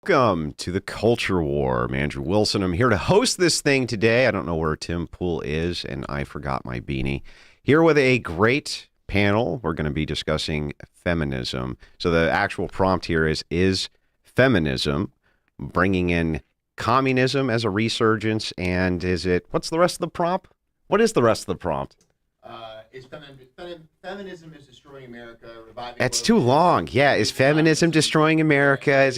Welcome to the Culture War. I'm Andrew Wilson. I'm here to host this thing today. I don't know where Tim Pool is, and I forgot my beanie. Here with a great panel. We're going to be discussing feminism. So the actual prompt here is feminism, bringing in communism as a resurgence, and what's the rest of the prompt? What is the rest of the prompt? Feminism is destroying America. That's too long. Yeah, is feminism destroying America?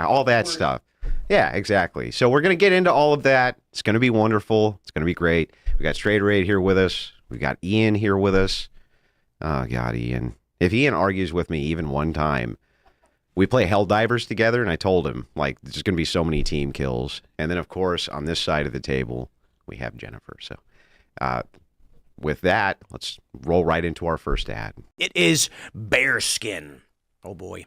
All that stuff. Yeah, exactly. So we're going to get into all of that. It's going to be wonderful. It's going to be great. We got FreddieBM here with us. We got Ian here with us. Oh, God, Ian. If Ian argues with me even one time, we play Helldivers together, and I told him, there's going to be so many team kills. And then, of course, on this side of the table, we have Jennifer. So, with that, let's roll right into our first ad. It is bearskin. Oh, boy.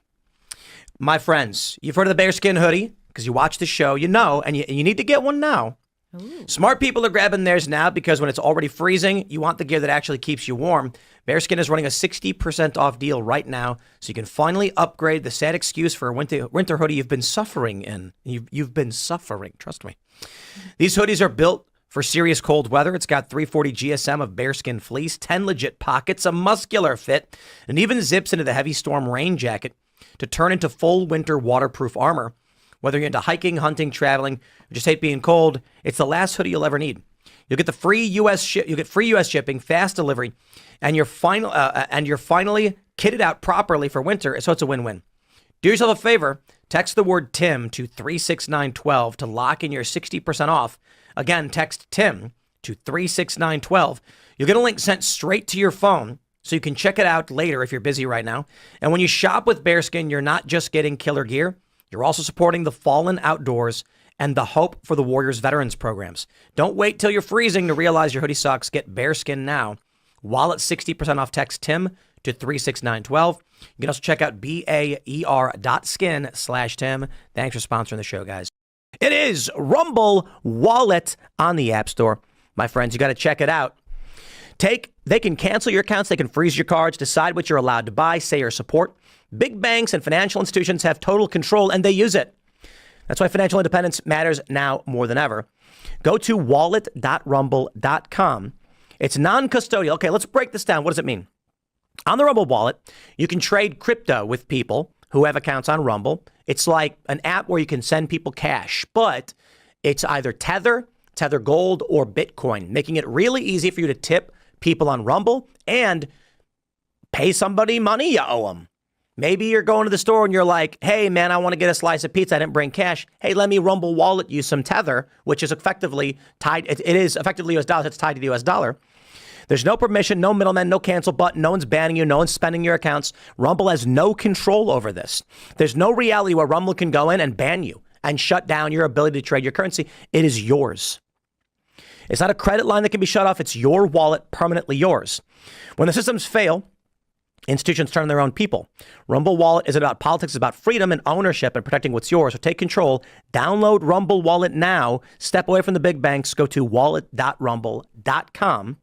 My friends, you've heard of the bearskin hoodie because you watch the show, you know, and you need to get one now. Ooh. Smart people are grabbing theirs now because when it's already freezing, you want the gear that actually keeps you warm. Bearskin is running a 60% off deal right now, so you can finally upgrade the sad excuse for a winter hoodie you've been suffering in. You've been suffering, trust me. These hoodies are built for serious cold weather. It's got 340 GSM of bearskin fleece, 10 legit pockets, a muscular fit, and even zips into the heavy storm rain jacket to turn into full winter waterproof armor. Whether you're into hiking, hunting, traveling, or just hate being cold, it's the last hoodie you'll ever need. You'll get the free U.S. shipping, fast delivery, and you're finally kitted out properly for winter, so it's a win-win. Do yourself a favor, text the word TIM to 36912 to lock in your 60% off. Again, text TIM to 36912. You'll get a link sent straight to your phone so you can check it out later if you're busy right now. And when you shop with Bearskin, you're not just getting killer gear, you're also supporting the fallen outdoors and the Hope for the Warriors Veterans programs. Don't wait till you're freezing to realize your hoodie sucks. Get Bearskin now. While it's 60% off, text TIM to 36912. You can also check out baer.skin/Tim. Thanks for sponsoring the show, guys. It is Rumble Wallet on the App Store. My friends, you got to check it out. They can cancel your accounts. They can freeze your cards, decide what you're allowed to buy, say or support. Big banks and financial institutions have total control, and they use it. That's why financial independence matters now more than ever. Go to wallet.rumble.com. It's non-custodial. Okay, let's break this down. What does it mean? On the Rumble wallet, you can trade crypto with people who have accounts on Rumble. It's like an app where you can send people cash, but it's either Tether Gold, or Bitcoin, making it really easy for you to tip people on Rumble and pay somebody money you owe them. Maybe you're going to the store and you're like, hey, man, I want to get a slice of pizza. I didn't bring cash. Hey, let me Rumble wallet you some Tether, which is effectively tied. It is effectively US dollars. It's tied to the US dollar. There's no permission, no middleman, no cancel button. No one's banning you. No one's spending your accounts. Rumble has no control over this. There's no reality where Rumble can go in and ban you and shut down your ability to trade your currency. It is yours. It's not a credit line that can be shut off. It's your wallet, permanently yours. When the systems fail, institutions turn on their own people. Rumble Wallet isn't about politics. It's about freedom and ownership and protecting what's yours. So take control. Download Rumble Wallet now. Step away from the big banks. Go to wallet.rumble.com.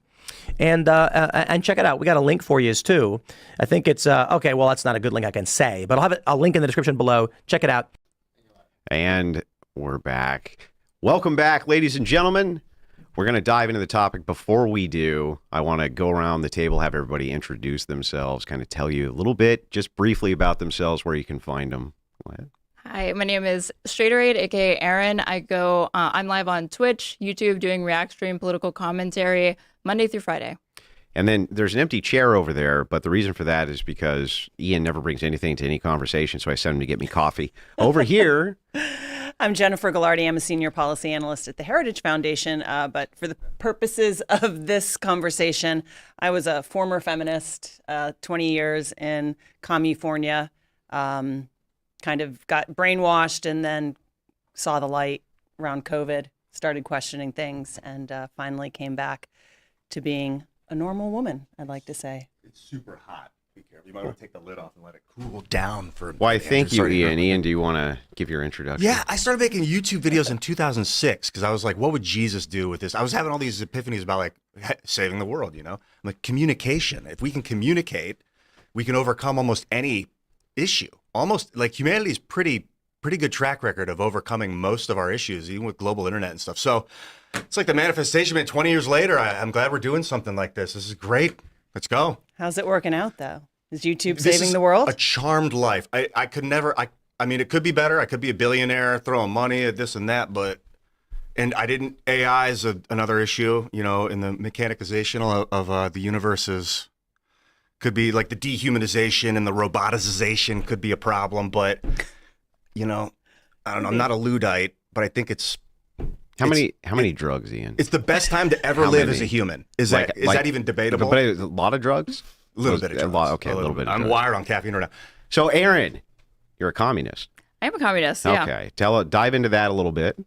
And check it out. We got a link for you too. I think it's, okay, well, that's not a good link I can say, but I'll have a link in the description below. Check it out. And we're back. Welcome back, ladies and gentlemen. We're going to dive into the topic. Before we do, I want to go around the table, have everybody introduce themselves, kind of tell you a little bit, just briefly about themselves, where you can find them. Go ahead. Hi, my name is FreddieBM, aka Aaron. I'm live on Twitch, YouTube, doing React stream political commentary Monday through Friday. And then there's an empty chair over there, but the reason for that is because Ian never brings anything to any conversation, so I sent him to get me coffee. Over here... I'm Jennifer Gallardi. I'm a senior policy analyst at the Heritage Foundation, but for the purposes of this conversation, I was a former feminist, 20 years in California, kind of got brainwashed and then saw the light around COVID, started questioning things, and finally came back to being a normal woman, I'd like to say. It's super hot. Be careful. You might want to take the lid off and let it cool down for a bit. Why, thank you, Ian. Ian, do you want to give your introduction? Yeah, I started making YouTube videos in 2006 because I was like, what would Jesus do with this? I was having all these epiphanies about like saving the world, you know? I'm like, communication. If we can communicate, we can overcome almost any issue. Almost like humanity is pretty pretty good track record of overcoming most of our issues, even with global internet and stuff. So it's like the manifestation. Man, 20 years later, I'm glad we're doing something like this. This is great. Let's go. How's it working out though? Is YouTube This saving is the world? a charmed life. I could never. I mean, it could be better. I could be a billionaire throwing money at this and that, but. And I didn't. AI is another issue, you know, in the mechanization of the universe could be like the dehumanization and the roboticization could be a problem. But, you know, I don't know. I'm not a Luddite, but I think it's. How many drugs, Ian? It's the best time to ever How live many? as a human. Is that even debatable? But a lot of drugs? A little bit of drugs. Okay, a little bit of I'm drugs. wired on caffeine right now. So, Aaron, you're a communist. I am a communist. Yeah. Okay. Dive into that a little bit.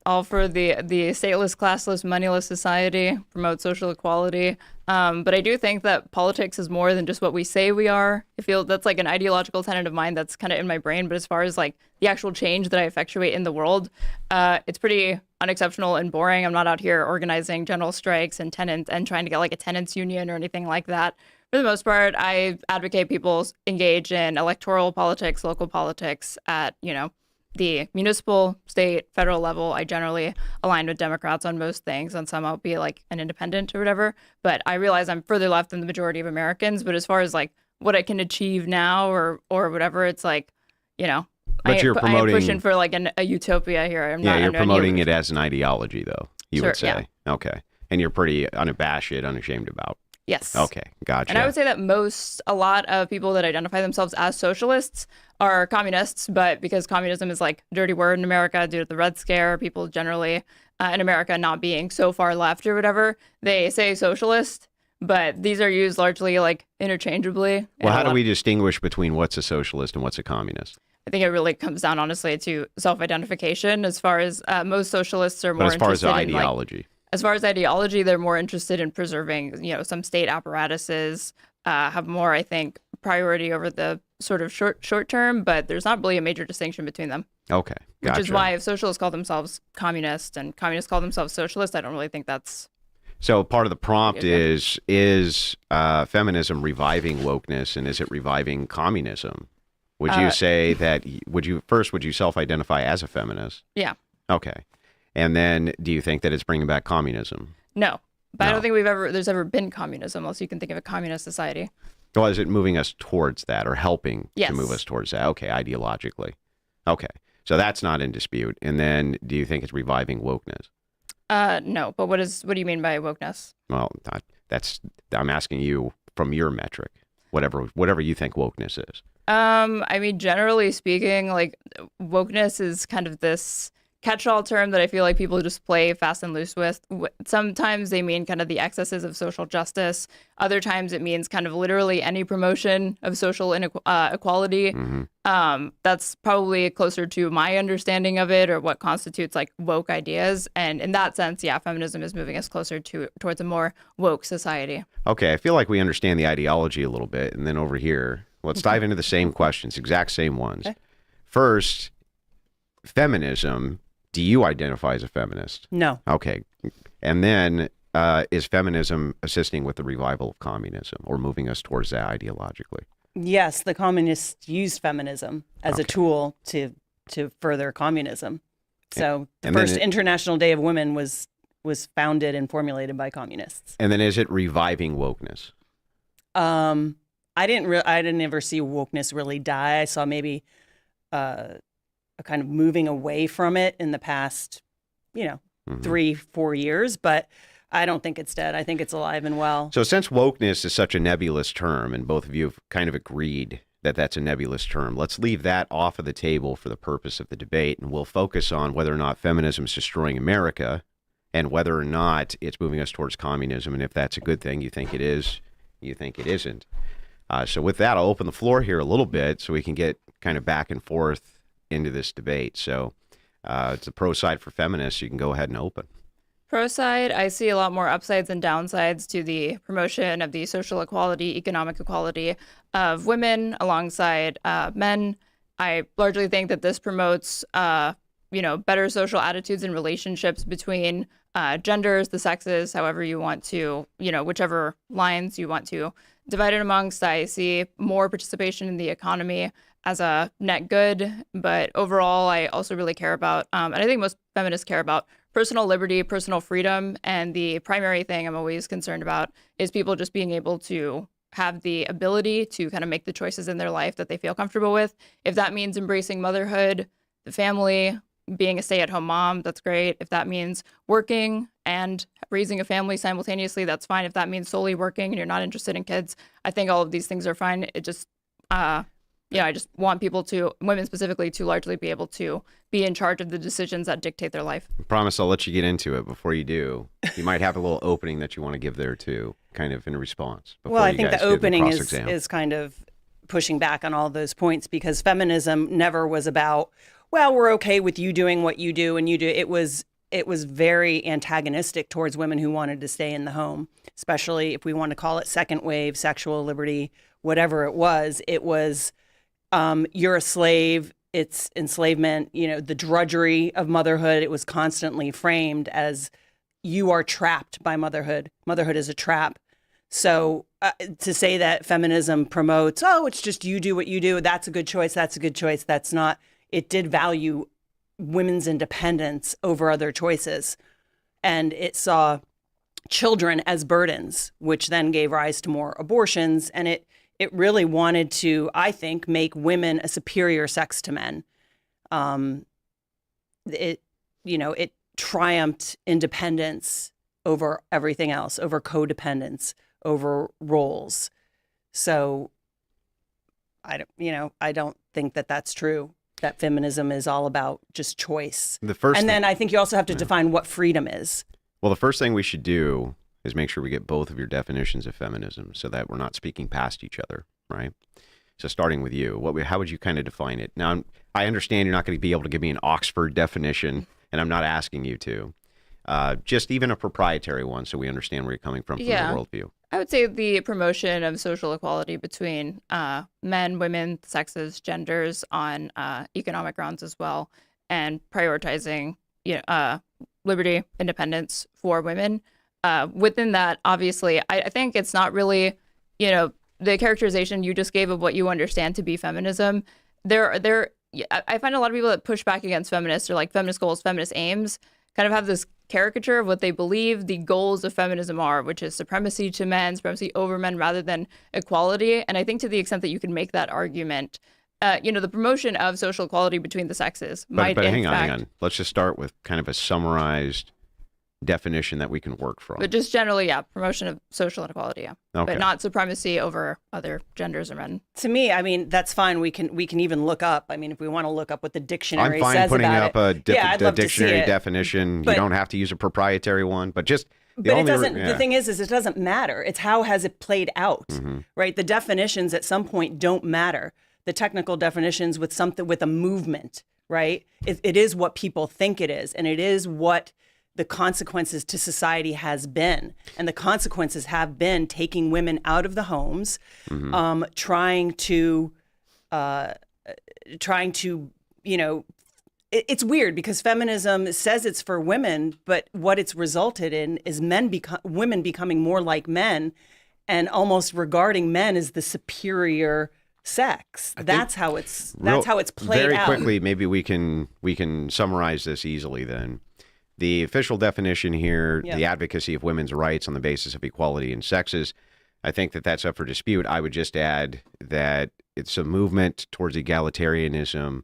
All for the stateless, classless, moneyless society, promote social equality. But I do think that politics is more than just what we say we are. I feel that's like an ideological tenet of mine that's kind of in my brain. But as far as like the actual change that I effectuate in the world, it's pretty unexceptional and boring. I'm not out here organizing general strikes and tenants and trying to get like a tenants union or anything like that. For the most part, I advocate people engage in electoral politics, local politics at, you know, the municipal, state, federal level. I generally align with Democrats on most things. On some, I'll be like an independent or whatever. But I realize I'm further left than the majority of Americans. But as far as like what I can achieve now or whatever, it's like, you know, But you're I promoting- am pushing for like a utopia here. I'm Yeah, not you're under any promoting illusion. it as an ideology, though, you Sure, would say. yeah. Okay. And you're pretty unabashed, unashamed about. Yes. Okay, gotcha. And I would say that a lot of people that identify themselves as socialists are communists, but because communism is like a dirty word in America due to the Red Scare, people generally in America not being so far left or whatever, they say socialist, but these are used largely like interchangeably. Well, how do we distinguish between what's a socialist and what's a communist? I think it really comes down, honestly, to self-identification. As far as most socialists are more But as far as interested in, like, ideology. as far as ideology, they're more interested in preserving, you know, some state apparatuses, have more, I think, priority over the sort of short term, but there's not really a major distinction between them. Okay, gotcha. Which is why if socialists call themselves communist and communists call themselves socialist, I don't really think that's... So part of the prompt Yeah. is feminism reviving wokeness, and is it reviving communism? Would you say that, would you self-identify as a feminist? Yeah. Okay. And then do you think that it's bringing back communism? No. But I No. don't think there's ever been communism, unless you can think of a communist society. Well, is it moving us towards that or helping Yes. to move us towards that? Okay, ideologically. Okay. So that's not in dispute. And then do you think it's reviving wokeness? No. But what do you mean by wokeness? Well, I'm asking you from your metric, whatever you think wokeness is. I mean, generally speaking, like wokeness is kind of this catch-all term that I feel like people just play fast and loose with. Sometimes they mean kind of the excesses of social justice. Other times it means kind of literally any promotion of social equality. Mm-hmm. That's probably closer to my understanding of it or what constitutes like woke ideas. And in that sense, yeah, feminism is moving us closer towards a more woke society. Okay, I feel like we understand the ideology a little bit. And then over here, let's dive into the same questions, exact same ones. Okay. First, feminism. Do you identify as a feminist? No. Okay. And then is feminism assisting with the revival of communism or moving us towards that ideologically? Yes, the communists used feminism as a tool to further communism. So the And then first International Day of Women was founded and formulated by communists. And then is it reviving wokeness? I didn't ever see wokeness really die. I saw maybe a kind of moving away from it in the past, 3-4 years, but I don't think it's dead. I think it's alive and well. So since wokeness is such a nebulous term, and both of you have kind of agreed that that's a nebulous term, let's leave that off of the table for the purpose of the debate, and we'll focus on whether or not feminism is destroying America and whether or not it's moving us towards communism, and if that's a good thing, you think it is, you think it isn't. So with that, I'll open the floor here a little bit so we can get kind of back and forth into this debate. So it's a pro side for feminists. You can go ahead and open. Pro side, I see a lot more upsides and downsides to the promotion of the social equality, economic equality of women alongside men. I largely think that this promotes, better social attitudes and relationships between genders, the sexes, however you want to, whichever lines you want to divided amongst. I see more participation in the economy as a net good, but overall, I also really care about, and I think most feminists care about, personal liberty, personal freedom, and the primary thing I'm always concerned about is people just being able to have the ability to kind of make the choices in their life that they feel comfortable with. If that means embracing motherhood, the family, being a stay-at-home mom, that's great. If that means working and raising a family simultaneously, that's fine. If that means solely working and you're not interested in kids, I think all of these things are fine. It just, I just want people to, women specifically, to largely be able to be in charge of the decisions that dictate their life. I promise I'll let you get into it. Before you do, you might have a little opening that you want to give there too, kind of in response. Well, I think guys the get into opening cross-exam. is kind of pushing back on all those points, because feminism never was about, well, we're okay with you doing what you do and you do. It was very antagonistic towards women who wanted to stay in the home, especially if we want to call it second wave, sexual liberty, whatever it was. It was, you're a slave. It's enslavement, the drudgery of motherhood. It was constantly framed as you are trapped by motherhood. Motherhood is a trap. So to say that feminism promotes, oh, it's just you do what you do, that's a good choice, that's a good choice, that's not. It did value women's independence over other choices. And it saw children as burdens, which then gave rise to more abortions. And it really wanted to, I think, make women a superior sex to men. It triumphed independence over everything else, over codependence, over roles. So I don't think that that's true, that feminism is all about just choice. Then I think you also have to define what freedom is. Well, the first thing we should do is make sure we get both of your definitions of feminism so that we're not speaking past each other, right? So starting with you, how would you kind of define it? Now, I understand you're not going to be able to give me an Oxford definition, and I'm not asking you to. Just even a proprietary one so we understand where you're coming from the worldview. I would say the promotion of social equality between men, women, sexes, genders on economic grounds as well, and prioritizing liberty, independence for women. Within that, obviously, I think it's not really, the characterization you just gave of what you understand to be feminism. I find a lot of people that push back against feminists, or like feminist goals, feminist aims, kind of have this caricature of what they believe the goals of feminism are, which is supremacy to men, supremacy over men rather than equality. And I think to the extent that you can make that argument, the promotion of social equality between the sexes might, but hang on. Let's just start with kind of a summarized definition that we can work from. But just generally, promotion of social inequality, Okay. but not supremacy over other genders or men. To me, I mean, that's fine. We can even look up. I mean, if we want to look up what the dictionary I'm fine says putting about up it. I'd a love dictionary to see it. definition. But- you don't have to use a proprietary one, but just But it doesn't. The thing is it doesn't matter. It's how has it played out, right? The definitions at some point don't matter. The technical definitions with a movement, right? It is what people think it is, and it is what the consequences to society has been. And the consequences have been taking women out of the homes, trying to, it's weird because feminism says it's for women, but what it's resulted in is women becoming more like men and almost regarding men as the superior sex. That's how it's played very out. Very quickly, maybe we can summarize this easily then. The official definition here, the advocacy of women's rights on the basis of equality in sexes, I think that's up for dispute. I would just add that it's a movement towards egalitarianism,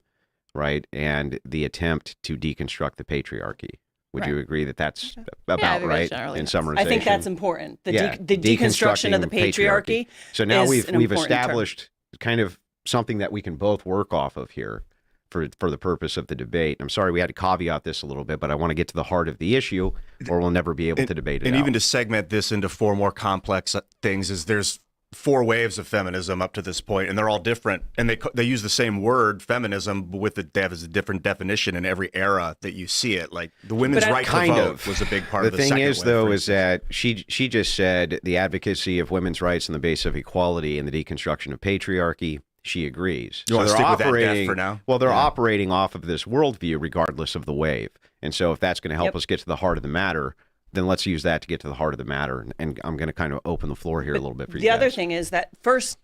right? And the attempt to deconstruct the patriarchy. Would you agree that that's about right in summarization? I think that's important. The deconstruction of the patriarchy. So now we've important established kind of something that we can both work off of here for the purpose of the debate. I'm sorry we had to caveat this a little bit, but I want to get to the heart of the issue, or we'll never be able to debate it. And out. even to segment this into four more complex things, is there's four waves of feminism up to this point, and they're all different. And they use the same word, feminism, but they have a different definition in every era that you see it. Like the women's right to vote was a big part of the second wave. The thing is, though, is that she just said the advocacy of women's rights on the basis of equality and the deconstruction of patriarchy. She agrees. You want to stick with that death for now? Well, they're operating off of this worldview regardless of the wave. And so if that's going to help us get to the heart of the matter, then let's use that to get to the heart of the matter. And I'm going to kind of open the floor here a little bit for you The other guys. thing is that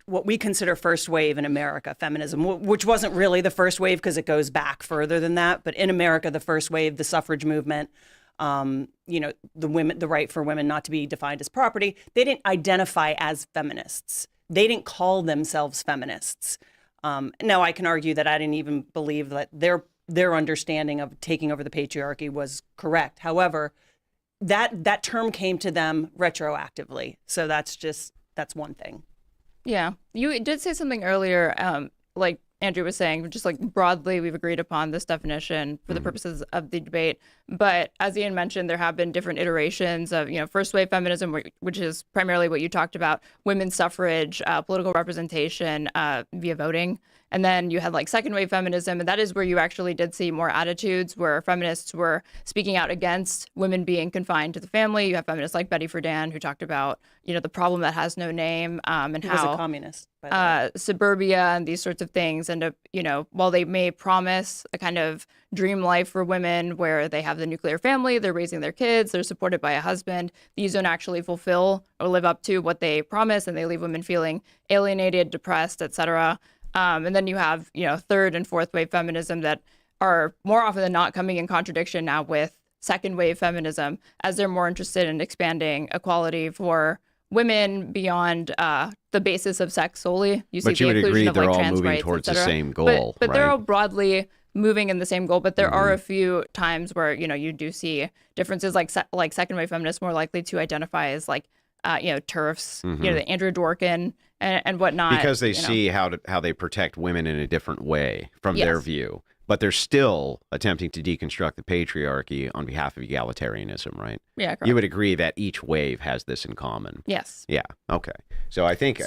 what we consider first wave in America, feminism, which wasn't really the first wave because it goes back further than that, but in America, the first wave, the suffrage movement, the right for women not to be defined as property, they didn't identify as feminists. They didn't call themselves feminists. Now, I can argue that I didn't even believe that their understanding of taking over the patriarchy was correct. However, that term came to them retroactively. So that's one thing. Yeah. You did say something earlier, like Andrew was saying, just like broadly, we've agreed upon this definition for the purposes of the debate. But as Ian mentioned, there have been different iterations of, first wave feminism, which is primarily what you talked about, women's suffrage, political representation via voting. And then you had like second wave feminism, and that is where you actually did see more attitudes where feminists were speaking out against women being confined to the family. You have feminists like Betty Friedan who talked about, the problem that has no name, and He how was a communist, by the way. suburbia and these sorts of things end up, while they may promise a kind of dream life for women where they have the nuclear family, they're raising their kids, they're supported by a husband, these don't actually fulfill or live up to what they promise, and they leave women feeling alienated, depressed, etc. And then you have, third and fourth wave feminism that are more often than not coming in contradiction now with second wave feminism, as they're more interested in expanding equality for women beyond the basis of sex solely. You see But you the would inclusion agree of they're like all trans moving rights, towards the etc. same goal, but they're right? all broadly moving in the same goal. But there are a few times where you do see differences, like second wave feminists more likely to identify as like TERFs, the Andrew Dworkin and whatnot, Because they see how they protect women in a different way from their Yes. view. But they're still attempting to deconstruct the patriarchy on behalf of egalitarianism, right? Yeah, correct. You would agree that each wave has this in common. Yes. Yeah. Okay. So I think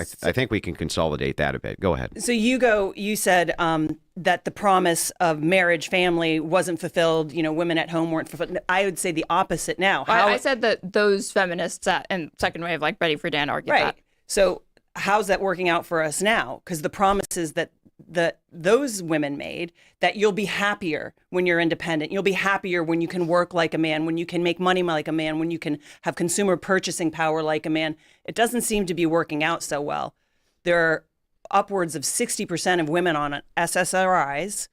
we can consolidate that a bit. Go ahead. So you said that the promise of marriage, family wasn't fulfilled. Women at home weren't fulfilled. I would say the opposite now. I said that those feminists and second wave, like Betty Friedan, argued Right. that. So how's that working out for us now? Because the promises that those women made, that you'll be happier when you're independent. You'll be happier when you can work like a man, when you can make money like a man, when you can have consumer purchasing power like a man. It doesn't seem to be working out so well. There are upwards of 60% of women on SSRIs.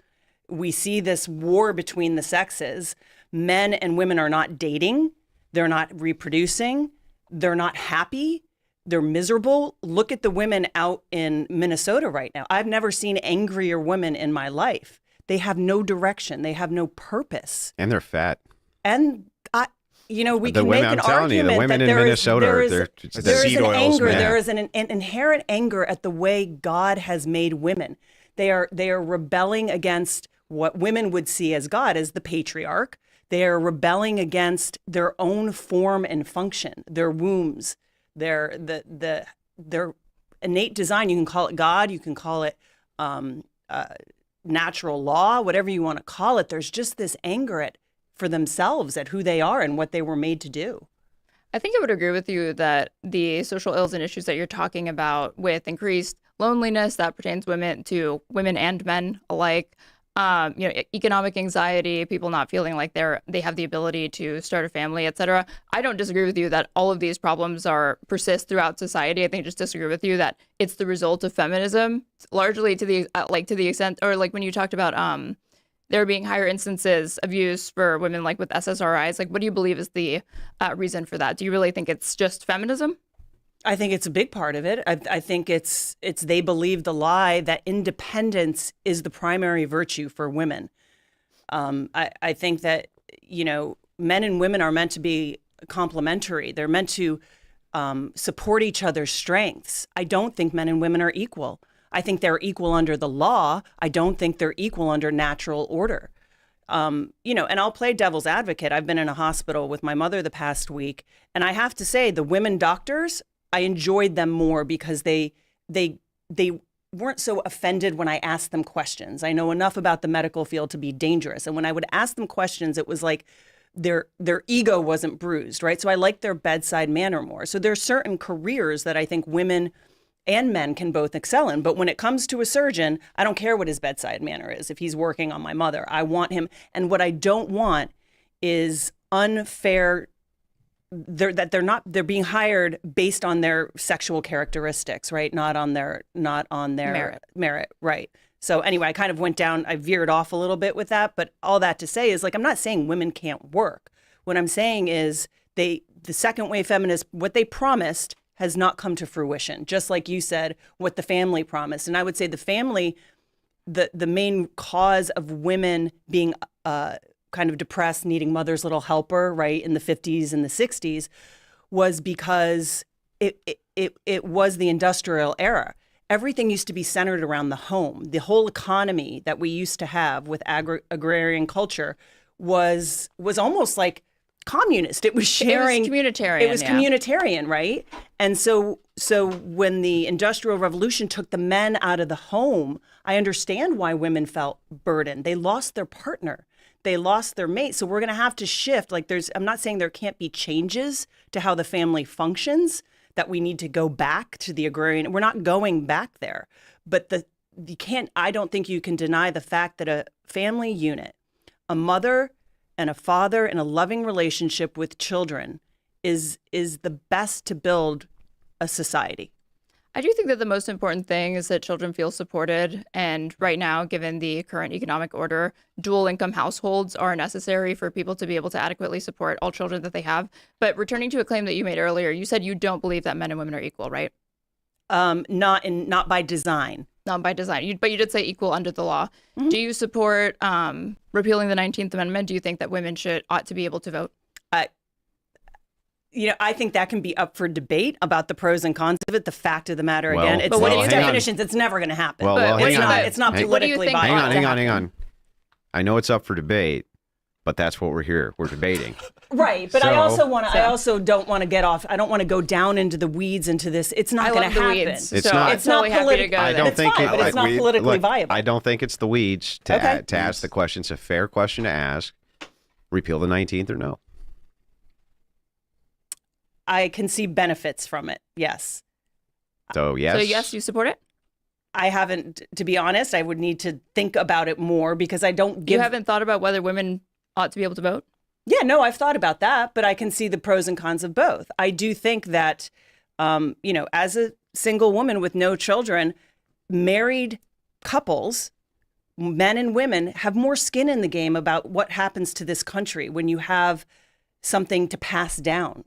We see this war between the sexes. Men and women are not dating. They're not reproducing. They're not happy. They're miserable. Look at the women out in Minnesota right now. I've never seen angrier women in my life. They have no direction. They have no purpose. And they're fat. And we The can women, make an I'm telling you, the argument women that in there is- Minnesota, there is- they're there is seed an oils, anger. man. There is an inherent anger at the way God has made women. They are rebelling against what women would see as God, as the patriarch. They are rebelling against their own form and function, their wombs, their innate design. You can call it God. You can call it natural law, whatever you want to call it. There's just this anger for themselves at who they are and what they were made to do. I think I would agree with you that the social ills and issues that you're talking about with increased loneliness that pertains to women and men alike, economic anxiety, people not feeling like they have the ability to start a family, etc. I don't disagree with you that all of these problems persist throughout society. I think I just disagree with you that it's the result of feminism, largely to the extent, or like when you talked about there being higher instances of use for women like with SSRIs. Like, what do you believe is the reason for that? Do you really think it's just feminism? I think it's a big part of it. I think it's they believe the lie that independence is the primary virtue for women. I think that, men and women are meant to be complementary. They're meant to support each other's strengths. I don't think men and women are equal. I think they're equal under the law. I don't think they're equal under natural order. And I'll play devil's advocate. I've been in a hospital with my mother the past week, and I have to say the women doctors, I enjoyed them more because they weren't so offended when I asked them questions. I know enough about the medical field to be dangerous. And when I would ask them questions, it was like their ego wasn't bruised, right? So I like their bedside manner more. So there are certain careers that I think women and men can both excel in. But when it comes to a surgeon, I don't care what his bedside manner is. If he's working on my mother, I want him. And what I don't want is unfair they're being hired based on their sexual characteristics, right? Not on their merit, right? So anyway, I kind of I veered off a little bit with that, but all that to say is, like, I'm not saying women can't work. What I'm saying is the second wave feminists, what they promised has not come to fruition. Just like you said, what the family promised. And I would say the family, the main cause of women being kind of depressed, needing mother's little helper, right, in the 50s and the 60s, was because it was the industrial era. Everything used to be centered around the home. The whole economy that we used to have with agrarian culture was almost like communist. It was sharing. It was communitarian. It was communitarian, right? And so when the Industrial Revolution took the men out of the home, I understand why women felt burdened. They lost their partner. They lost their mate. So we're going to have to shift. Like, I'm not saying there can't be changes to how the family functions, that we need to go back to the agrarian. We're not going back there. But I don't think you can deny the fact that a family unit, a mother and a father in a loving relationship with children is the best to build a society. I do think that the most important thing is that children feel supported. And right now, given the current economic order, dual income households are necessary for people to be able to adequately support all children that they have. But returning to a claim that you made earlier, you said you don't believe that men and women are equal, right? Not by design. Not by design. But you did say equal under the law. Mm-hmm. Do you support repealing the 19th Amendment? Do you think that women ought to be able to vote? I think that can be up for debate about the pros and cons of it. The fact of the matter, again, it's definitions. It's never going to happen. It's not politically viable. Hang on. I know it's up for debate, but that's what we're here. We're debating. Right, but I also don't want to get off. I don't want to go down into the weeds into this. It's not going to happen. It's not political. I don't think it's not politically viable. I don't think it's the weeds to ask the question. It's a fair question to ask. Repeal the 19th or no? I can see benefits from it. Yes. So yes, you support it? I haven't, to be honest. I would need to think about it more because I don't give. You haven't thought about whether women ought to be able to vote? Yeah, no, I've thought about that, but I can see the pros and cons of both. I do think that, as a single woman with no children, married couples, men and women, have more skin in the game about what happens to this country when you have something to pass down.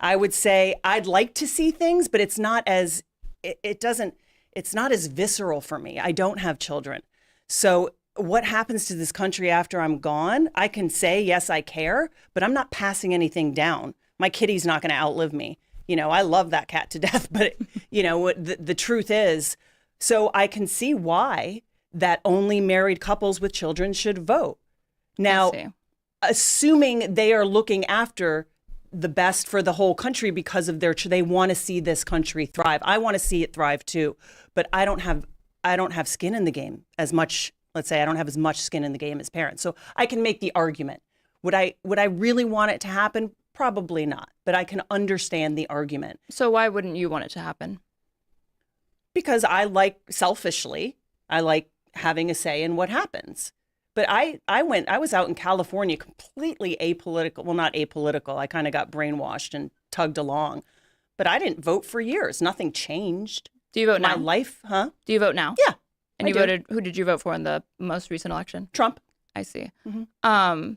I would say I'd like to see things, but it's not as it's not as visceral for me. I don't have children. So what happens to this country after I'm gone? I can say, yes, I care, but I'm not passing anything down. My kitty's not going to outlive me. I love that cat to death, but the truth is, so I can see why that only married couples with children should vote. Now, assuming they are looking after the best for the whole country because of they want to see this country thrive. I want to see it thrive too, but I don't have skin in the game as much. Let's say I don't have as much skin in the game as parents. So I can make the argument. Would I really want it to happen? Probably not, but I can understand the argument. So why wouldn't you want it to happen? Because selfishly, I like having a say in what happens. But I was out in California completely apolitical. Well, not apolitical. I kind of got brainwashed and tugged along. But I didn't vote for years. Nothing changed. Do you vote now? My life, huh? Do you vote now? Yeah. And you voted, who did you vote for in the most recent election? Trump. I see. Mm-hmm.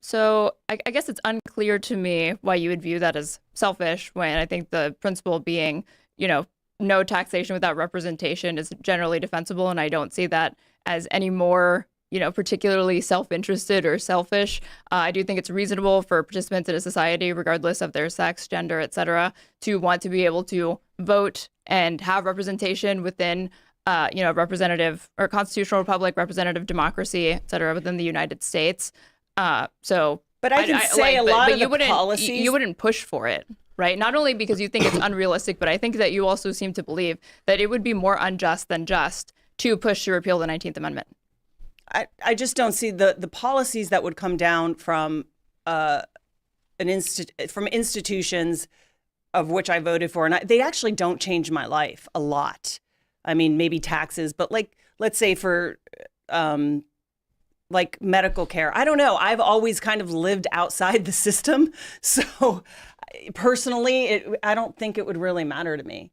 So I guess it's unclear to me why you would view that as selfish when I think the principle being, no taxation without representation is generally defensible. And I don't see that as any more particularly self-interested or selfish. I do think it's reasonable for participants in a society, regardless of their sex, gender, et cetera, to want to be able to vote and have representation within, representative or constitutional republic, representative democracy, et cetera, within the United States. But I can say a lot of the policies. You wouldn't push for it, right? Not only because you think it's unrealistic, but I think that you also seem to believe that it would be more unjust than just to push to repeal the 19th Amendment. I just don't see the policies that would come down from from institutions of which I voted for, and they actually don't change my life a lot. I mean, maybe taxes, but let's say for like medical care. I don't know. I've always kind of lived outside the system. So personally, I don't think it would really matter to me.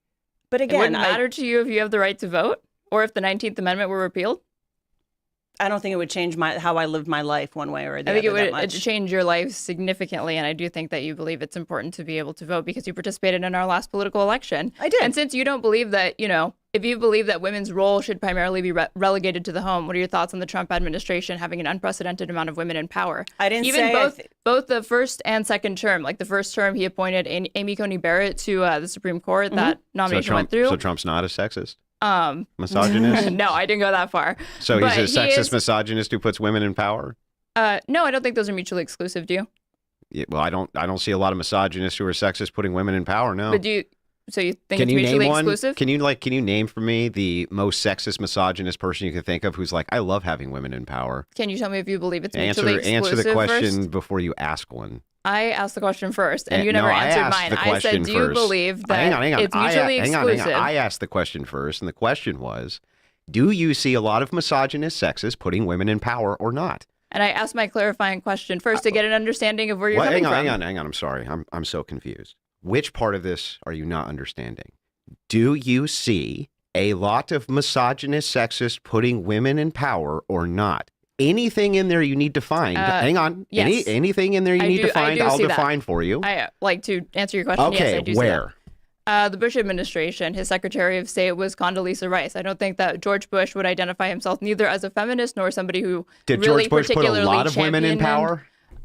But It again, wouldn't matter to you if you have the right to vote or if the 19th Amendment were repealed? I don't think it would change how I lived my life one way or the other. I think it that would much. change your life significantly, and I do think that you believe it's important to be able to vote because you participated in our last political election. I did. And since you don't believe that, if you believe that women's role should primarily be relegated to the home, what are your thoughts on the Trump administration having an unprecedented amount of women in power? I didn't Even say both the first and second term. Like the first term, he appointed Amy Coney Barrett to the Supreme Court. That nomination went through. So Trump's not a sexist? Misogynist? No, I didn't go that far. So But he's a he sexist is- misogynist who puts women in power? No, I don't think those are mutually exclusive. Do you? Yeah, well, I don't see a lot of misogynists who are sexist putting women in power. No. But do you? So you think Can it's you mutually name one? exclusive? Can you name for me the most sexist misogynist person you can think of who's like, I love having women in power? Can you tell me if you believe it's mutually exclusive? Answer the question first? before you ask one. I asked the question first, and you No, never I answered asked mine. the I said, question "Do you first. believe that Hang on. it's mutually Hang on. exclusive?" I asked the question first, and the question was, do you see a lot of misogynist sexists putting women in power or not? And I asked my clarifying question first to get an understanding of where you're coming from. Hang on. I'm sorry. I'm so confused. Which part of this are you not understanding? Do you see a lot of misogynist sexists putting women in power or not? Anything in there you need to find. Hang on. yes. Anything in there you need to find, I'll see that. define for you. I like to answer your question. Yes, Okay, I do see where? that. The Bush administration, his Secretary of State was Condoleezza Rice. I don't think that George Bush would identify himself neither as a feminist nor somebody who Did really George Bush put a particularly lot of women in championed him.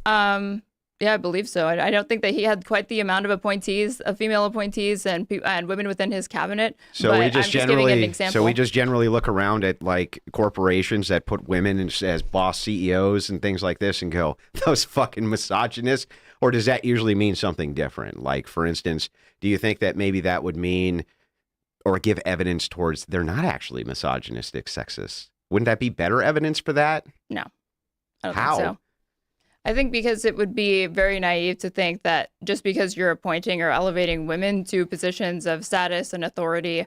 power? Yeah, I believe so. I don't think that he had quite the amount of appointees, of female appointees, and women within his cabinet. So but we I'm just giving an generally, example. generally look around at like corporations that put women as boss CEOs and things like this and go, those fucking misogynists. Or does that usually mean something different? Like, for instance, do you think that maybe that would mean or give evidence towards they're not actually misogynistic sexists? Wouldn't that be better evidence for that? No, I don't How? think so. I think because it would be very naive to think that just because you're appointing or elevating women to positions of status and authority,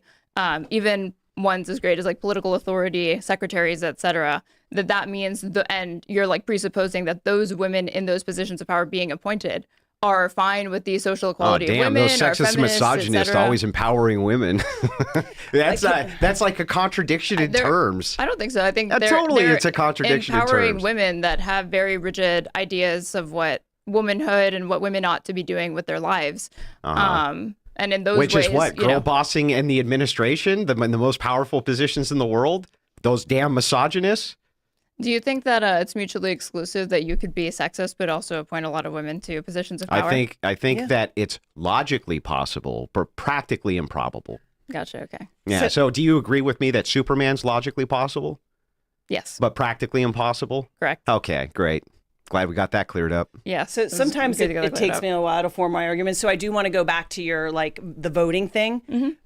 even ones as great as like political authority, secretaries, etc., that means and you're like presupposing that those women in those positions of power being appointed are fine with the social equality of women those or sexist feminists, misogynists etc. always empowering women. That's like a contradiction in terms. I don't think so. I think It's a contradiction in empowering terms. women that have very rigid ideas of what womanhood and what women ought to be doing with their lives. And in those Which ways, is what? Girl bossing in the administration, in the most powerful positions in the world? Those damn misogynists? Do you think that it's mutually exclusive that you could be sexist but also appoint a lot of women to positions of power? I think that it's logically possible, but practically improbable. Gotcha. Okay. Yeah. So do you agree with me that Superman's logically possible, Yes. but practically impossible? Correct. Okay, great. Glad we got that cleared up. Yeah. So sometimes it takes me a while to form my argument. So I do want to go back to your the voting thing,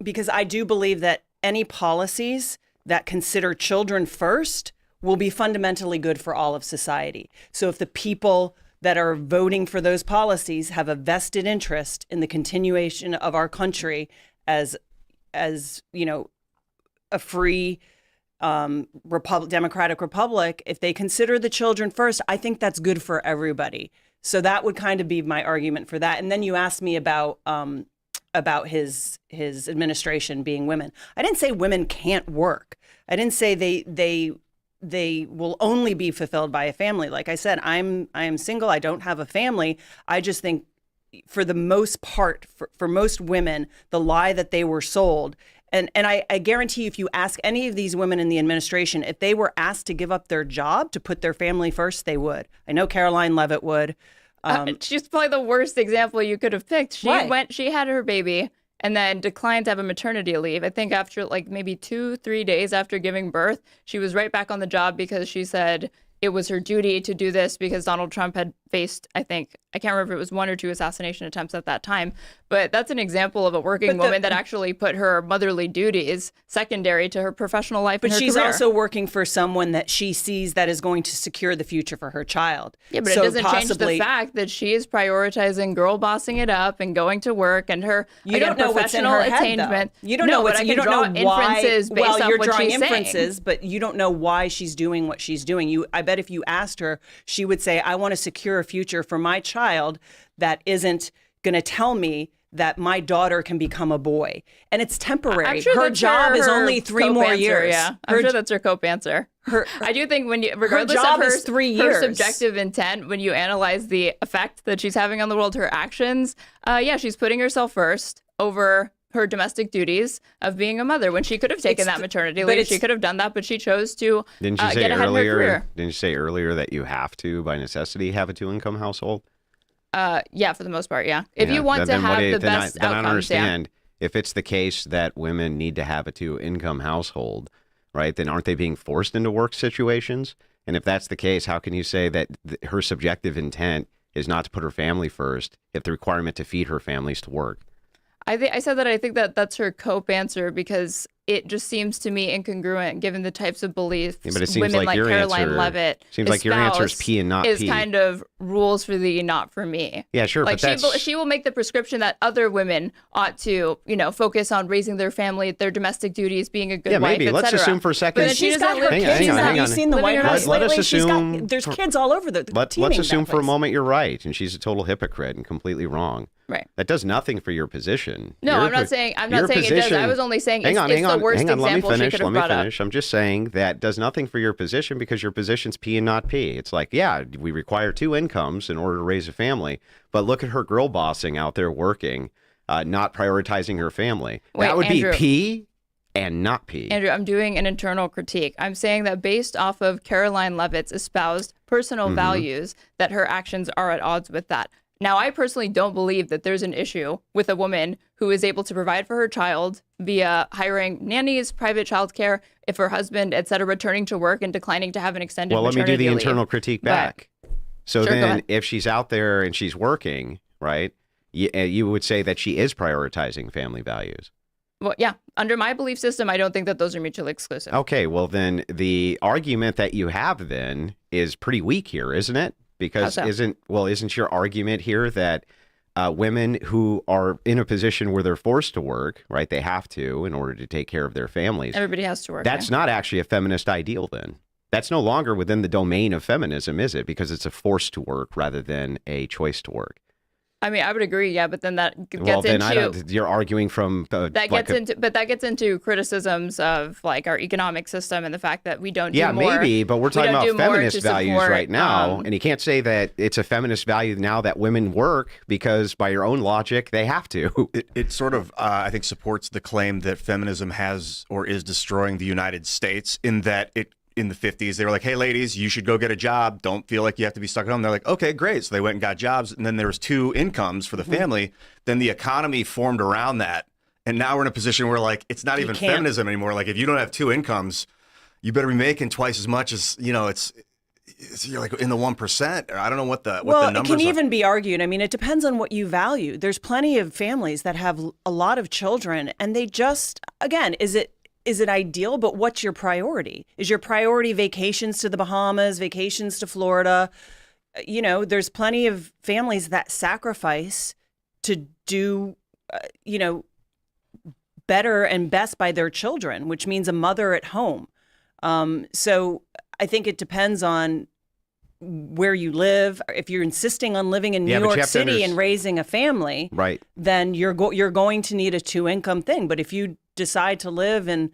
because I do believe that any policies that consider children first will be fundamentally good for all of society. So if the people that are voting for those policies have a vested interest in the continuation of our country as a free democratic republic, if they consider the children first, I think that's good for everybody. So that would kind of be my argument for that. And then you asked me about his administration being women. I didn't say women can't work. I didn't say they will only be fulfilled by a family. Like I said, I am single. I don't have a family. I just think for the most part, for most women, the lie that they were sold. And I guarantee you, if you ask any of these women in the administration, if they were asked to give up their job to put their family first, they would. I know Caroline Leavitt would. She's probably the worst example you could have picked. She had her baby and then declined to have a maternity leave. I think after like maybe 2-3 days after giving birth, she was right back on the job because she said it was her duty to do this because Donald Trump had faced, I think, I can't remember if it was 1 or 2 assassination attempts at that time, but that's an example of a working woman that actually put her motherly duties secondary to her professional life and But her she's career. also working for someone that she sees that is going to secure the future for her child. Yeah, but So it doesn't change the possibly- fact that she is prioritizing girl bossing it up and going to work and her You don't know what's in professional her head, attainment. though. You don't No, know but what's. I You can don't draw know why. inferences based Well, off you're what drawing she's inferences, saying. but you don't know why she's doing what she's doing. I bet if you asked her, she would say, "I want to secure a future for my child that isn't going to tell me that my daughter can become a boy, and it's temporary. I'm sure her that's job is her only 3 cope more answer, years. Yeah, I'm sure that's her cope answer. I do think regardless job of is 3 her years. subjective intent, when you analyze the effect that she's having on the world, her actions, yeah, she's putting herself first over her domestic duties of being a mother when she could have taken that maternity leave. She could have done that, but she chose to Didn't you say get ahead in her earlier? career. Didn't you say earlier that you have to, by necessity, have a 2-income household? Yeah, for the most part, yeah. If Yeah, you want to then have what do the you- then best then I don't outcomes, yeah. understand. If it's the case that women need to have a 2-income household, right, then aren't they being forced into work situations? And if that's the case, how can you say that her subjective intent is not to put her family first if the requirement to feed her family is to work? I said that I think that that's her cope answer because it just seems to me incongruent given the types of beliefs Yeah, but it seems women like like your Caroline answer- Levitt seems like your answer is espouse P and not is P. kind of rules for thee, not for me. Yeah, sure, Like but that's... she will make the prescription that other women ought to, focus on raising their family, their domestic duties, being a good Yeah, wife, maybe. Let's etc. assume for a second- But then she She's got doesn't her live- kids. Hang on, Have hang you on. seen the Living White her House Let us lately? She's assume- got, there's kids all over the Let's teeming assume that for a place. moment you're right, and she's a total hypocrite and completely wrong. Right. That does nothing for your position. No, Your I'm not po- saying it your does. I position- was only saying Hang it's on, the hang on, worst hang on. Let me example she finish. could have Let me brought up. finish. I'm just saying that does nothing for your position because your position's P and not P. It's like, yeah, we require 2 incomes in order to raise a family, but look at her girl bossing out there working, not prioritizing her family. Wait, that would Andrew. be P and not P. Andrew, I'm doing an internal critique. I'm saying that based off of Caroline Levitt's espoused personal Mm-hmm. values, that her actions are at odds with that. Now, I personally don't believe that there's an issue with a woman who is able to provide for her child via hiring nannies, private childcare, if her husband, et cetera, returning to work and declining to have an extended Well, let me do maternity the leave. internal critique But- back. So Sure, go then ahead. if she's out there and she's working, right, you would say that she is prioritizing family values. Well, yeah. Under my belief system, I don't think that those are mutually exclusive. Okay, well then the argument that you have then is pretty weak here, isn't it? Because How so? isn't your argument here that women who are in a position where they're forced to work, right? They have to in order to take care of their families. Everybody has to work. That's not actually a feminist ideal then. That's no longer within the domain of feminism, is it? Because it's a force to work rather than a choice to work. I mean, I would agree, yeah, but then that gets Well, then into you're arguing from that gets into criticisms of like our economic system and the fact that we don't do more. maybe, but we're talking don't about do more feminist to values support, right now, and you can't say that it's a feminist value now that women work because by your own logic they have to. It sort of, I think, supports the claim that feminism has or is destroying the United States in that in the 50s, they were like, hey, ladies, you should go get a job. Don't feel like you have to be stuck at home. They're like, okay, great. So they went and got jobs. And then there was 2 incomes for the family. Then the economy formed around that. And now we're in a position where like, it's not even can't. feminism anymore. Like if you don't have 2 incomes, you better be making twice as much as, it's you're like in the 1%. Or I don't know what the Well, it numbers can are. even be argued. I mean, it depends on what you value. There's plenty of families that have a lot of children, and they just, again, is it ideal? But what's your priority? Is your priority vacations to the Bahamas, vacations to Florida? There's plenty of families that sacrifice to do, better and best by their children, which means a mother at home. So I think it depends on where you live. If you're insisting on living in New Yeah, but you York have to City and raising a family, Right. then you're going to need a 2-income thing. But if you decide to live in,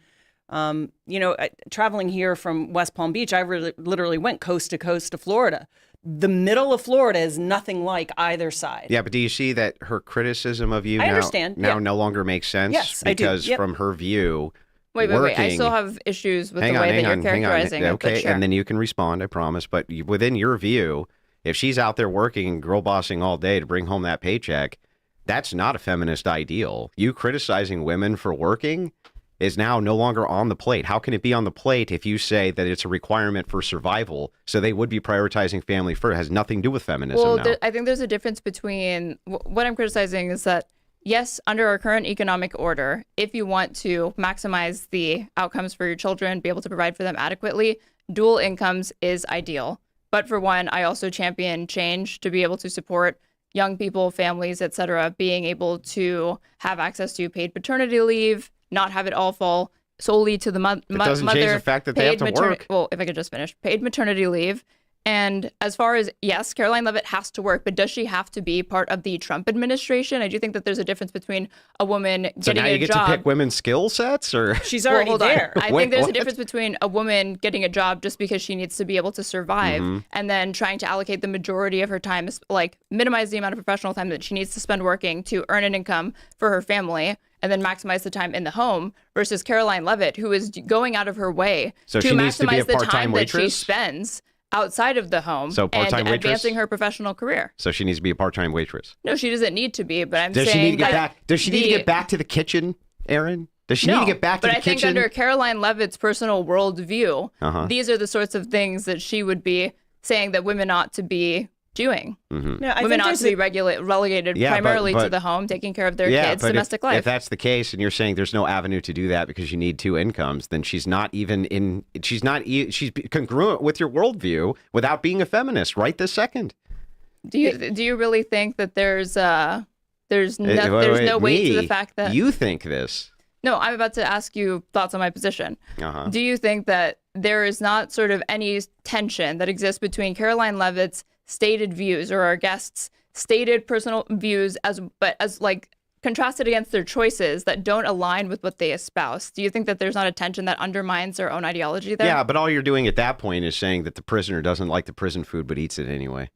traveling here from West Palm Beach, I literally went coast to coast to Florida. The middle of Florida is nothing like either side. Yeah, but do you see that her criticism of you I now, understand, now yeah. no longer makes sense? Yes, I do, Because yep. from her view, Wait. working, I still have issues with hang the on, way hang that on, you're hang on. characterizing it. Okay, but sure. and then you can respond, I promise. But within your view, if she's out there working and girl bossing all day to bring home that paycheck, that's not a feminist ideal. You criticizing women for working is now no longer on the plate. How can it be on the plate if you say that it's a requirement for survival? So they would be prioritizing family first. It has nothing to do with feminism Well, now. I think there's a difference between what I'm criticizing is that, yes, under our current economic order, if you want to maximize the outcomes for your children, be able to provide for them adequately, dual incomes is ideal. But for one, I also champion change to be able to support young people, families, et cetera, being able to have access to paid paternity leave, not have it all fall solely to the mother. It doesn't change the fact that they have to work. Well, if I could just finish, paid maternity leave. And as far as, yes, Caroline Leavitt has to work, but does she have to be part of the Trump administration? I do think that there's a difference between a woman So getting now you a get job. to pick women's skill sets, or She's Well, already hold on. there. I Wait, think there's what? a difference between a woman getting a job just because she needs to be able to survive and then trying to allocate the majority of her time, like minimize the amount of professional time that she needs to spend working to earn an income for her family and then maximize the time in the home versus Caroline Leavitt, who is going out of her way So to she needs to be maximize a the part-time time that she waitress? spends outside of the home So part-time and waitress? advancing her professional career. so she needs to be a part-time waitress. No, she doesn't need to be, but I'm Does she saying need to get that back? Does she need to get back to the kitchen, Aaron? Does she need to get back to but the I think kitchen? under Caroline Leavitt's personal worldview, Uh-huh. these are the sorts of things that she would be saying that women ought to be doing. No, I Women think ought there's to be relegated Yeah, primarily to but- the home, taking care of their yeah, kids, but domestic if life. that's the case, and you're saying there's no avenue to do that because you need two incomes, then she's not even in. She's not. She's congruent with your worldview without being a feminist right this second. Do you really think that there's no Wait, weight to the me? fact that You think this? No, I'm about to ask you thoughts on my position. Uh-huh. Do you think that there is not sort of any tension that exists between Caroline Leavitt's stated views or our guests' stated personal views as like contrasted against their choices that don't align with what they espouse? Do you think that there's not a tension that undermines their own ideology there? Yeah, but all you're doing at that point is saying that the prisoner doesn't like the prison food but eats it anyway.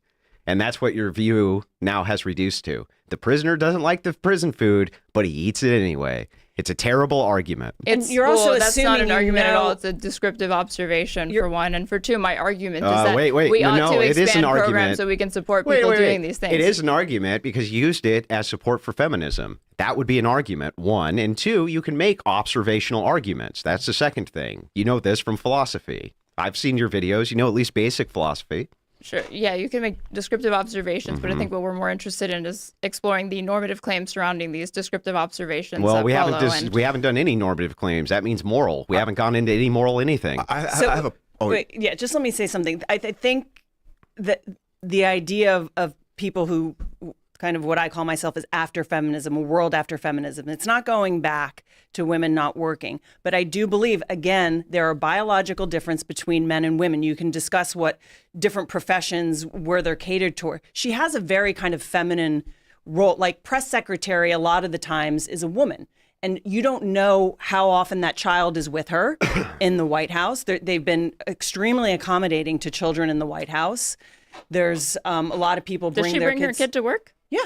And that's what your view now has reduced to. The prisoner doesn't like the prison food, but he eats it anyway. It's a terrible argument. you're also that's not assuming an you argument at know- all. It's a descriptive observation for one, and for two, my argument is that wait, we no, ought no, to it is expand an programs argument. so we can support people doing these things. It is an argument because you used it as support for feminism. That would be an argument, one. And two, you can make observational arguments. That's the second thing. You know this from philosophy. I've seen your videos. You know at least basic philosophy. Sure. Yeah, you can make descriptive observations, but I think what we're more interested in is exploring the normative claims surrounding these descriptive observations. Well, that we follow, haven't and we haven't done any normative claims. That means moral. We haven't gone into any moral anything. I have a. Oh, Wait, yeah, just let me say something. I think that the idea of people who kind of what I call myself as after feminism, a world after feminism, it's not going back to women not working. But I do believe, again, there are biological difference between men and women. You can discuss what different professions, where they're catered toward. She has a very kind of feminine role, like press secretary a lot of the times is a woman. And you don't know how often that child is with her in the White House. They've been extremely accommodating to children in the White House. There's a lot of people does bring she their bring her kids. kid to work? Yeah,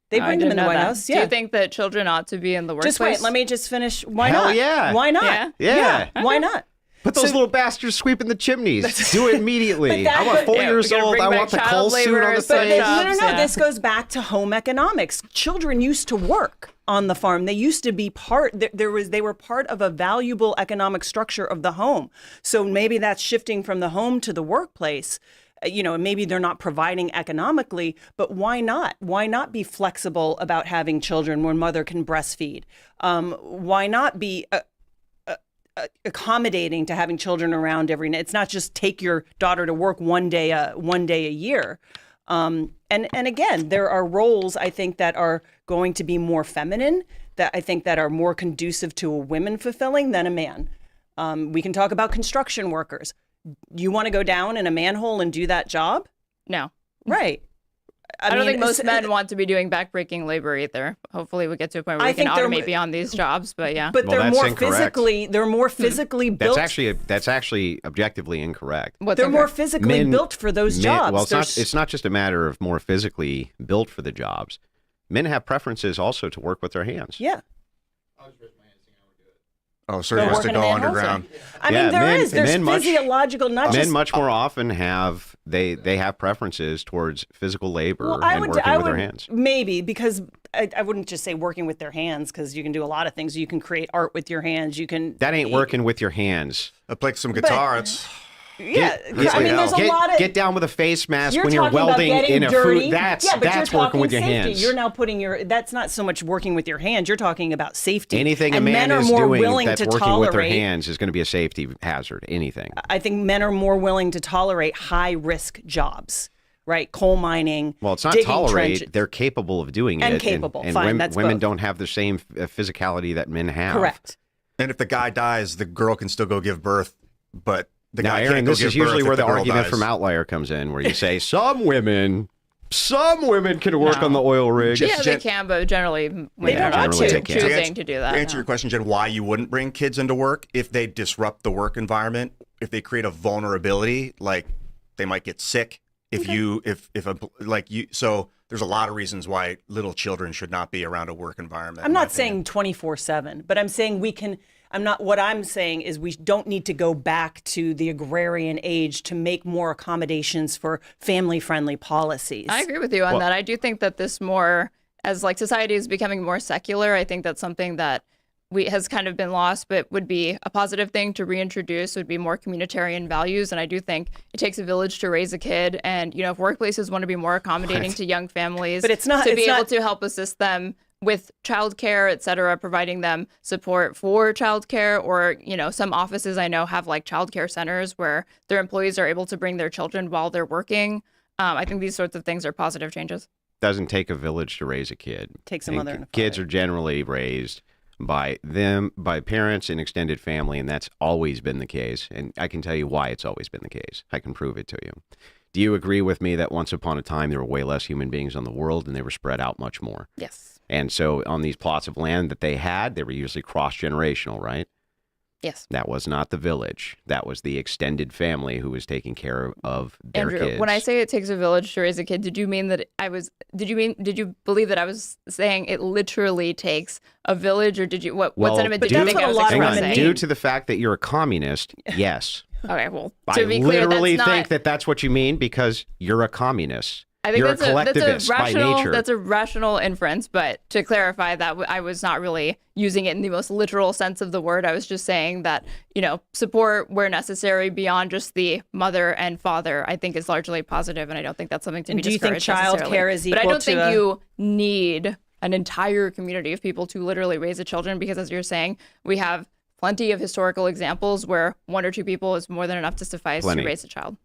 they I bring them didn't in the know White that. House. Do Yeah. you think that children ought to be in the workplace? Just wait. Let me just finish. Why Hell not? yeah. Why not? Yeah. Why not? Put those little bastards sweeping the chimneys. Do it immediately. But that- I'm a 4 Yeah, we years gotta old. bring I back want the child coal suit on the laborers, But But face. no. yeah. This goes back to home economics. Children used to work on the farm. They used to be they were part of a valuable economic structure of the home. So maybe that's shifting from the home to the workplace. Maybe they're not providing economically, but why not? Why not be flexible about having children when mother can breastfeed? Why not be accommodating to having children around every night? It's not just take your daughter to work one day a year. And again, there are roles I think that are going to be more feminine, that I think that are more conducive to a woman fulfilling than a man. We can talk about construction workers. You want to go down in a manhole and do that job? No. Right. I don't mean, think most men want to be doing backbreaking labor either. Hopefully we get to a point where I we can think they're- automate beyond these jobs, but yeah. But Well, they're that's more incorrect. physically built. That's actually objectively incorrect. What's They're more incorrect? physically built for those jobs. Well, There's- it's not just a matter of more physically built for the jobs. Men have preferences also to work with their hands. Yeah. Oh, Serge wants to working go in a manhole, underground. I Yeah, mean, there's men much- physiological, not Men just. much more often have they have preferences towards physical labor Well, and working with their hands. maybe because I wouldn't just say working with their hands, because you can do a lot of things. You can create art with your hands. You can. That ain't working with your hands. I play some guitar. It's Yeah, Get- I mean, there's a lot of. Get down with a face mask You're when you're talking about welding getting in a dirty. food. That's but you're working talking with your safety. hands. You're now putting your. That's not so much working with your hands. You're talking about safety. Anything a and man men are is more doing willing that's to working tolerate, with their hands is going to be a safety hazard. Anything. I think men are more willing to tolerate high risk jobs, right? Coal mining. Well, it's not digging tolerate. trenches. They're capable of doing And it. capable. And Fine, women, that's women both. don't have the same physicality that men have. Correct. and if the guy dies, the girl can still go give birth, but the Now, guy Aaron, can't go this give is usually birth where if the girl argument dies. from Outlier comes in, where you say some women can work on the oil rig. Yeah, they can, but generally women are not generally they can't. choosing to do that. To answer your question, Jen, why you wouldn't bring kids into work if they disrupt the work environment, if they create a vulnerability, like they might get sick. So there's a lot of reasons why little children should not be around a work environment. I'm not saying 24/7, but I'm saying what I'm saying is we don't need to go back to the agrarian age to make more accommodations for family-friendly policies. I agree with you on that. I do think that this more, as like society is becoming more secular, I think that's something that has kind of been lost, but would be a positive thing to reintroduce, would be more communitarian values. And I do think it takes a village to raise a kid. And, if workplaces want to be more accommodating to young families, But it's not- to it's be able not- to help assist them with childcare, et cetera, providing them support for childcare, or, some offices I know have like childcare centers where their employees are able to bring their children while they're working. I think these sorts of things are positive changes. Doesn't take a village to raise a kid. Takes a And mother and a kids father. are generally raised by parents and extended family, and that's always been the case. And I can tell you why it's always been the case. I can prove it to you. Do you agree with me that once upon a time there were way less human beings on the world and they were spread out much more? Yes. And so on these plots of land that they had, they were usually cross-generational, right? Yes. That was not the village. That was the extended family who was taking care of their Andrew, kids. when I say it takes a village to raise a kid, did you believe that I was saying it literally takes a village, or what sentiment did you that's think what I a was lot of hang on, women expressing? need. due to the fact that you're a communist, yes. Okay, well, I to be clear, literally that's not, think that that's what you mean because you're a communist. I think you're that's a collectivist by nature. That's a rational inference, but to clarify that, I was not really using it in the most literal sense of the word. I was just saying that, support where necessary beyond just the mother and father, I think is largely positive, and I don't think that's something to And be do you think discouraged necessarily. childcare is But I equal don't to think a- you need an entire community of people to literally raise a children, because as you're saying, we have plenty of historical examples where one or two people is more than enough to suffice Plenty. to raise a child.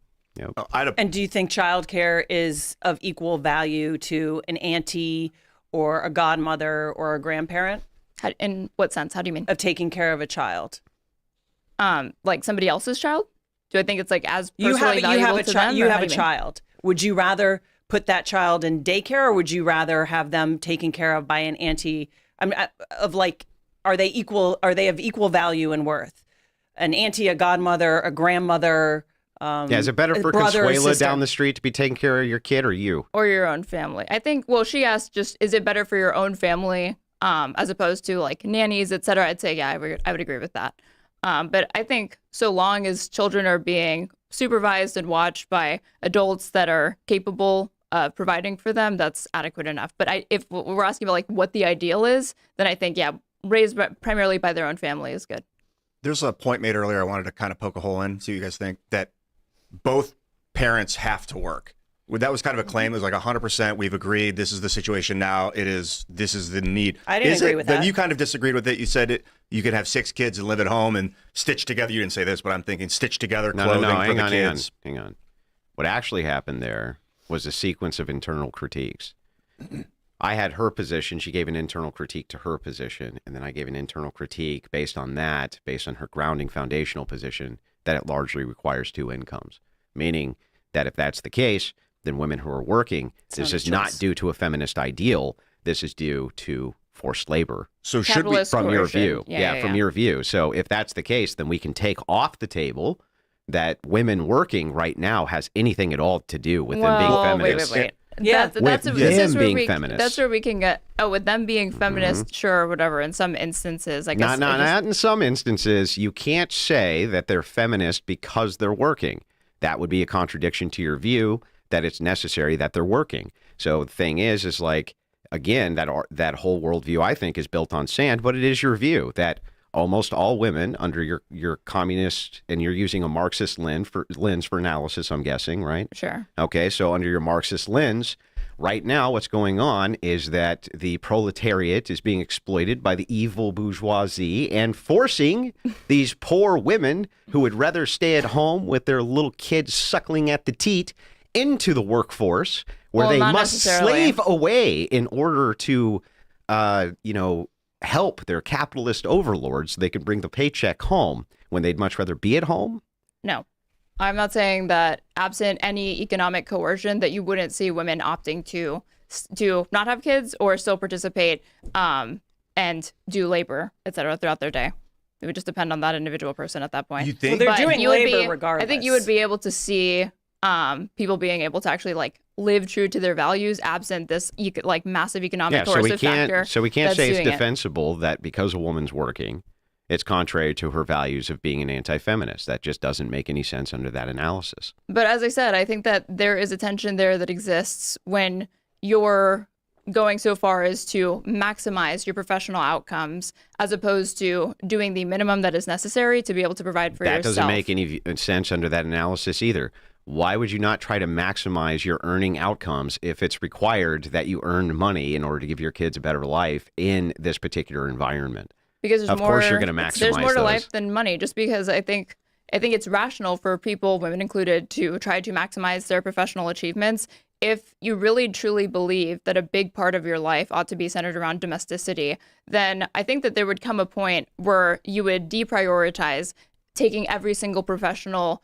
And do you think childcare is of equal value to an auntie or a godmother or a grandparent In what sense? How do you mean? of taking care of a child? Like somebody else's child? Do I think it's like as You personally have valuable a to child. them? You or have how a do you mean? child. Would you rather put that child in daycare, or would you rather have them taken care of by an auntie? Are they equal? Are they of equal value and worth? An auntie, a godmother, a grandmother. Is it better a for brother or Consuela sister? down the street to be taking care of your kid or you? Or your own family. I think, well, she asked just, is it better for your own family as opposed to like nannies, et cetera? I'd say, yeah, I would agree with that. But I think so long as children are being supervised and watched by adults that are capable of providing for them, that's adequate enough. But if we're asking about like what the ideal is, then I think, yeah, raised primarily by their own family is good. There's a point made earlier I wanted to kind of poke a hole in, see what you guys think, that both parents have to work. That was kind of a claim. It was like 100%. We've agreed. This is the situation now. This is the need. I didn't agree with Then that. you kind of disagreed with it. You said you could have 6 kids and live at home and stitch together. You didn't say this, but I'm thinking stitch together clothing for hang the on, kids. hang on. What actually happened there was a sequence of internal critiques. I had her position. She gave an internal critique to her position, and then I gave an internal critique based on that, based on her grounding foundational position, that it largely requires 2 incomes. Meaning that if that's the case, then women who are working, this is not due to a feminist ideal. This is due to forced labor. So should we, Capitalist From your coercion. view. Yeah, From your view. So if that's the case, then we can take off the table that women working right now has anything at all to do with them being feminists. Wait. Yeah. That's With this is them where being we, feminists. That's where we can get, with them being feminist, sure, whatever, in some instances, I guess. Not in some instances. You can't say that they're feminist because they're working. That would be a contradiction to your view that it's necessary that they're working. So the thing is like, again, that whole worldview, I think, is built on sand, but it is your view that almost all women under your communist, and you're using a Marxist lens for analysis, I'm guessing, right? Sure. Okay, so under your Marxist lens, right now what's going on is that the proletariat is being exploited by the evil bourgeoisie and forcing these poor women who would rather stay at home with their little kids suckling at the teat into the workforce, where Well, they not must necessarily. slave away in order to, help their capitalist overlords so they can bring the paycheck home when they'd much rather be at home. No, I'm not saying that absent any economic coercion that you wouldn't see women opting to not have kids or still participate and do labor, et cetera, throughout their day. It would just depend on that individual person at that point. You think? Well, they're But doing you would labor be, regardless. I think you would be able to see people being able to actually like live true to their values absent this like massive economic Yeah, coercive factor. so we can't that's say it's doing it. defensible that because a woman's working, it's contrary to her values of being an anti-feminist. That just doesn't make any sense under that analysis. But as I said, I think that there is a tension there that exists when you're going so far as to maximize your professional outcomes as opposed to doing the minimum that is necessary to be able to provide for That yourself. doesn't make any sense under that analysis either. Why would you not try to maximize your earning outcomes if it's required that you earn money in order to give your kids a better life in this particular environment? Because there's Of more, course you're gonna there's maximize more to those. life than money. Just because I think it's rational for people, women included, to try to maximize their professional achievements. If you really truly believe that a big part of your life ought to be centered around domesticity, then I think that there would come a point where you would deprioritize taking every single professional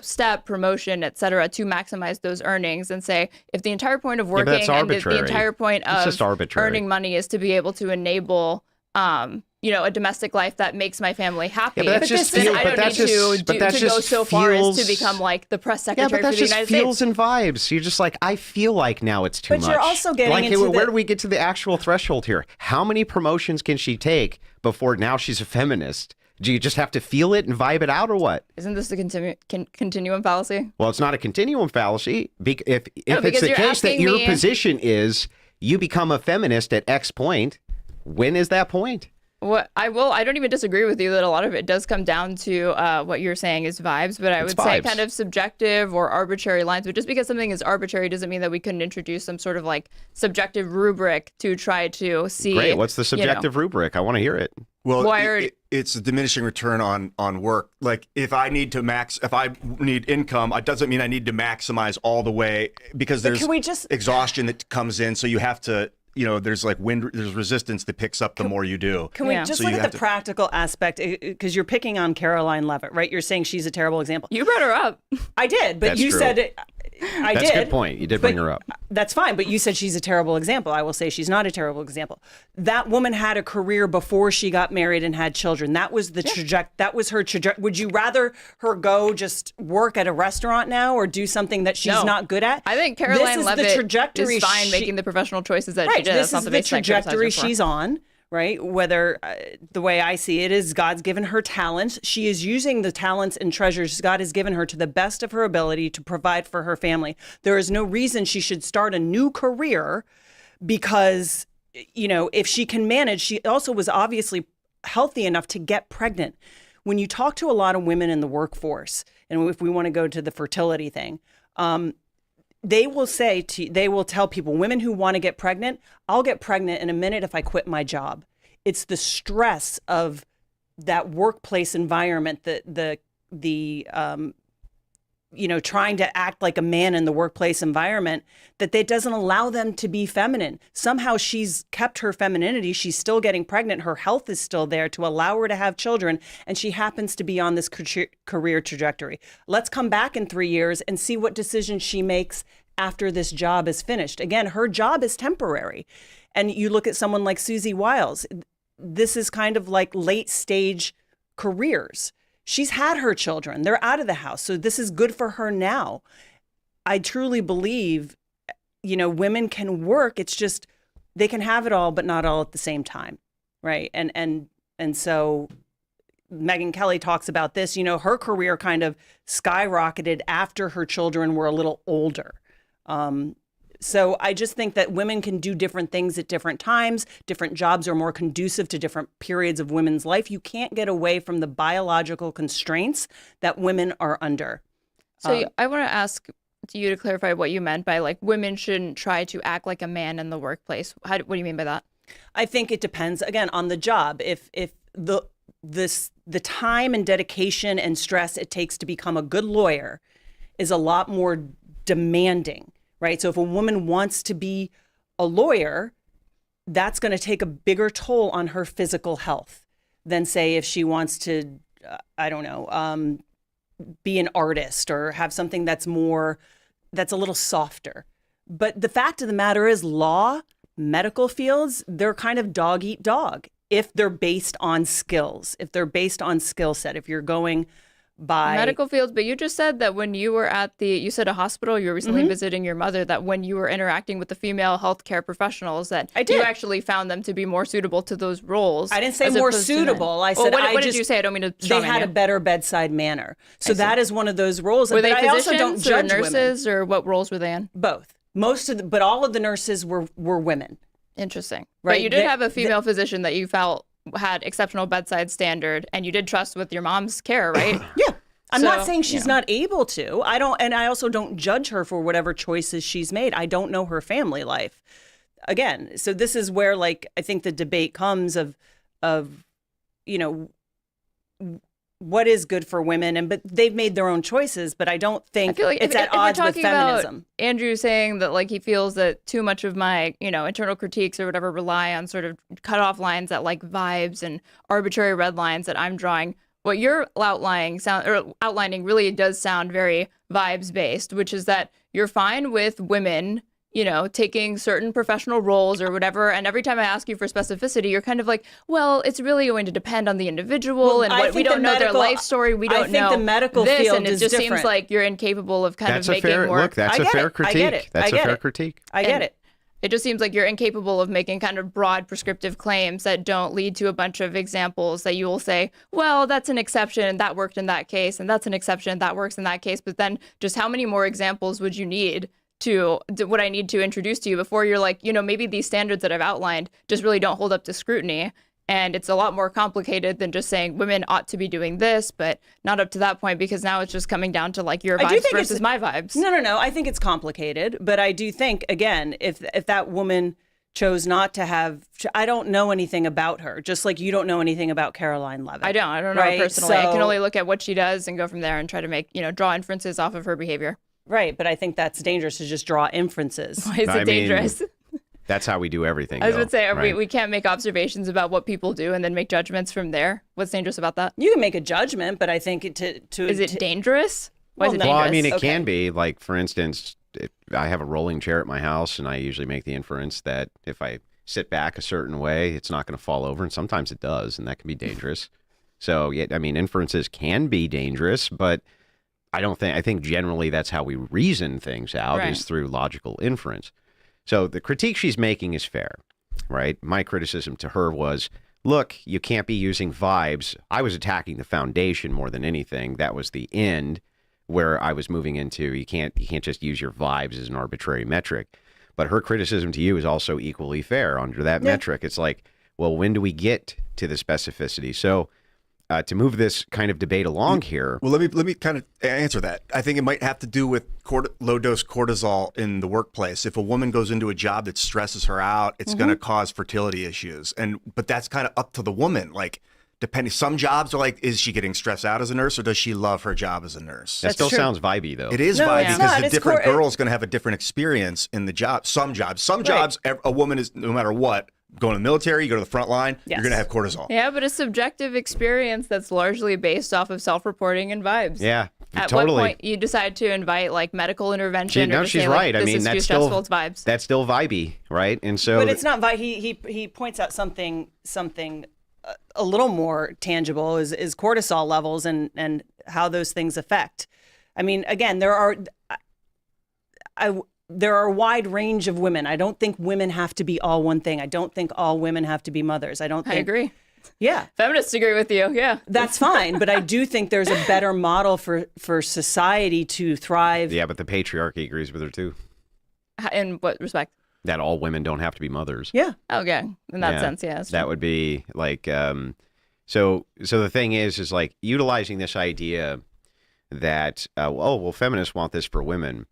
step, promotion, et cetera, to maximize those earnings and say, if the entire point of but working that's and the arbitrary. entire point It's just of arbitrary. earning money is to be able to enable a domestic life that makes my family happy. Yeah, but that's just then feel- I but don't that need just- but that to go just so far as to feels- become like the press Yeah, secretary but for that's the just United feels States. and vibes. You're just like, I feel like now it's too But much. you're also getting like, into where the- do we get to the actual threshold here? How many promotions can she take before now she's a feminist? Do you just have to feel it and vibe it out, or what? Isn't this a continuum fallacy? Well, it's not a continuum fallacy. If it's because the you're case that asking your me- position is you become a feminist at X point, when is that point? I don't even disagree with you that a lot of it does come down to what you're saying is vibes, but I It's would say vibes. kind of subjective or arbitrary lines. But just because something is arbitrary doesn't mean that we couldn't introduce some sort of like subjective rubric to try to see. Great. What's the subjective rubric? I want to hear it. Well, Why are- it's a diminishing return on work. Like if I need income, it doesn't mean I need to maximize all the way because there's can we just- exhaustion that comes in. So you have to, there's like there's resistance that picks up the more you do. Can we Yeah. just So look you at have the to- practical aspect? Because you're picking on Caroline Levitt, right? You're saying she's a terrible example. You brought her up. I did, but That's you true. said it. I That's did. a good point. You did bring but her up. That's fine, but you said she's a terrible example. I will say she's not a terrible example. That woman had a career before she got married and had children. That was the That was her trajectory. Would you rather her go just work at a restaurant now or do something that she's No. not good at? I think Caroline this is Levitt the trajectory is fine she- making the professional choices that she Right. did. This That's not is the the basis I criticize trajectory her for. she's on, right? Whether the way I see it is God's given her talents. She is using the talents and treasures God has given her to the best of her ability to provide for her family. There is no reason she should start a new career because, if she can manage, she also was obviously healthy enough to get pregnant. When you talk to a lot of women in the workforce, and if we want to go to the fertility thing, they will tell people, women who want to get pregnant, I'll get pregnant in a minute if I quit my job. It's the stress of that workplace environment, trying to act like a man in the workplace environment, that doesn't allow them to be feminine. Somehow she's kept her femininity. She's still getting pregnant. Her health is still there to allow her to have children. And she happens to be on this career trajectory. Let's come back in 3 years and see what decisions she makes after this job is finished. Again, her job is temporary. And you look at someone like Susie Wiles. This is kind of like late stage careers. She's had her children. They're out of the house. So this is good for her now. I truly believe, women can work. It's just they can have it all, but not all at the same time. Right. And so Megyn Kelly talks about this. Her career kind of skyrocketed after her children were a little older. So I just think that women can do different things at different times. Different jobs are more conducive to different periods of women's life. You can't get away from the biological constraints that women are under. So I want to ask you to clarify what you meant by like women shouldn't try to act like a man in the workplace. What do you mean by that? I think it depends, again, on the job. If the time and dedication and stress it takes to become a good lawyer is a lot more demanding, right? So if a woman wants to be a lawyer, that's going to take a bigger toll on her physical health than, say, if she wants to, be an artist or have something that's a little softer. But the fact of the matter is law, medical fields, they're kind of dog eat dog if they're based on skills, if they're based on skill set, if you're going by medical fields. But you just said that when you were at you said a hospital, you were recently visiting your mother, that when you were interacting with the female healthcare professionals, that you actually found them to be more suitable to those roles. I didn't say more suitable. I said, what did you say? I don't mean to they had a better bedside manner. So that is one of those roles. Were they I physicians also don't judge or nurses women. or what roles were they in? Both. But all of the nurses were women. Interesting. Right. But you did have a female physician that you felt had exceptional bedside standard and you did trust with your mom's care, right? Yeah. I'm not saying she's not able to. I also don't judge her for whatever choices she's made. I don't know her family life. Again, so this is where I think the debate comes of what is good for women, but they've made their own choices, but I don't think I feel like it's if at odds we're with talking feminism. About Andrew saying that he feels that too much of my, internal critiques or whatever rely on sort of cutoff lines that vibes and arbitrary red lines that I'm drawing. What you're outlining really does sound very vibes based, which is that you're fine with women, taking certain professional roles or whatever. And every time I ask you for specificity, you're kind of like, well, it's really going to depend on the individual and we don't know their life story. We don't know the medical this, field and it is just different. seems like you're incapable of That's making more. Look, that's a fair critique. That's a fair critique. I get it. It just seems like you're incapable of making kind of broad prescriptive claims that don't lead to a bunch of examples that you will say, well, that's an exception, that worked in that case, and that's an exception, that works in that case. But then just how many more examples would you need to what I need to introduce to you before you're like, maybe these standards that I've outlined just really don't hold up to scrutiny. And it's a lot more complicated than just saying women ought to be doing this, but not up to that point, because now it's just coming down to your vibes versus my vibes. No. I think it's complicated, but I do think, again, if that woman chose not to have, I don't know anything about her, just like you don't know anything about Caroline Levitt. I don't know her personally. I can only look at what she does and go from there and try to make, draw inferences off of her behavior. Right, but I think that's dangerous to just draw inferences. Why is it dangerous? That's how we do everything. I was going to say, we can't make observations about what people do and then make judgments from there. What's dangerous about that? You can make a judgment, but I think is it dangerous? Why is it dangerous? Well, I mean, it can be. For instance, I have a rolling chair at my house, and I usually make the inference that if I sit back a certain way, it's not going to fall over, and sometimes it does, and that can be dangerous. So, inferences can be dangerous, but I think generally that's how we reason things out, is through logical inference. So the critique she's making is fair, right? My criticism to her was, look, you can't be using vibes. I was attacking the foundation more than anything. That was the end where I was moving into. You can't just use your vibes as an arbitrary metric. But her criticism to you is also equally fair under that metric. It's like, well, when do we get to the specificity? So to move this kind of debate along here. Well, let me kind of answer that. I think it might have to do with low dose cortisol in the workplace. If a woman goes into a job that stresses her out, it's going to cause fertility issues. But that's kind of up to the woman. Depending, some jobs are is she getting stressed out as a nurse, or does she love her job as a nurse? That still sounds vibey, though. It is No, vibey it's because not. the It's different girl's going to have a different experience in the job. Some jobs, a woman is, no matter what, going to the military, you go to the front line, you're going to have cortisol. Yeah, but a subjective experience that's largely based off of self-reporting and vibes. Yeah, At totally. what point you decide to invite medical intervention? No, or to she's say, right. This is too stressful, it's vibes. That's still vibey, right? And so, but it's not. He points out something a little more tangible is cortisol levels and how those things affect. I mean, again, there are a wide range of women. I don't think women have to be all one thing. I don't think all women have to be mothers. I agree. Yeah. Feminists agree with you. Yeah. That's fine. But I do think there's a better model for society to thrive. Yeah, but the patriarchy agrees with her too. In what respect? That all women don't have to be mothers. Yeah. Okay, in that Yeah, sense, yeah. that's That true. would be like, so the thing is like utilizing this idea that, oh, well, feminists want this for women.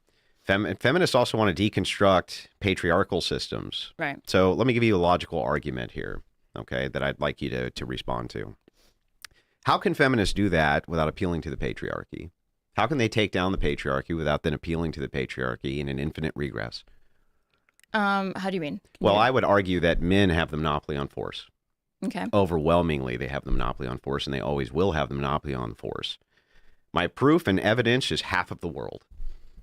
Feminists also want to deconstruct patriarchal systems. Right. So let me give you a logical argument here, okay, that I'd like you to respond to. How can feminists do that without appealing to the patriarchy? How can they take down the patriarchy without then appealing to the patriarchy in an infinite regress? How do you mean? Well, I would argue that men have the monopoly on force. Okay. Overwhelmingly, they have the monopoly on force, and they always will have the monopoly on force. My proof and evidence is half of the world.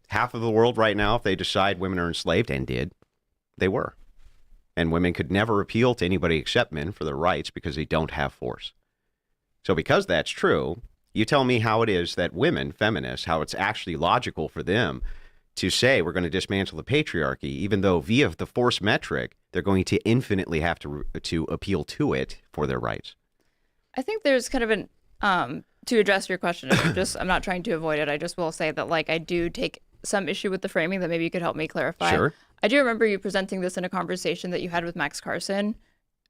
Half of the world right now, if they decide women are enslaved, and did, they were. And women could never appeal to anybody except men for their rights because they don't have force. So because that's true, you tell me how it is that women, feminists, how it's actually logical for them to say we're going to dismantle the patriarchy, even though via the force metric, they're going to infinitely have to appeal to it for their rights. I think there's kind of an to address your question. I'm not trying to avoid it. I just will say that like I do take some issue with the framing that maybe you could help me clarify. Sure. I do remember you presenting this in a conversation that you had with Max Carson,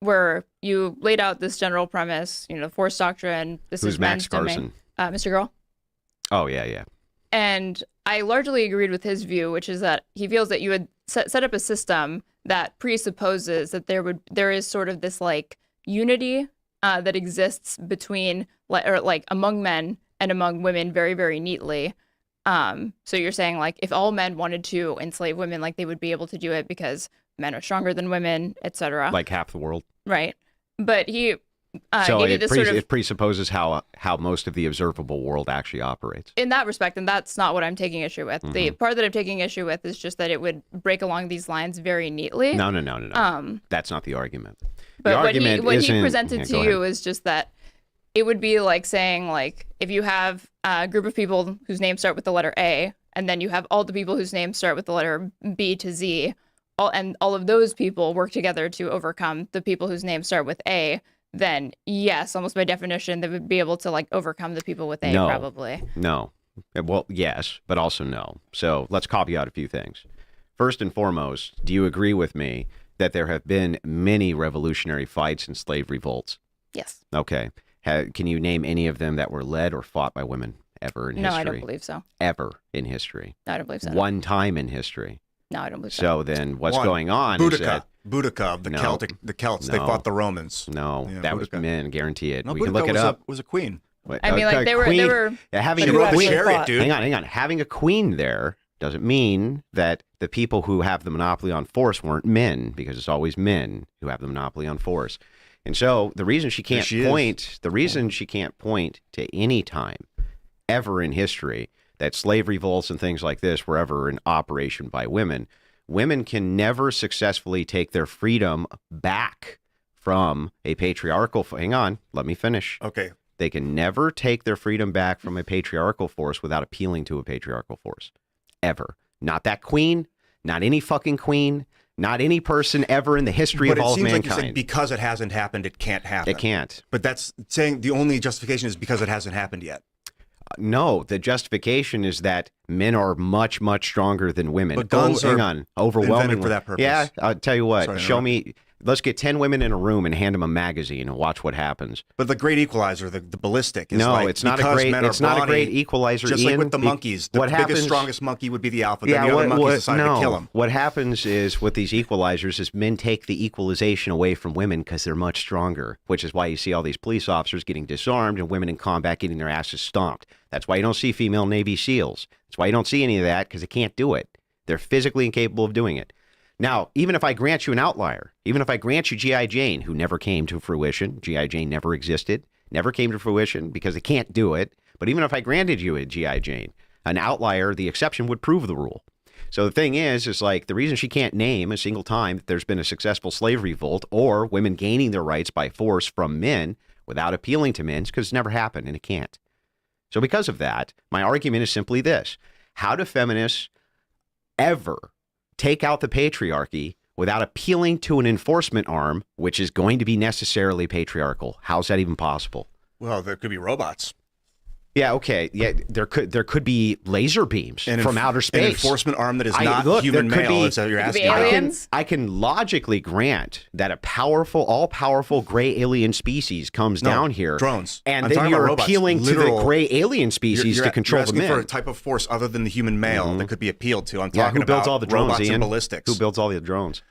where you laid out this general premise, the force doctrine. This Who's is Max men's domain. Carson? Mr. Girl. Oh, yeah. And I largely agreed with his view, which is that he feels that you would set up a system that presupposes that there is sort of this like unity that exists between like among men and among women very, very neatly. So you're saying like if all men wanted to enslave women, like they would be able to do it because men are stronger than women, etc. Like half the world. Right. But he So gave you it, this sort of it presupposes how most of the observable world actually operates. in that respect, and that's not what I'm taking issue with. The part that I'm taking issue with is just that it would break along these lines very neatly. No. That's not the argument. But the what argument he isn't, presented yeah, to go you ahead. is just that it would be like saying like if you have a group of people whose names start with the letter A, and then you have all the people whose names start with the letter B to Z, all of those people work together to overcome the people whose names start with A, then yes, almost by definition, they would be able to like overcome the people with A, No. probably. No. Well, yes, but also no. So let's copy out a few things. First and foremost, do you agree with me that there have been many revolutionary fights and slave revolts? Yes. Okay. Can you name any of them that were led or fought by women ever in No, history? I don't believe so. Ever in history? No, I don't believe so. One time in history. No, I don't believe so. So then what's One. going on is that... Boudica, the No. Celts, they No. fought the Romans. No, Yeah, that was Boudica. men, guarantee it. No, We can Boudica look it up. was a queen. I mean, like, they were- Having She a rode the queen, chariot, dude. Hang on. Having a queen there doesn't mean that the people who have the monopoly on force weren't men, because it's always men who have the monopoly on force. And so the reason she can't she can't point to any time ever in history that slave revolts and things like this were ever in operation by women. Women can never successfully take their freedom back from a patriarchal. Hang on, let me finish. Okay. They can never take their freedom back from a patriarchal force without appealing to a patriarchal force. Ever. Not that queen, not any fucking queen, not any person ever in the history But of all it of seems like you mankind. said because it hasn't happened, it can't happen. It can't. But that's saying the only justification is because it hasn't happened yet. No, the justification is that men are much, much stronger than women. But guns hang are on, overwhelmingly invented for that purpose. Yeah, I'll tell you what. Sorry to Show interrupt. me. Let's get 10 women in a room and hand them a magazine and watch what happens. But the great equalizer, the ballistic, is No, like it's not a because great. men are It's not a brawny, great equalizer. Just like Ian, with the monkeys, the what biggest, happens, strongest monkey would be the alpha. Then the other monkeys decided to kill him. What happens is with these equalizers is men take the equalization away from women because they're much stronger, which is why you see all these police officers getting disarmed and women in combat getting their asses stomped. That's why you don't see female Navy SEALs. That's why you don't see any of that, because they can't do it. They're physically incapable of doing it. Now, even if I grant you an outlier, even if I grant you G.I. Jane, who never came to fruition, G.I. Jane never existed, never came to fruition because they can't do it. But even if I granted you a G.I. Jane, an outlier, the exception would prove the rule. So the thing is like the reason she can't name a single time that there's been a successful slave revolt or women gaining their rights by force from men without appealing to men is because it's never happened and it can't. So because of that, my argument is simply this. How do feminists ever take out the patriarchy without appealing to an enforcement arm, which is going to be necessarily patriarchal? How's that even possible? Well, there could be robots. Yeah, okay. Yeah, there could be laser beams from outer space. An enforcement arm that is not look, human there could male. be- Is that what you're It could be asking? aliens. I can logically grant that a all-powerful gray alien species comes No, down here. drones. And I'm then talking you're about robots, appealing to the literal- gray alien species You're to control the asking men. for a type of force other than the human male that could be appealed to. I'm Yeah, talking who builds about all the drones, robots Ian? and ballistics. Who builds all the drones?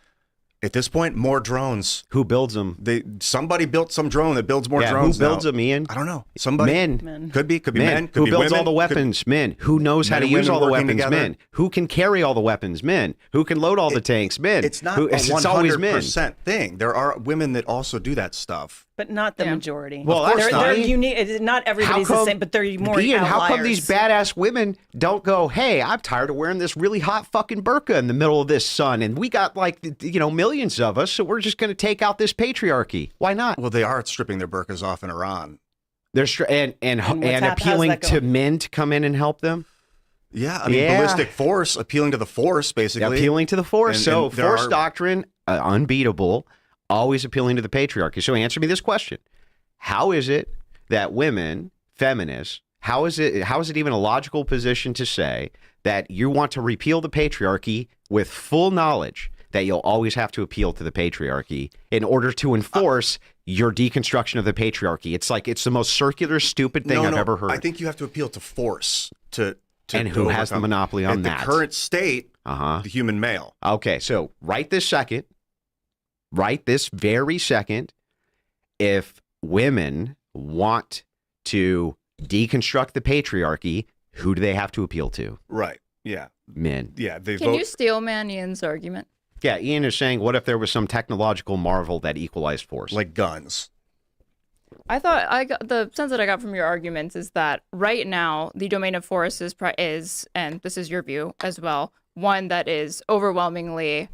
At this point, more drones. Who builds them? Somebody built some drone that builds more Yeah, drones. who builds now. them, Ian? I don't know. Somebody. Men. Could be men. Could Who be builds women, all the weapons? Men. Who knows how men to and use women all the working weapons? together. Men. Who can carry all the weapons? Men. Who can load all the tanks? Men. It's not Who, a it's always men. 100% thing. There are women that also do that stuff. But not the Yeah. majority. Well, Of course that's not. They're not. unique. Not everybody's How the come- same, but they're more Ian, outliers. how come these badass women don't go, hey, I'm tired of wearing this really hot fucking burqa in the middle of this sun, and we got like, millions of us, so we're just going to take out this patriarchy. Why not? Well, they are stripping their burqas off in Iran. They're and what's how's appealing that to going? men to come in and help them. Yeah, I mean, Yeah. ballistic force, appealing to the force, basically. Appealing to the force. And- So and there force are- doctrine, unbeatable, always appealing to the patriarchy. So answer me this question. How is it that women, feminists, how is it even a logical position to say that you want to repeal the patriarchy with full knowledge that you'll always have to appeal to the patriarchy in order to enforce your deconstruction of the patriarchy? It's the most circular, stupid thing I've ever heard. I think you have to appeal to force to And who has the overcome. monopoly on At that? the current state, Uh-huh. the human male. Okay, so right this very second, if women want to deconstruct the patriarchy, who do they have to appeal to? Right. Yeah. Men. Yeah. They Can vote. you steel man Ian's argument? Yeah, Ian is saying, what if there was some technological marvel that equalized force? like guns. I thought the sense that I got from your arguments is that right now the domain of force is, and this is your view as well, one that is overwhelmingly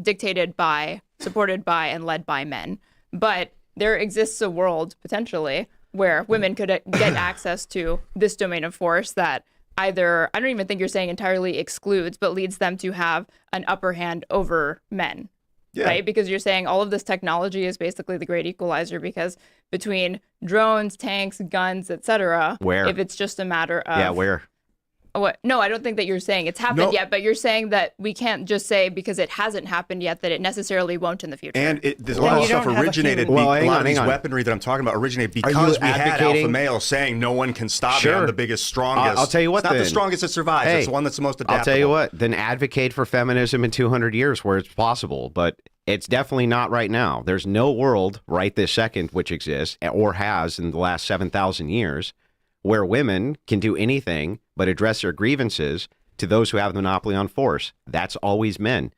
dictated by, supported by, and led by men. But there exists a world potentially where women could get access to this domain of force that either, I don't even think you're saying entirely excludes, but leads them to have an upper hand over men. Yeah. Right? Because you're saying all of this technology is basically the great equalizer, because between drones, tanks, guns, etc., Where? if it's just a matter of Yeah, where? what? No, I don't think that you're saying it's happened No. yet, but you're saying that we can't just say because it hasn't happened yet that it necessarily won't in the future. And there's a Well, lot of you stuff don't have a originated. human- Well, a hang lot on, of these hang on. weaponry that I'm talking about originated you because we had advocating- alpha males saying no one can stop me. Sure. I'm the biggest, strongest. I'll tell you what It's not the then. strongest that survives. Hey, it's the one that's the most adaptable. I'll tell you what, then advocate for feminism in 200 years where it's possible, but it's definitely not right now. There's no world right this second which exists or has in the last 7,000 years where women can do anything but address their grievances to those who have the monopoly on force. That's always men.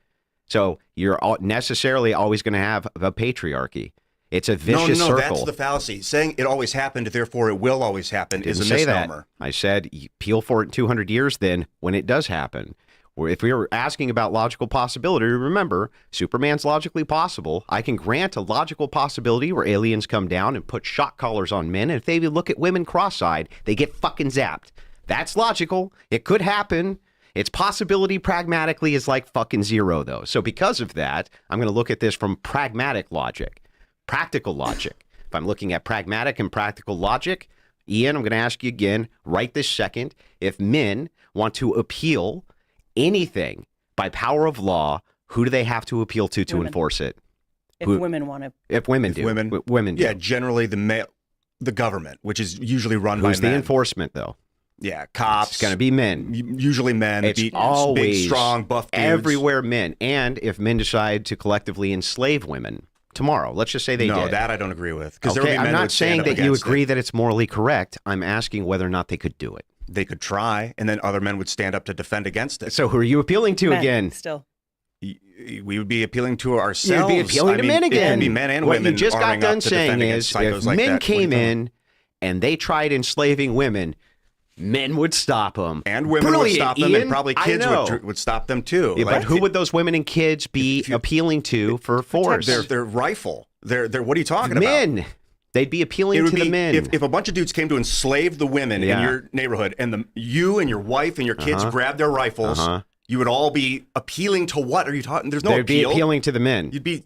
So you're necessarily always going to have a patriarchy. It's a vicious no, circle. that's the fallacy. Saying it always happened, therefore it will always happen, is a Didn't say misnomer. that. I said appeal for it in 200 years then when it does happen. Or if we were asking about logical possibility, remember, Superman's logically possible. I can grant a logical possibility where aliens come down and put shock collars on men, and if they look at women cross-eyed, they get fucking zapped. That's logical. It could happen. Its possibility pragmatically is like fucking zero, though. So because of that, I'm going to look at this from pragmatic logic, practical logic. If I'm looking at pragmatic and practical logic, Ian, I'm going to ask you again right this second, if men want to appeal anything by power of law, who do they have to appeal to Women. enforce it? If Who- women want to. If women do. Women do. Yeah, generally the government, which is usually run Who's by the men. enforcement, though? Yeah, cops. It's going to be men. Usually men. It's big, always strong, buff dudes. everywhere men. And if men decide to collectively enslave women tomorrow, let's just say they No, did. that I don't agree with. Because there would Okay, be men I'm who not would stand saying up that you against agree it. that it's morally correct. I'm asking whether or not they could do it. They could try, and then other men would stand up to defend against it. So who are you appealing to Men again? Still. We would be appealing to ourselves. You'd be appealing to men It again. could be men and what women. you just got arming done up to saying defend is, against psychos if like men that. What do you came think? in and they tried enslaving women, men would stop them. And women would stop them, Ian. and probably I kids know. would stop them too. Yeah, Like, but who would those women and kids be appealing to for force? They're rifle. They're what are you talking about? Men. They'd be appealing It would to be the men. if a bunch of dudes came to enslave the women Yeah. in your neighborhood, and you and your wife and your kids grabbed their rifles You would all be appealing to what are you talking? There's no They'd be appeal. appealing to the men. You'd be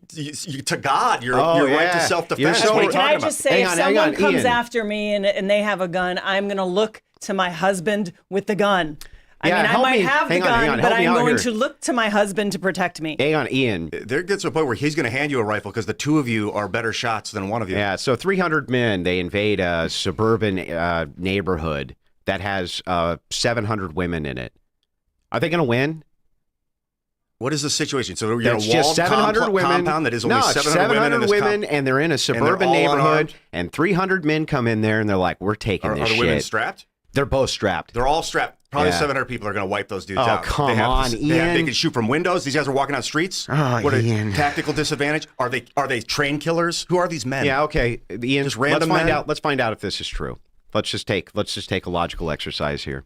to God. Your Oh, right yeah. to self-defense. You're so- What are you Can I talking about? just say, if Hang someone on, comes Ian. after me and they have a gun, I'm going to look to my husband with the gun. I Yeah, mean, I help might me. have the Hang on, gun, hang on. but Help me I'm out going here. to look to my husband to protect me. Hang on, Ian. There gets to a point where he's going to hand you a rifle because the two of you are better shots than one of you. Yeah, so 300 men, they invade a suburban neighborhood that has 700 women in it. Are they going to win? What is the situation? So you're That's in a walled just 700 women. compound that is only no, 700 women in this women, and they're in a suburban all neighborhood, unarmed? and 300 men come in there, and they're like, "We're taking Are this the shit." women strapped? They're both strapped. They're all strapped. Probably Yeah. 700 people are going to wipe those dudes Oh, out. come they have on, they Ian. can shoot from windows. These guys are walking down streets. Oh, what Ian. a tactical disadvantage. Are they train killers? Who are these men? Yeah, okay, Ian. Just random let's find men? out. Let's find out if this is true. Let's just take a logical exercise here.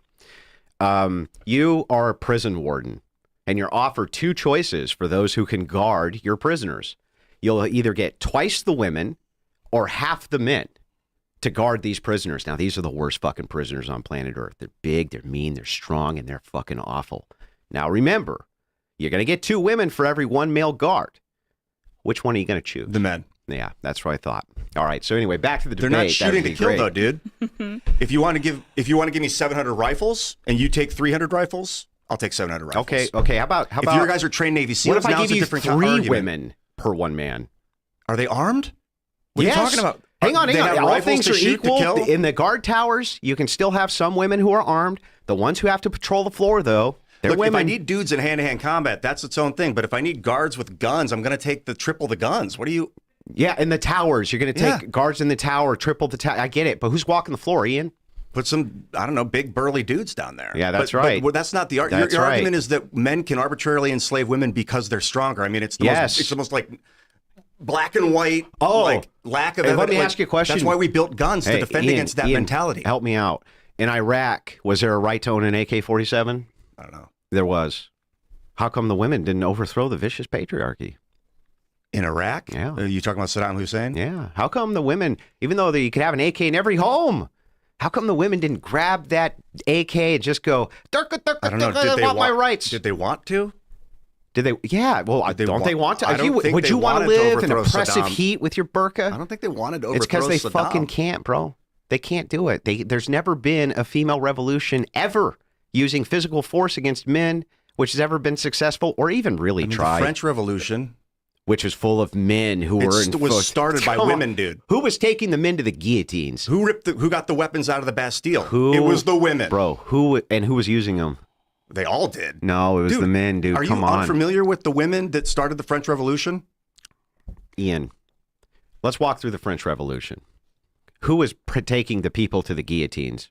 You are a prison warden, and you're offered two choices for those who can guard your prisoners. You'll either get twice the women or half the men to guard these prisoners. Now, these are the worst fucking prisoners on planet Earth. They're big, they're mean, they're strong, and they're fucking awful. Now, remember, you're going to get 2 women for every 1 male guard. Which one are you going to choose? The men. Yeah, that's what I thought. All right. So anyway, back to the They're debate. not shooting to kill, though, dude. If you want to give me 700 rifles and you take 300 rifles, I'll take 700 rifles. Okay. How about If your guys are trained Navy SEALs, what if I now give it's a you different 3 argument. women per 1 man? Are they armed? What Yes. are you talking about? Hang on. They have All rifles things to are shoot, to equal. kill? In the guard towers, you can still have some women who are armed. The ones who have to patrol the floor, though, they're Look, women. if I need dudes in hand-to-hand combat, that's its own thing. But if I need guards with guns, I'm going to take triple the guns. What are you? Yeah, in the towers, you're going to take guards in the tower, triple the tower. I get it, but who's walking the floor, Ian? Put some, I don't know, big burly dudes down there. Yeah, that's But right. well, that's not the argument. That's Your right. argument is that men can arbitrarily enslave women because they're stronger. I mean, it's the Yes. it's almost like black and white, Oh. like lack of Hey, evidence. let me Like, ask you a question. That's why we built guns to Hey, defend Ian, against that Ian, mentality. Help me out. In Iraq, was there a right to own an AK-47? I don't know. There was. How come the women didn't overthrow the vicious patriarchy? In Iraq? Yeah. Are you talking about Saddam Hussein? Yeah. How come the women, even though you could have an AK in every home, how come the women didn't grab that AK and just go, I don't know. I want my rights? Did they want to? Did they? Yeah. Well, Did they don't they want to? I don't think would they you want to wanted to live in overthrow oppressive Saddam. heat with your burqa? I don't think they wanted to overthrow It's because they Saddam. fucking can't, bro. They can't do it. There's never been a female revolution ever using physical force against men, which has ever been successable or even really I mean, tried. the French Revolution which was full of men who were in. was started by Come on. women, dude. Who was taking the men to the guillotines? Who got the weapons out of the Bastille? Who? It was the women. Bro, who was using them? They all did. No, it was Dude, the men, dude. Are Come you on. unfamiliar with the women that started the French Revolution? Ian, let's walk through the French Revolution. Who was taking the people to the guillotines?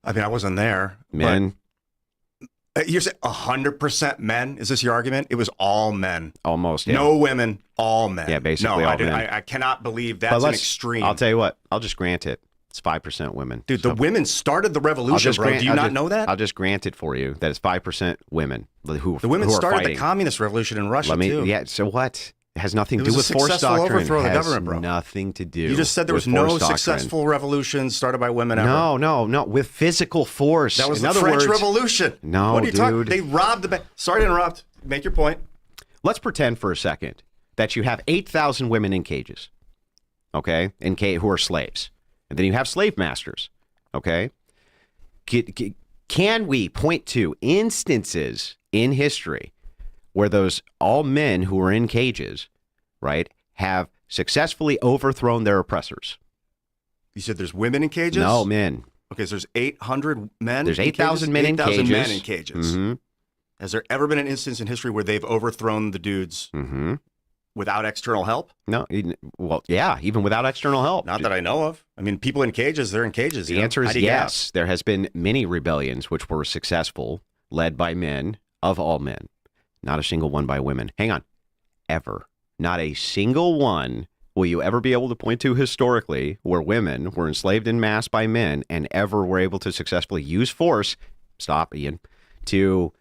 I mean, I wasn't there. Men? But, you're saying 100% men? Is this your argument? It was all men. Almost, yeah. No women, all men. Yeah, basically no, all men. I cannot believe But that's an let's- extreme. I'll tell you what. I'll just grant it. It's 5% women. Dude, So the women started the I'll revolution, just bro. grant- Do you I'll not just- know that? I'll just grant it for you that it's 5% women who The women who are started fighting. the communist revolution in Russia, too. Yeah, so what? It has nothing to It do was with a force successful doctrine. overthrow of the It has government, bro. nothing to do. You just said there was with no force doctrine. successful revolution started by women ever. No. With physical force. That was In the other French words, Revolution. No, what are you talking? dude. They robbed the bank. Sorry to interrupt. Make your point. Let's pretend for a second that you have 8,000 women in cages, okay, who are slaves. And then you have slave masters, okay? Can we point to instances in history where those all men who are in cages, right, have successfully overthrown their oppressors? You said there's women in cages? No, men. Okay, so there's 800 men. There's in 8,000 men in 8,000 men cages. in cages. Mm-hmm. Has there ever been an instance in history where they've overthrown the dudes Mm-hmm. without external help? No, well, yeah, even without external help. Not that I know of. I mean, people in cages, they're in cages. The you know? answer How is do you get out? yes. There has been many rebellions which were successful, led by men, of all men. Not a single one by women. Hang on. Ever. Not a single one will you ever be able to point to historically where women were enslaved en masse by men and ever were able to successfully use force, stop, Ian, to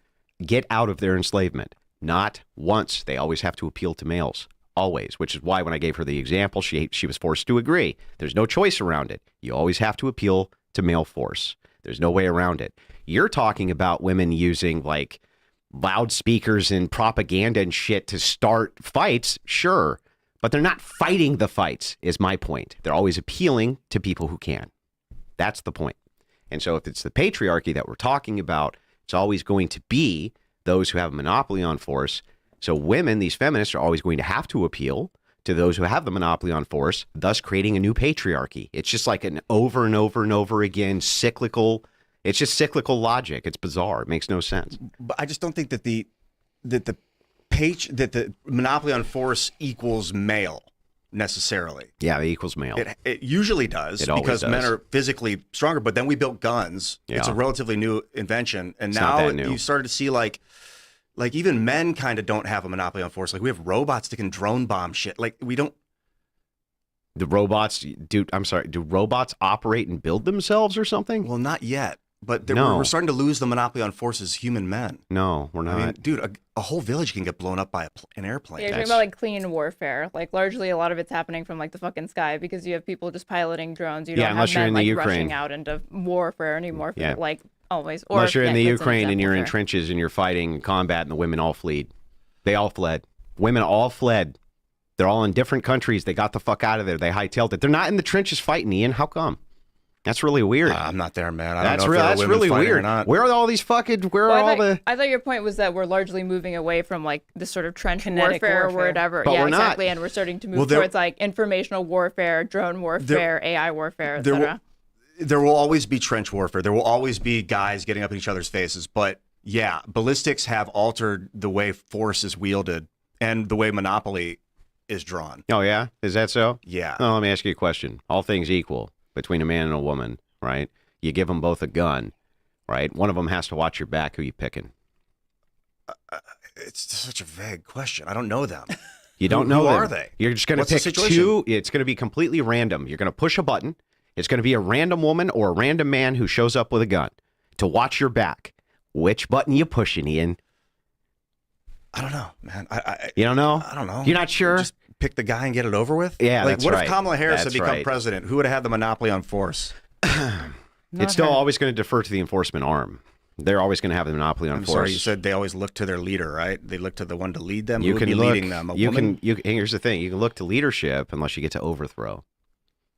get out of their enslavement. Not once. They always have to appeal to males. Always, which is why when I gave her the example, she was forced to agree. There's no choice around it. You always have to appeal to male force. There's no way around it. You're talking about women using like loudspeakers and propaganda and shit to start fights, sure. But they're not fighting the fights, is my point. They're always appealing to people who can. That's the point. And so if it's the patriarchy that we're talking about, it's always going to be those who have a monopoly on force. So women, these feminists, are always going to have to appeal to those who have the monopoly on force, thus creating a new patriarchy. It's just like an over and over and over again cyclical. It's just cyclical logic. It's bizarre. It makes no sense. But I just don't think that the monopoly on force equals male necessarily. Yeah, it equals male. It usually does, It always because men does. are physically stronger. But then we built guns. Yeah. It's a relatively new invention, and It's not now that new. you started to see like even men kind of don't have a monopoly on force. Like we have robots that can drone bomb shit. Like we don't. The robots, do robots operate and build themselves or something? Well, not yet. But No. we're starting to lose the monopoly on force as human men. No, we're not. I mean, dude, a whole village can get blown up by an airplane. Yeah, you're talking about like clean warfare. Like largely, a lot of it's happening from like the fucking sky because you have people just piloting drones. You don't Yeah, unless have you're men in the like Ukraine. rushing out into warfare anymore. Yeah. Like always. Or Unless you're in the that's an Ukraine and you're in example, sure. trenches and you're fighting combat and the women all fled. They all fled. Women all fled. They're all in different countries. They got the fuck out of there. They hightailed it. They're not in the trenches fighting, Ian. How come? That's really weird. I'm not there, man. I That's don't know if there are that's women really fighting or weird. not. Where are all these fucking? Where Well, are all the? I thought your point was that we're largely moving away from like this sort of trench Kinetic warfare or warfare. whatever. But Yeah, we're not. exactly. And we're starting to move Well, there- towards like informational warfare, drone warfare, AI warfare, etc. There will always be trench warfare. There will always be guys getting up in each other's faces. But yeah, ballistics have altered the way force is wielded and the way monopoly is drawn. Oh yeah, is that so? Yeah. Well, let me ask you a question. All things equal between a man and a woman, right? You give them both a gun, right? One of them has to watch your back. Who you picking? It's such a vague question. I don't know them. You don't know who them. are they? You're just going to What's the pick situation? two. It's going to be completely random. You're going to push a button. It's going to be a random woman or a random man who shows up with a gun to watch your back. Which button you pushing, Ian? I don't know, man. You don't know? I don't know. You're not sure? Just pick the guy and get it over with? Yeah, like, that's what right. if Kamala Harris had That's become right. president? Who would have had the monopoly on force? It's still always going to defer to the enforcement arm. They're always going to have the monopoly on I'm force. sorry, you said they always look to their leader, right? They look to the one to lead them. You Who can would be look. leading them? A You woman? can. Here's the thing. You can look to leadership unless you get to overthrow.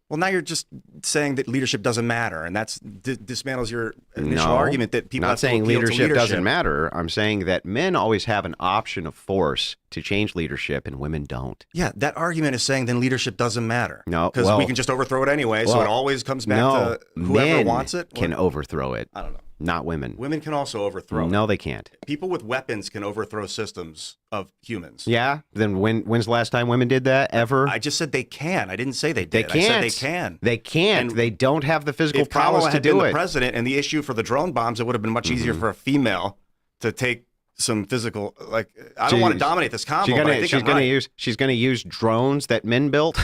Well, now you're just saying that leadership doesn't matter, and that's dismantles your initial No, argument that people not have to saying appeal to leadership doesn't matter. I'm saying that men always have an option of force to change leadership, and women don't. Yeah, that argument is saying then leadership doesn't matter. No, because well- we can just overthrow it anyway. So well, it always comes back No, to whoever men wants it. can overthrow it, I don't know. not women. Women can also overthrow. No, they can't. People with weapons can overthrow systems of humans. Yeah. Then when's the last time women did that? Ever? I just said they can. I didn't say they They did. can't. I said they can. They can't. And they don't have the physical If prowess Kamala to had been do the it. president and the issue for the drone bombs, it would have been much easier for a female to take some physical. Like I don't want to She's- dominate this combo, but I think I'm right. She's gonna use drones that men built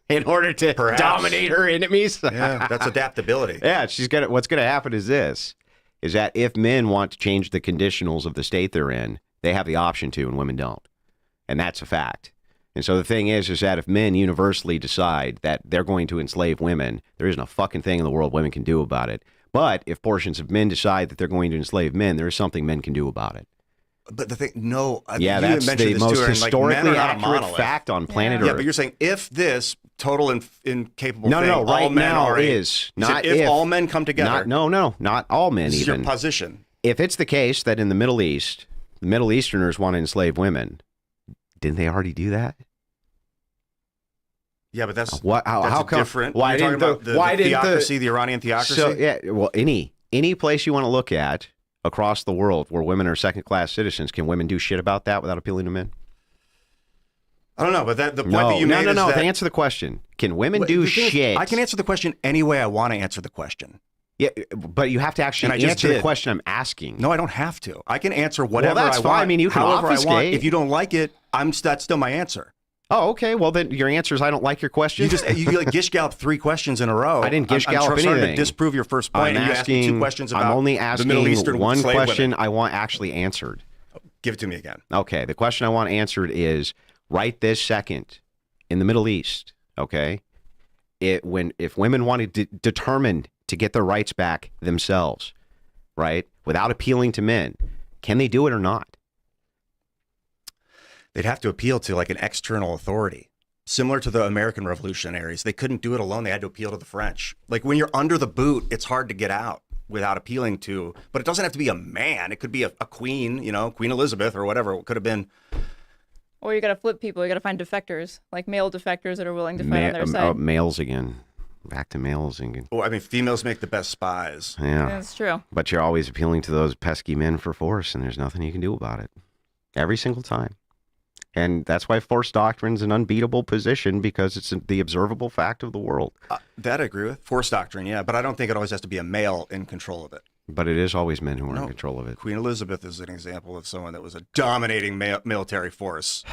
in order to Perhaps. dominate her enemies. Yeah, that's adaptability. Yeah, what's gonna happen is this: is that if men want to change the conditionals of the state they're in, they have the option to, and women don't, and that's a fact. And so the thing is that if men universally decide that they're going to enslave women, there isn't a fucking thing in the world women can do about it. But if portions of men decide that they're going to enslave men, there is something men can do about it. But the thing, no, Yeah, you that's mentioned the this most too, and, like, men historically are not a accurate monolith. fact on planet Yeah, Earth. but you're saying if this total incapable No, thing, no, all right men now are is You said not if if. all men come together. Not all men this is even. your position. If it's the case that in the Middle East, the Middle Easterners want to enslave women, didn't they already do that? Yeah, but that's What? How that's come? different. Why You're didn't talking about the why didn't theocracy, the Iranian theocracy? So yeah, well, any place you want to look at across the world where women are second-class citizens, can women do shit about that without appealing to men? I don't know, but the point No, that you made is no. that, Answer the question. Can women But do the thing is, shit? I can answer the question any way I want to answer the question. Yeah, but you have to And actually I just answer the did. question I'm asking. No, I don't have to. I can answer whatever that's I fine. want. I mean, you can however I want. obfuscate. If you don't like it, that's still my answer. Oh, okay. Well, then your answer is I don't like your question. You like gish gallop 3 questions in a row. I didn't gish gallop I'm starting anything. to disprove your first point. I'm and you asked me asking. 2 questions about I'm only the asking Middle Eastern one slave question women. I want actually answered. Give it to me again. Okay. The question I want answered is right this second in the Middle East. Okay. If women wanted determined to get their rights back themselves, right, without appealing to men, Can they do it or not? They'd have to appeal to like an external authority. Similar to the American revolutionaries. They couldn't do it alone. They had to appeal to the French. Like when you're under the boot, it's hard to get out without appealing to, but it doesn't have to be a man. It could be a queen, you know, Queen Elizabeth or whatever. It could have been. Or you got to flip people. You got to find defectors, like male defectors that are willing to fight on their side. Males again. Back to males again. Well, I mean, females make the best spies. Yeah. That's true. But you're always appealing to those pesky men for force, and there's nothing you can do about it. Every single time. And that's why force doctrine's an unbeatable position, because it's the observable fact of the world. That I agree with. Force doctrine, yeah. But I don't think it always has to be a male in control of it. But it is always men who are in control of it. Queen Elizabeth is an example of someone that was a dominating military force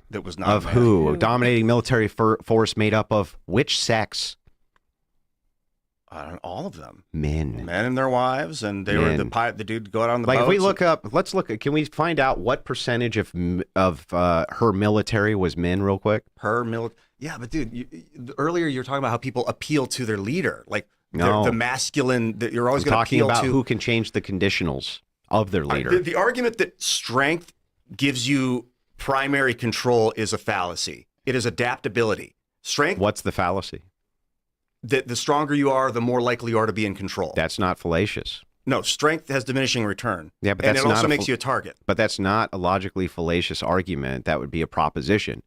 that was not Of a man. who? A dominating military force made up of which sex? All of them. Men. Men and their wives, and they were the dude go out on the like boats. if we look up, let's look at, can we find out what percentage of her military was men real quick? Yeah, but dude, earlier you were talking about how people appeal to their leader, like No. the masculine, that you're always I'm going to talking appeal about to. who can change the conditionals of their leader. The argument that strength gives you primary control is a fallacy. It is adaptability. Strength, What's the fallacy? that the stronger you are, the more likely you are to be in control. That's not fallacious. No, strength has diminishing return. Yeah, but and that's it also not makes you a target. But that's not a logically fallacious argument. That would be a proposition.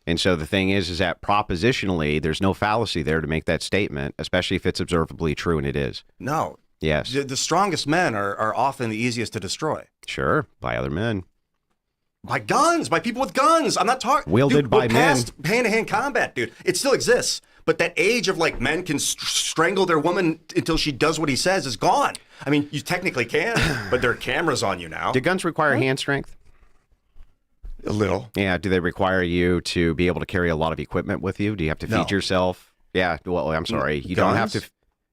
And so the thing is that propositionally, there's no fallacy there to make that statement, especially if it's observably true, and it is. No. Yes. The strongest men are often the easiest to destroy. Sure, by other men. By guns, by people with guns. I'm not talking Wielded by we're men. past hand-to-hand combat, dude. It still exists, but that age of like men can strangle their woman until she does what he says is gone. I mean, you technically can, but there are cameras on you now. Do guns require hand strength? A little. Yeah. Do they require you to be able to carry a lot of equipment with you? Do you have to feed No. yourself? Yeah. Well, I'm sorry. You don't have Guns?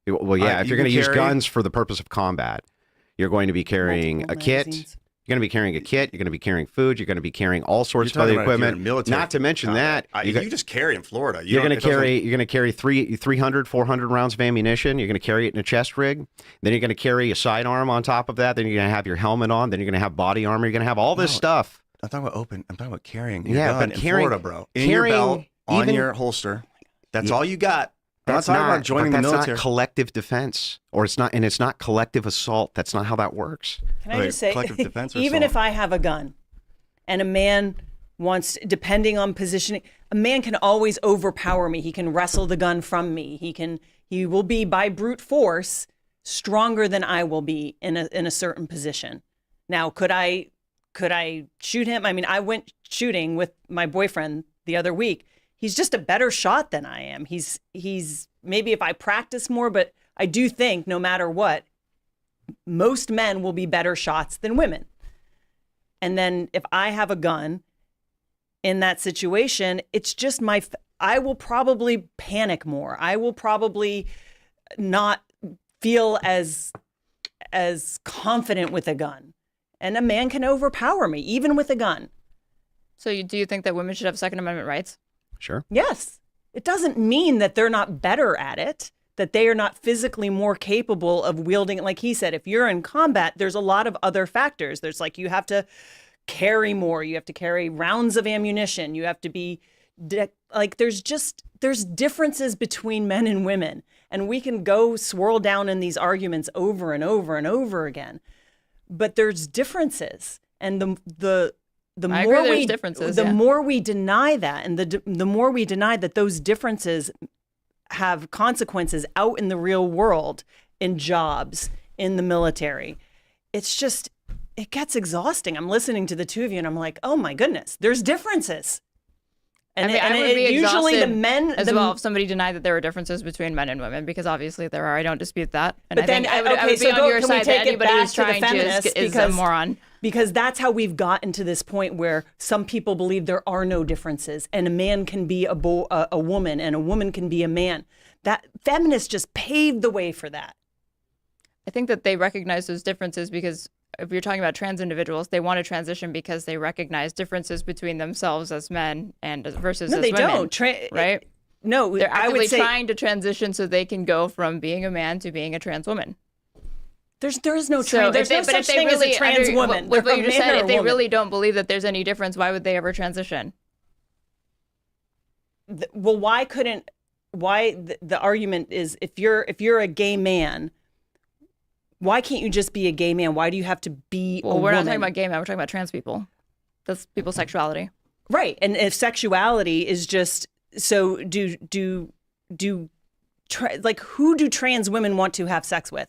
to. Well, yeah. If You you're going to can use carry- guns for the purpose of combat, you're going to be carrying Multiple a kit. magazines. You're going to be carrying a kit. You're going to be carrying food. You're going to be carrying all sorts You're of other talking about if you're in equipment. military Not to mention combat. that You just carry in Florida. you're going to carry 300, 400 rounds of ammunition. You're going to carry it in a chest rig. Then you're going to carry a sidearm on top of that. Then you're going to have your helmet on. Then you're going to have body armor. You're going to have all this stuff. I'm talking about open. I'm talking about carrying your Yeah, gun but in carrying- Florida, bro. In your carrying belt, on even- your holster. That's all you got. I'm not That's talking not about joining but the that's military. not collective defense, or it's not, and it's not collective assault. That's not how that works. Can I Wait, just say, collective defense or even assault? if I have a gun and a man wants, depending on positioning, a man can always overpower me. He can wrestle the gun from me. He will be by brute force stronger than I will be in a certain position. Now, could I shoot him? I mean, I went shooting with my boyfriend the other week. He's just a better shot than I am. He's maybe if I practice more, but I do think no matter what, most men will be better shots than women. And then if I have a gun in that situation, it's just I will probably panic more. I will probably not feel as confident with a gun. And a man can overpower me, even with a gun. So do you think that women should have Second Amendment rights? Sure. Yes. It doesn't mean that they're not better at it, that they are not physically more capable of wielding it. Like he said, if you're in combat, there's a lot of other factors. There's like, you have to carry more. You have to carry rounds of ammunition. You have to be there's differences between men and women. And we can go swirl down in these arguments over and over and over again. But there's differences. And the I more agree there's we differences, the yeah. more we deny that, and the more we deny that those differences have consequences out in the real world, in jobs, in the military, it gets exhausting. I'm listening to the two of you and I'm like, oh my goodness, there's differences. And, I mean, I would be usually the exhausted men as well if somebody denied that there were differences between men and women, because obviously there are. I don't dispute that. And But I think then, I would okay, be so on go- your can we side take that it anybody back who's to the trying to feminists? is a Because- moron. Because that's how we've gotten to this point where some people believe there are no differences, and a man can be a woman, and a woman can be a man. That feminists just paved the way for that. I think that they recognize those differences because if you're talking about trans individuals, they want to transition because they recognize differences between themselves as men and versus No, as they women. don't. Right? No, They're I actively would say trying to transition so they can go from being a man to being a trans woman. There is no So there's no such thing as a trans woman. With what They're you a just man said, or if a they woman. really don't believe that there's any difference, why would they ever transition? Well, why couldn't? Why the argument is if you're a gay man, why can't you just be a gay man? Why do you have to be a Well, we're woman? not talking about gay men. We're talking about trans people. That's people's sexuality. Right. And if sexuality is just so like who do trans women want to have sex with?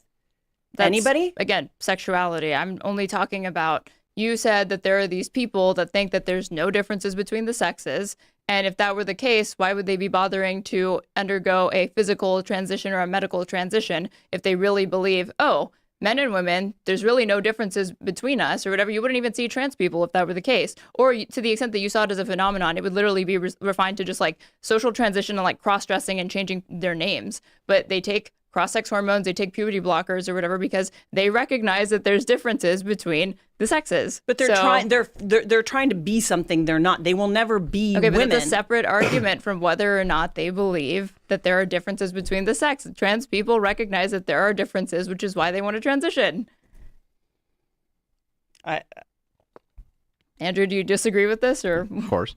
That's, Anybody? Again, sexuality. I'm only talking about, you said that there are these people that think that there's no differences between the sexes. And if that were the case, why would they be bothering to undergo a physical transition or a medical transition if they really believe, oh, men and women, there's really no differences between us or whatever? You wouldn't even see trans people if that were the case. Or to the extent that you saw it as a phenomenon, it would literally be refined to just like social transition and like cross-dressing and changing their names. But they take cross-sex hormones, they take puberty blockers or whatever because they recognize that there's differences between the sexes. But they're trying to be something they're not. They will never be Okay, but women. it's a separate argument from whether or not they believe that there are differences between the sex. Trans people recognize that there are differences, which is why they want to transition. Andrew, do you disagree with this, or? Of course.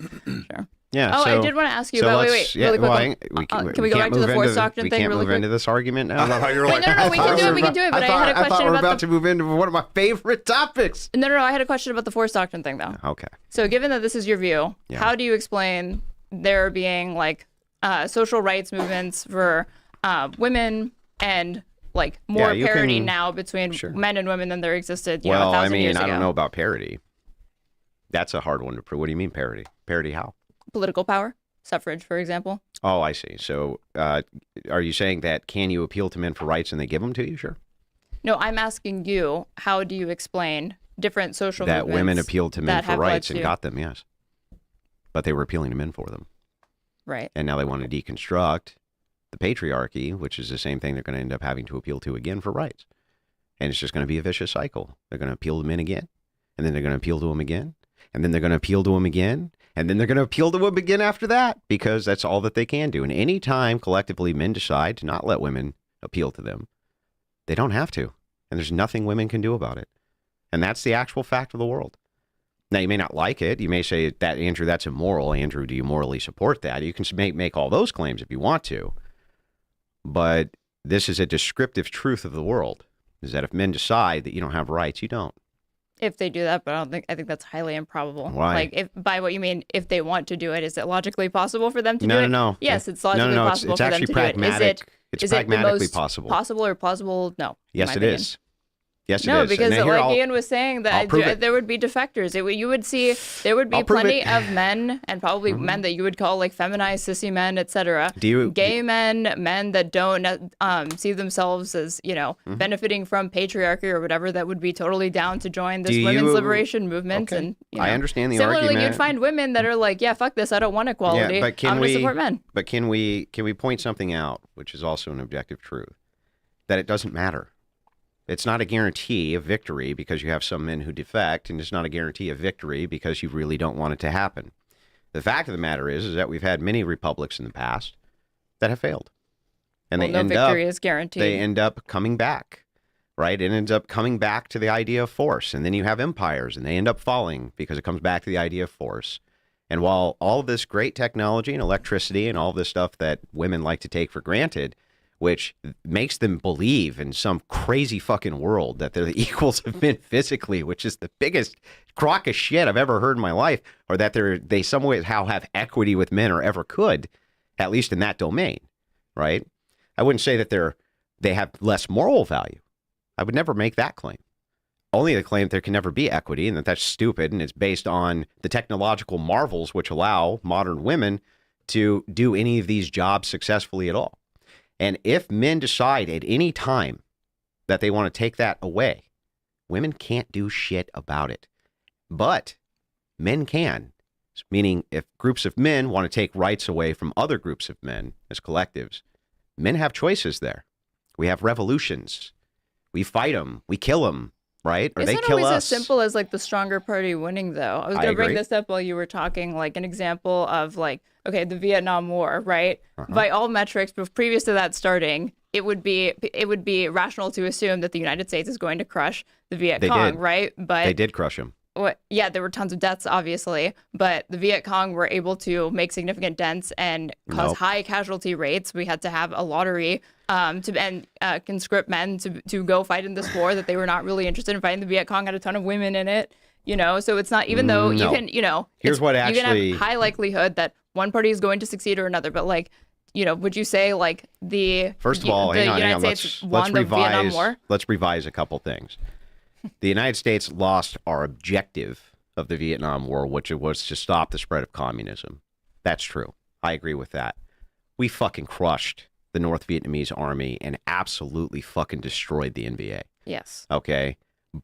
Sure. Yeah. Oh, so, I did want to ask you so about. let's- Wait, really quick. well, Can we go can't back to the move forced into doctrine we thing can't really move quick? into this argument now. I love how you're Wait, like, no, we can do it. We can do it. But I had a I thought question we were about about to move into one of my favorite topics. No, I had a question about the forced doctrine thing, though. Okay. So, given that this is your view, Yeah. how do you explain there being like social rights movements for women and like more Yeah, you parity can- now between Sure. men and women than there existed, you know, Well, 1,000 years ago? I don't know about parity. That's a hard one to prove. What do you mean parity? Parity how? Political power, suffrage, for example. Oh, I see. So, are you saying that can you appeal to men for rights and they give them to you? Sure. No, I'm asking you, how do you explain different social That movements women appealed to men that for have led rights and to- got them, yes. But they were appealing to men for them. Right. And now they want to deconstruct the patriarchy, which is the same thing they're going to end up having to appeal to again for rights. And it's just going to be a vicious cycle. They're going to appeal to men again, and then they're going to appeal to them again, and then they're going to appeal to them again, and then they're going to appeal to them again after that, because that's all that they can do. And any time collectively men decide to not let women appeal to them, they don't have to. And there's nothing women can do about it. And that's the actual fact of the world. Now, you may not like it. You may say that, Andrew, that's immoral. Andrew, do you morally support that? You can make all those claims if you want to. But this is a descriptive truth of the world, is that if men decide that you don't have rights, you don't. If they do that, but I think that's highly improbable. Why? Like, if by what you mean, if they want to do it, is it logically possible for them to do No, it? no. Yes, it's logically possible It's for them actually to do it. pragmatic. It's Is it the pragmatically most possible. possible or plausible? No. in Yes, my it opinion. is. Yes, it No, is. because And here like I'll- Ian was saying, I'll that prove it. there would be defectors. You would see there would be I'll prove plenty it. Mm-hmm. of men, and probably men that you would call like feminized, sissy men, etc. Do Gay men that don't see themselves as Mm-hmm. benefiting from patriarchy or whatever, that would be totally down to join this Do women's you- liberation movement. Okay. And I understand the similarly, argument. you'd find women that are like, yeah, fuck this, I don't want equality. Yeah, but can I'm going we to support men. But can we point something out, which is also an objective truth, that it doesn't matter. It's not a guarantee of victory because you have some men who defect, and it's not a guarantee of victory because you really don't want it to happen. The fact of the matter is that we've had many republics in the past that have failed, and Well, no victory is guaranteed. They end up coming back, right? It ends up coming back to the idea of force, and then you have empires, and they end up falling because it comes back to the idea of force. And while all this great technology and electricity and all this stuff that women like to take for granted, which makes them believe in some crazy fucking world that they're the equals of men physically, which is the biggest crock of shit I've ever heard in my life, or that they somehow have equity with men or ever could, at least in that domain, right? I wouldn't say that they have less moral value. I would never make that claim. Only the claim that there can never be equity and that that's stupid and it's based on the technological marvels which allow modern women to do any of these jobs successfully at all. And if men decide at any time that they want to take that away, women can't do shit about it. But men can, meaning if groups of men want to take rights away from other groups of men as collectives, men have choices there. We have revolutions. We fight them. We kill them, right? Or It's they not kill always us. as simple as like the stronger party winning, though. I was going to bring agree. this up while you were talking, like an example of like, okay, the Vietnam War, right? By all metrics, but previous to that starting, it would be rational to assume that the United States is going to crush the Viet They Cong, did. right? But They did crush him. yeah, there were tons of deaths, obviously, but the Viet Cong were able to make significant dents and cause Nope. high casualty rates. We had to have a lottery and conscript men to go fight in this war that they were not really interested in fighting. The Viet Cong had a ton of women in it, so it's not, even though No. you can, Here's what you actually- can have high likelihood that one party is going to succeed or another, but like, would you say like First of all, the hang on. United States Let's won the Vietnam revise. War? Let's revise a couple things. The United States lost our objective of the Vietnam War, which was to stop the spread of communism. That's true. I agree with that. We fucking crushed the North Vietnamese army and absolutely fucking destroyed the NVA. Yes. Okay?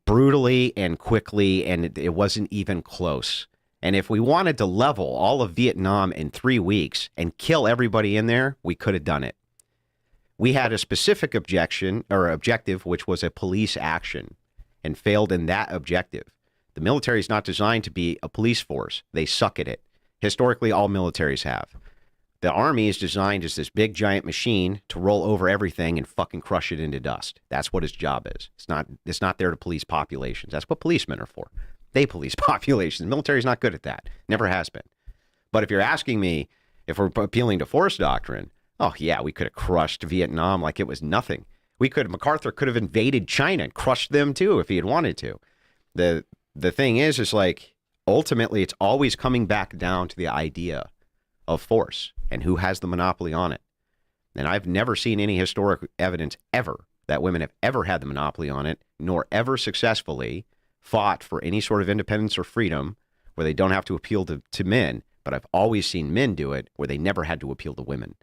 Brutally and quickly, and it wasn't even close. And if we wanted to level all of Vietnam in 3 weeks and kill everybody in there, we could have done it. We had a specific objective, which was a police action, and failed in that objective. The military is not designed to be a police force. They suck at it. Historically, all militaries have. The army is designed as this big giant machine to roll over everything and fucking crush it into dust. That's what its job is. It's not there to police populations. That's what policemen are for. They police populations. The military is not good at that. Never has been. But if you're asking me if we're appealing to force doctrine, oh yeah, we could have crushed Vietnam like it was nothing. MacArthur could have invaded China and crushed them too if he had wanted to. The thing is like, ultimately it's always coming back down to the idea of force and who has the monopoly on it. And I've never seen any historic evidence ever that women have ever had the monopoly on it, nor ever successfully fought for any sort of independence or freedom where they don't have to appeal to men. But I've always seen men do it where they never had to appeal to women.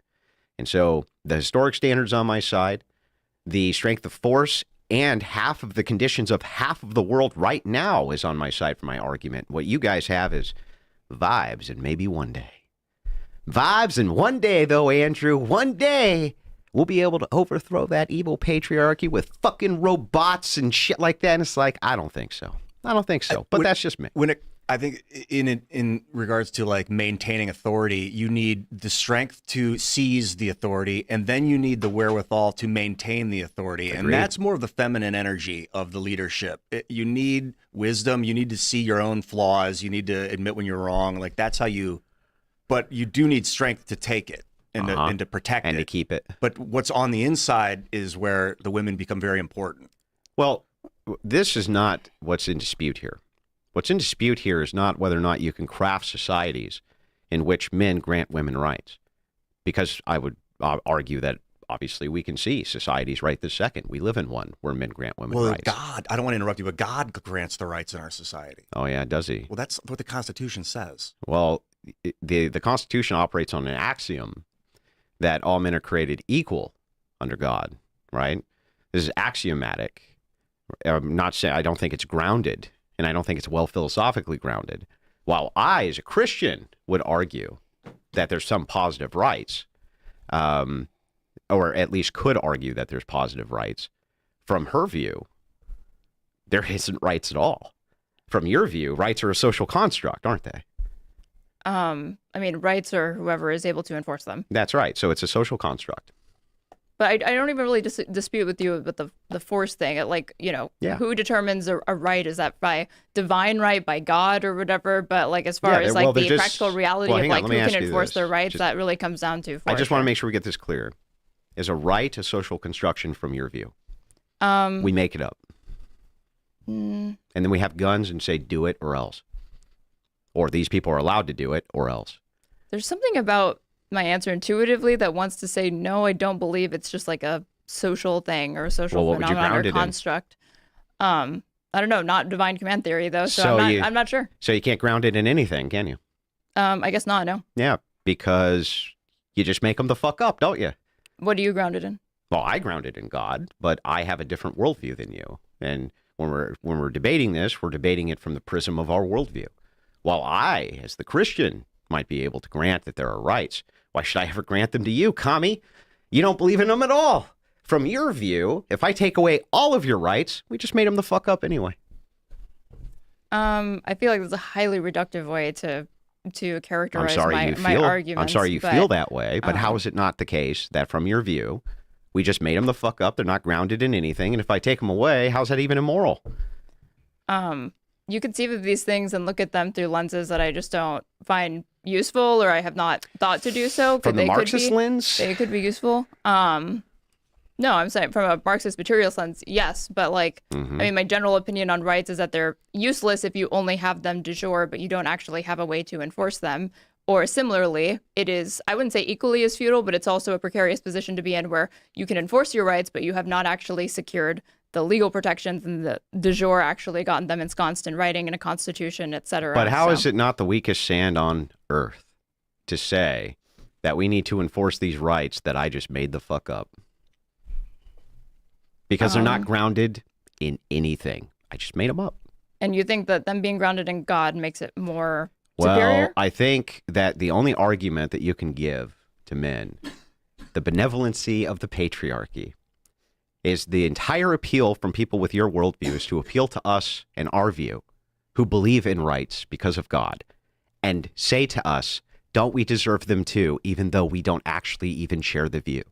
And so the historic standards on my side, the strength of force, and half of the conditions of half of the world right now is on my side for my argument. What you guys have is vibes and maybe one day. Vibes and one day, though, Andrew, one day we'll be able to overthrow that evil patriarchy with fucking robots and shit like that. And it's like, I don't think so. But that's just me. I think in regards to like maintaining authority, you need the strength to seize the authority, and then you need the wherewithal to maintain the authority. And that's more of the feminine energy of the leadership. You need wisdom. You need to see your own flaws. You need to admit when you're wrong. Like that's how but you do need strength to take it and to protect it. And to keep it. But what's on the inside is where the women become very important. Well, this is not what's in dispute here. What's in dispute here is not whether or not you can craft societies in which men grant women rights. Because I would argue that obviously we can see societies right this second. We live in one where men grant women rights. God, I don't want to interrupt you, but God grants the rights in our society. Oh, yeah, does he? Well, that's what the Constitution says. Well, the Constitution operates on an axiom that all men are created equal under God, right? This is axiomatic. I'm not saying I don't think it's grounded, and I don't think it's well philosophically grounded. While I, as a Christian, would argue that there's some positive rights, or at least could argue that there's positive rights. From her view, there isn't rights at all. From your view, rights are a social construct, aren't they? I mean, rights are whoever is able to enforce them. That's right. So it's a social construct. But I don't even really dispute with you with the force thing. Like, Yeah. who determines a right? Is that by divine right, by God or whatever? But like, as far as like well, the they're just- practical reality well, of hang on, like let who me ask can you enforce this. their rights, Just- that really comes down to force. I just want to make sure we get this clear. Is a right a social construction from your view? We make it up. And then we have guns and say, do it or else. Or these people are allowed to do it or else. There's something about my answer intuitively that wants to say, no, I don't believe it's just like a social thing or a social Well, what would you phenomenon ground or it in? construct. I don't know, not divine command theory though, so, So I'm not sure. So you can't ground it in anything, can you? I guess not, no. Yeah, because you just make them the fuck up, don't you? What do you ground it in? Well, I ground it in God, but I have a different worldview than you. And when we're debating this, we're debating it from the prism of our worldview. While I, as the Christian, might be able to grant that there are rights, why should I ever grant them to you, commie? You don't believe in them at all. From your view, if I take away all of your rights, we just made them the fuck up anyway. I feel like that's a highly reductive way to characterize my arguments. I'm sorry you feel that way, but how is it not the case that from your view, We just made them the fuck up. They're not grounded in anything. And if I take them away, how's that even immoral? You conceive of these things and look at them through lenses that I just don't find useful, or I have not thought to do so. From the Marxist lens? They could be useful. No, I'm saying from a Marxist materialist lens, yes. But like, I mean, my general opinion on rights is that they're useless if you only have them de jure, but you don't actually have a way to enforce them. Or similarly, it is, I wouldn't say equally as futile, but it's also a precarious position to be in where you can enforce your rights, but you have not actually secured the legal protections and the de jure actually gotten them ensconced in writing in a constitution, et cetera. But how is it not the weakest sand on earth to say that we need to enforce these rights that I just made the fuck up? Because they're not grounded in anything. I just made them up. And you think that them being grounded in God makes it more Well, superior? I think that the only argument that you can give to men, the benevolency of the patriarchy, is the entire appeal from people with your worldview is to appeal to us and our view who believe in rights because of God and say to us, don't we deserve them too, even though we don't actually even share the view?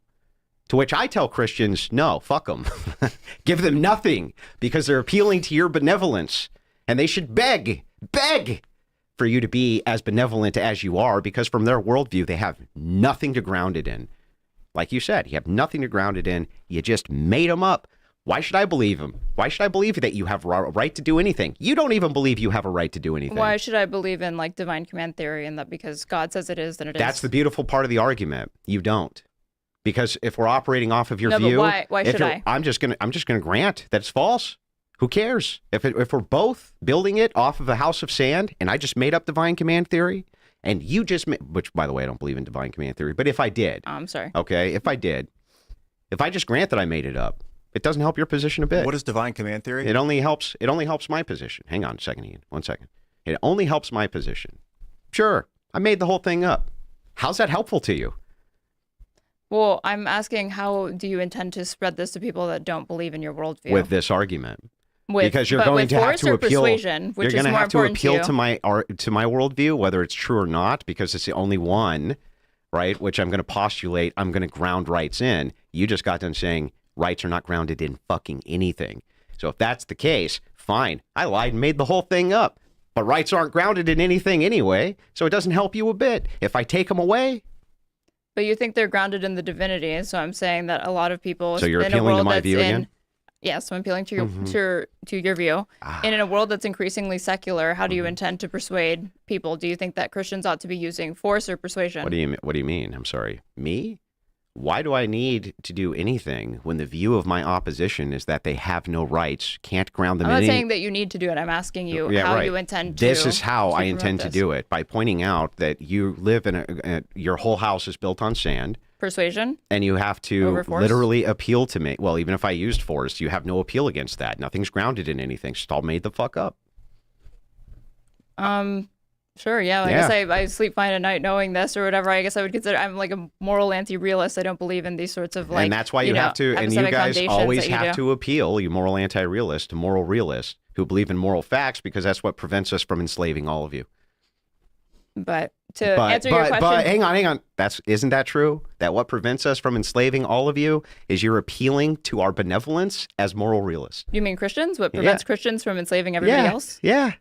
To which I tell Christians, no, fuck them. Give them nothing because they're appealing to your benevolence and they should beg for you to be as benevolent as you are because from their worldview, they have nothing to ground it in. Like you said, you have nothing to ground it in. You just made them up. Why should I believe them? Why should I believe that you have a right to do anything? You don't even believe you have a right to do anything. Why should I believe in like divine command theory and that because God says it is, then it is? That's the beautiful part of the argument. You don't. Because if we're operating off of your No, but view, why should I? I'm just gonna grant that it's false. Who cares? If we're both building it off of a house of sand, and I just made up divine command theory, and you just which by the way I don't believe in divine command theory, but if I did, I'm sorry. okay, if I just grant that I made it up, it doesn't help your position a bit. What is divine command theory? It only helps my position. Hang on a second, Ian. 1 second. It only helps my position. Sure, I made the whole thing up. How's that helpful to you? Well, I'm asking, how do you intend to spread this to people that don't believe in your worldview? With this argument. Because you're going to have to appeal. Persuasion, which you're is going to more have to important appeal to my worldview, whether it's true or not, because it's the only one, right? Which I'm going to postulate. I'm going to ground rights in. You just got done saying rights are not grounded in fucking anything. So if that's the case, fine. I lied and made the whole thing up. But rights aren't grounded in anything anyway, so it doesn't help you a bit. If I take them away. But you think they're grounded in the divinity, so I'm saying that a lot of people. So you're in a appealing to world my that's view again? Yes, I'm appealing to your to your view. And in a world that's increasingly secular, how do you intend to persuade people? Do you think that Christians ought to be using force or persuasion? What do you mean? I'm sorry. Me? Why do I need to do anything when the view of my opposition is that they have no rights, can't ground them I'm in not any... saying that you need to do it. I'm asking you Yeah, how right. you intend to. This is how I promote intend to this. do it, by pointing out that you live in your whole house is built on sand, Persuasion? and you have to Over force? literally appeal to me. Well, even if I used force, you have no appeal against that. Nothing's grounded in anything. It's just all made the fuck up. Sure, yeah. I guess I sleep fine at night knowing this or whatever. I guess I would consider I'm like a moral anti-realist. I don't believe in these sorts of like. And that's why you have to, and you epistemic guys foundations always that you have do. to appeal, you moral anti-realist, to moral realists who believe in moral facts, because that's what prevents us from enslaving all of you. But to answer your question, But hang on. Isn't that true? That what prevents us from enslaving all of you is you're appealing to our benevolence as moral realists. you mean Christians? What prevents Christians from enslaving everybody else? Yeah.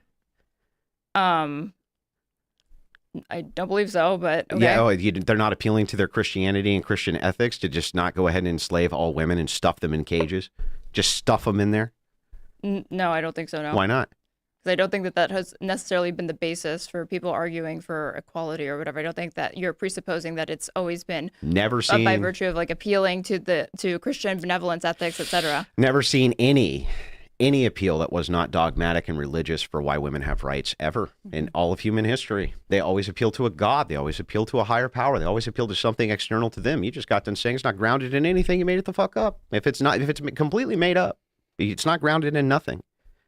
I don't believe so, but okay. Yeah, they're not appealing to their Christianity and Christian ethics to just not go ahead and enslave all women and stuff them in cages. Just stuff them in there. No, I don't think so. No. Why not? Because I don't think that has necessarily been the basis for people arguing for equality or whatever. I don't think that you're presupposing that it's always been Never seen by virtue of like appealing to Christian benevolence, ethics, etc. Never seen any appeal that was not dogmatic and religious for why women have rights ever in all of human history. They always appeal to a God. They always appeal to a higher power. They always appeal to something external to them. You just got done saying it's not grounded in anything. You made it the fuck up. If it's completely made up, it's not grounded in nothing,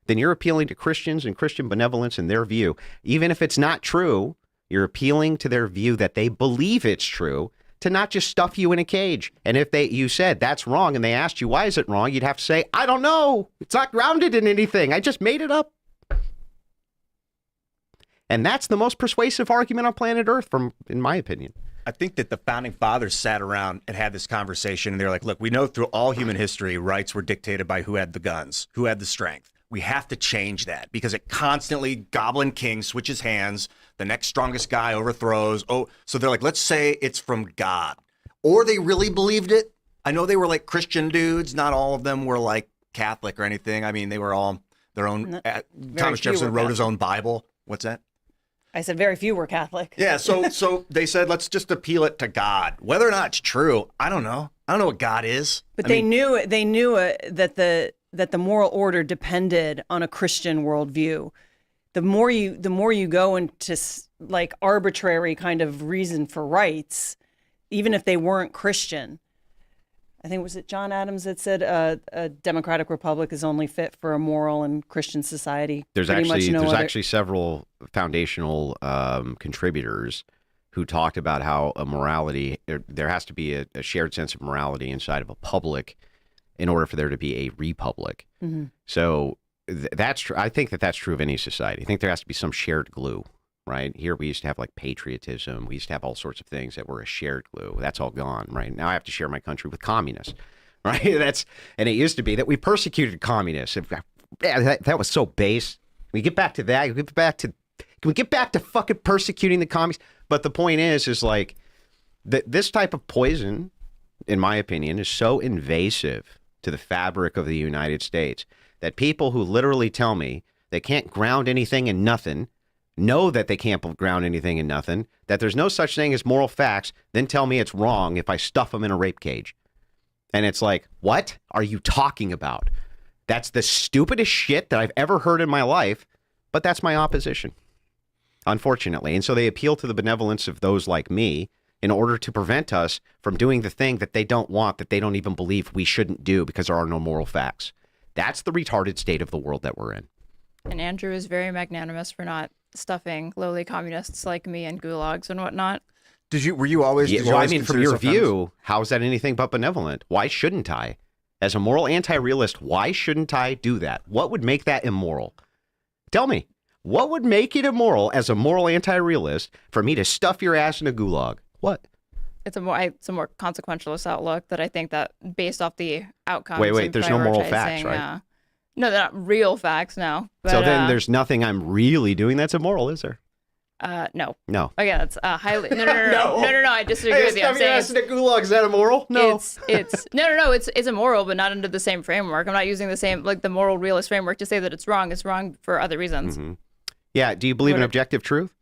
then you're appealing to Christians and Christian benevolence and their view. Even if it's not true, you're appealing to their view that they believe it's true, to not just stuff you in a cage. And if you said that's wrong and they asked you, why is it wrong? You'd have to say, I don't know. It's not grounded in anything. I just made it up. And that's the most persuasive argument on planet Earth, in my opinion. I think that the founding fathers sat around and had this conversation, and they're like, look, we know through all human history, rights were dictated by who had the guns, who had the strength. We have to change that because it constantly, Goblin King switches hands, the next strongest guy overthrows. Oh, so they're like, let's say it's from God. Or they really believed it. I know they were like Christian dudes. Not all of them were like Catholic or anything. I mean, they were all their own. Thomas Jefferson wrote his own Bible. What's that? I said very few were Catholic. Yeah, so they said, let's just appeal it to God. Whether or not it's true, I don't know. I don't know what God is. But they knew that the moral order depended on a Christian worldview. The more you go into like arbitrary kind of reason for rights, even if they weren't Christian. I think, was it John Adams that said a democratic republic is only fit for a moral and Christian society? There's actually several foundational contributors who talked about how there has to be a shared sense of morality inside of a public in order for there to be a republic. Mm-hmm. So that's true. I think that's true of any society. I think there has to be some shared glue. Right here, we used to have like patriotism. We used to have all sorts of things that were a shared glue. That's all gone. Right now, I have to share my country with communists. Right? And it used to be that we persecuted communists. That was so base. We get back to that. Can we get back to fucking persecuting the communists? But the point is like this type of poison, in my opinion, is so invasive to the fabric of the United States that people who literally tell me they can't ground anything in nothing. Know that they can't ground anything in nothing, that there's no such thing as moral facts, then tell me it's wrong if I stuff them in a rape cage. And it's like, what are you talking about? That's the stupidest shit that I've ever heard in my life, but that's my opposition, unfortunately. And so they appeal to the benevolence of those like me in order to prevent us from doing the thing that they don't want, that they don't even believe we shouldn't do because there are no moral facts. That's the retarded state of the world that we're in. And Andrew is very magnanimous for not stuffing lowly communists like me in gulags and whatnot. Were you always? Yeah, well, I mean, from your view, how is that anything but benevolent? Why shouldn't I? As a moral anti-realist, why shouldn't I do that? What would make that immoral? Tell me, what would make it immoral as a moral anti-realist for me to stuff your ass in a gulag? What? It's a more consequentialist outlook that I think that based off the outcomes. Wait, there's no moral facts, right? No, they're not real facts, no. But, so then there's nothing I'm really doing that's immoral, is there? No. No. Okay, that's highly... No, I disagree with you. I'm saying in a gulag, is that immoral? No. It's immoral, but not under the same framework. I'm not using the same, like the moral realist framework to say that it's wrong. It's wrong for other reasons. Mm-hmm. Yeah, do you believe in objective truth?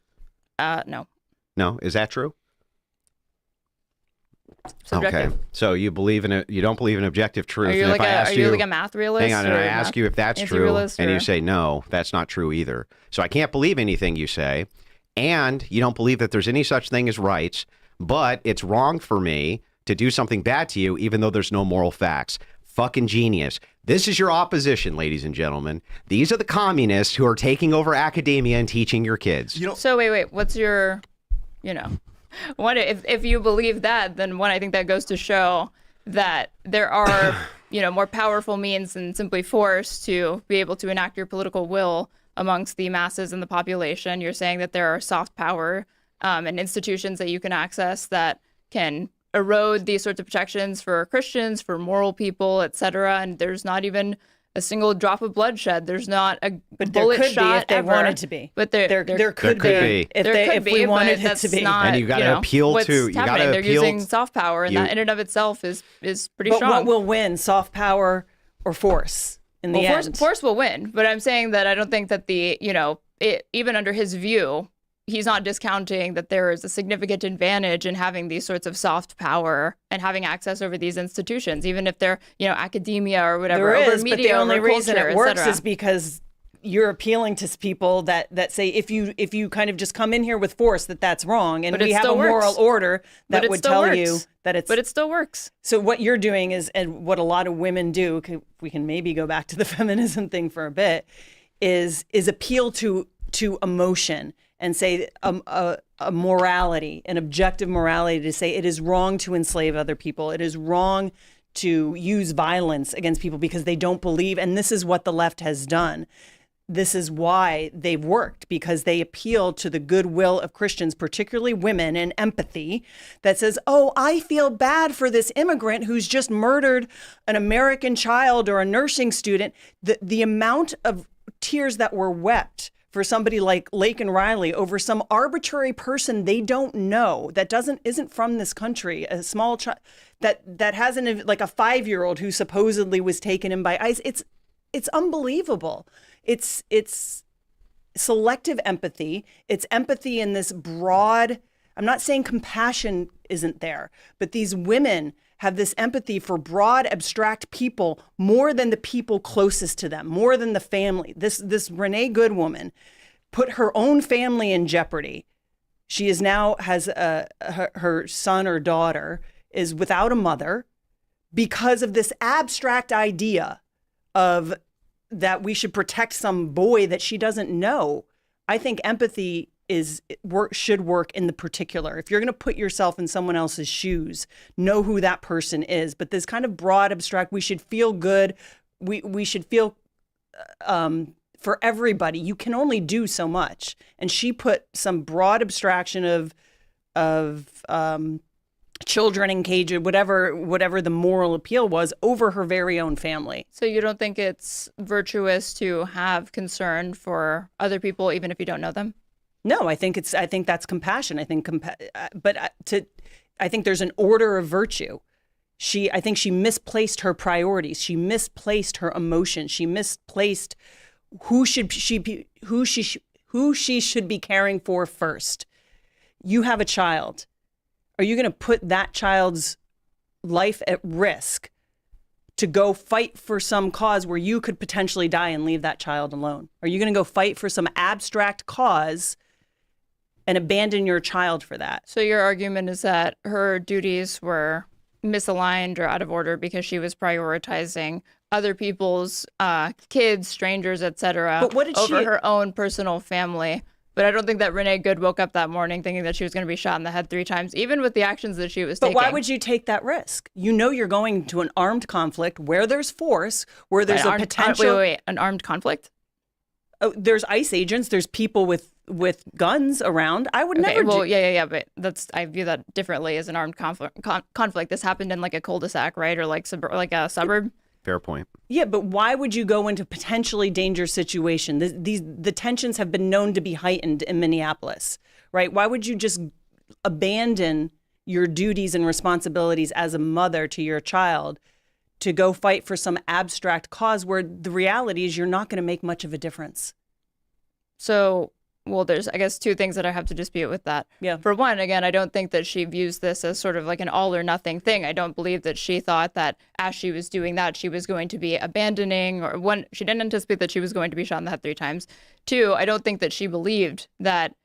No. No, is that true? Subjective. Okay, so you don't believe in objective truth. Are you like a math realist? Hang on, and I ask you if that's true, and you say no, that's not true either. So I can't believe anything you say, and you don't believe that there's any such thing as rights, but it's wrong for me to do something bad to you, even though there's no moral facts. Fucking genius. This is your opposition, ladies and gentlemen. These are the communists who are taking over academia and teaching your kids. So wait, what's your, if you believe that, then I think that goes to show that there are, more powerful means than simply force to be able to enact your political will amongst the masses and the population. You're saying that there are soft power and institutions that you can access that can erode these sorts of protections for Christians, for moral people, etc. And there's not even a single drop of bloodshed. There's not a bullet shot if they ever. wanted to be. But there could be if we wanted it to be. And you got to appeal to. They're using soft power, and that in and of itself is pretty strong. But what will win, soft power or force? In the end, force will win. But I'm saying that I don't think that even under his view, he's not discounting that there is a significant advantage in having these sorts of soft power and having access over these institutions, even if they're, academia or whatever. There over is, media, but the only over reason culture, it works et is because you're appealing to people that say if you kind of just come in here with force that's wrong, and we have a moral order that would tell you that it's. But it still works. So what you're doing is, and what a lot of women do, we can maybe go back to the feminism thing for a bit, is appeal to emotion. And say a morality, an objective morality, to say it is wrong to enslave other people. It is wrong to use violence against people because they don't believe. And this is what the left has done. this is why they've worked, because they appeal to the goodwill of Christians, particularly women, and empathy that says, oh, I feel bad for this immigrant who's just murdered an American child or a nursing student. The amount of tears that were wept for somebody like Lake and Riley over some arbitrary person they don't know that isn't from this country, a small child that hasn't, like a 5-year-old who supposedly was taken in by ICE. It's unbelievable. It's selective empathy. It's empathy in this broad, I'm not saying compassion isn't there, but these women have this empathy for broad, abstract people more than the people closest to them, more than the family. This Renee Good woman put her own family in jeopardy. She is now has her son or daughter is without a mother because of this abstract idea of that we should protect some boy that she doesn't know. I think empathy should work in the particular. If you're going to put yourself in someone else's shoes, know who that person is. But this kind of broad, abstract, we should feel good. We should feel for everybody. You can only do so much. And she put some broad abstraction of children in cages, whatever the moral appeal was, over her very own family. So you don't think it's virtuous to have concern for other people, even if you don't know them? No, I think that's compassion. I think I think there's an order of virtue. I think she misplaced her priorities. She misplaced her emotions. She misplaced who she should be caring for first. You have a child. Are you going to put that child's life at risk to go fight for some cause where you could potentially die and leave that child alone? Are you going to go fight for some abstract cause and abandon your child for that? So your argument is that her duties were misaligned or out of order because she was prioritizing other people's kids, strangers, etc., But what did over she- her own personal family. But I don't think that Renee Good woke up that morning thinking that she was going to be shot in the head 3 times, even with the actions that she was But taking. why would you take that risk? You know you're going to an armed conflict where there's force, where there's a potential. Wait, an armed conflict? Oh, there's ICE agents. There's people with guns around. I would never. Well, yeah, but I view that differently as an armed conflict. This happened in like a cul-de-sac, right, or like a suburb. Fair point. Yeah, but why would you go into potentially dangerous situation? The tensions have been known to be heightened in Minneapolis, right? Why would you just abandon your duties and responsibilities as a mother to your child to go fight for some abstract cause where the reality is you're not going to make much of a difference? So, well, there's, I guess, 2 things that I have to dispute with that. Yeah. For one, again, I don't think that she views this as sort of like an all or nothing thing. I don't believe that she thought that as she was doing that, she was going to be abandoning, or one, she didn't anticipate that she was going to be shot in the head 3 times. 2, I don't think that she believed that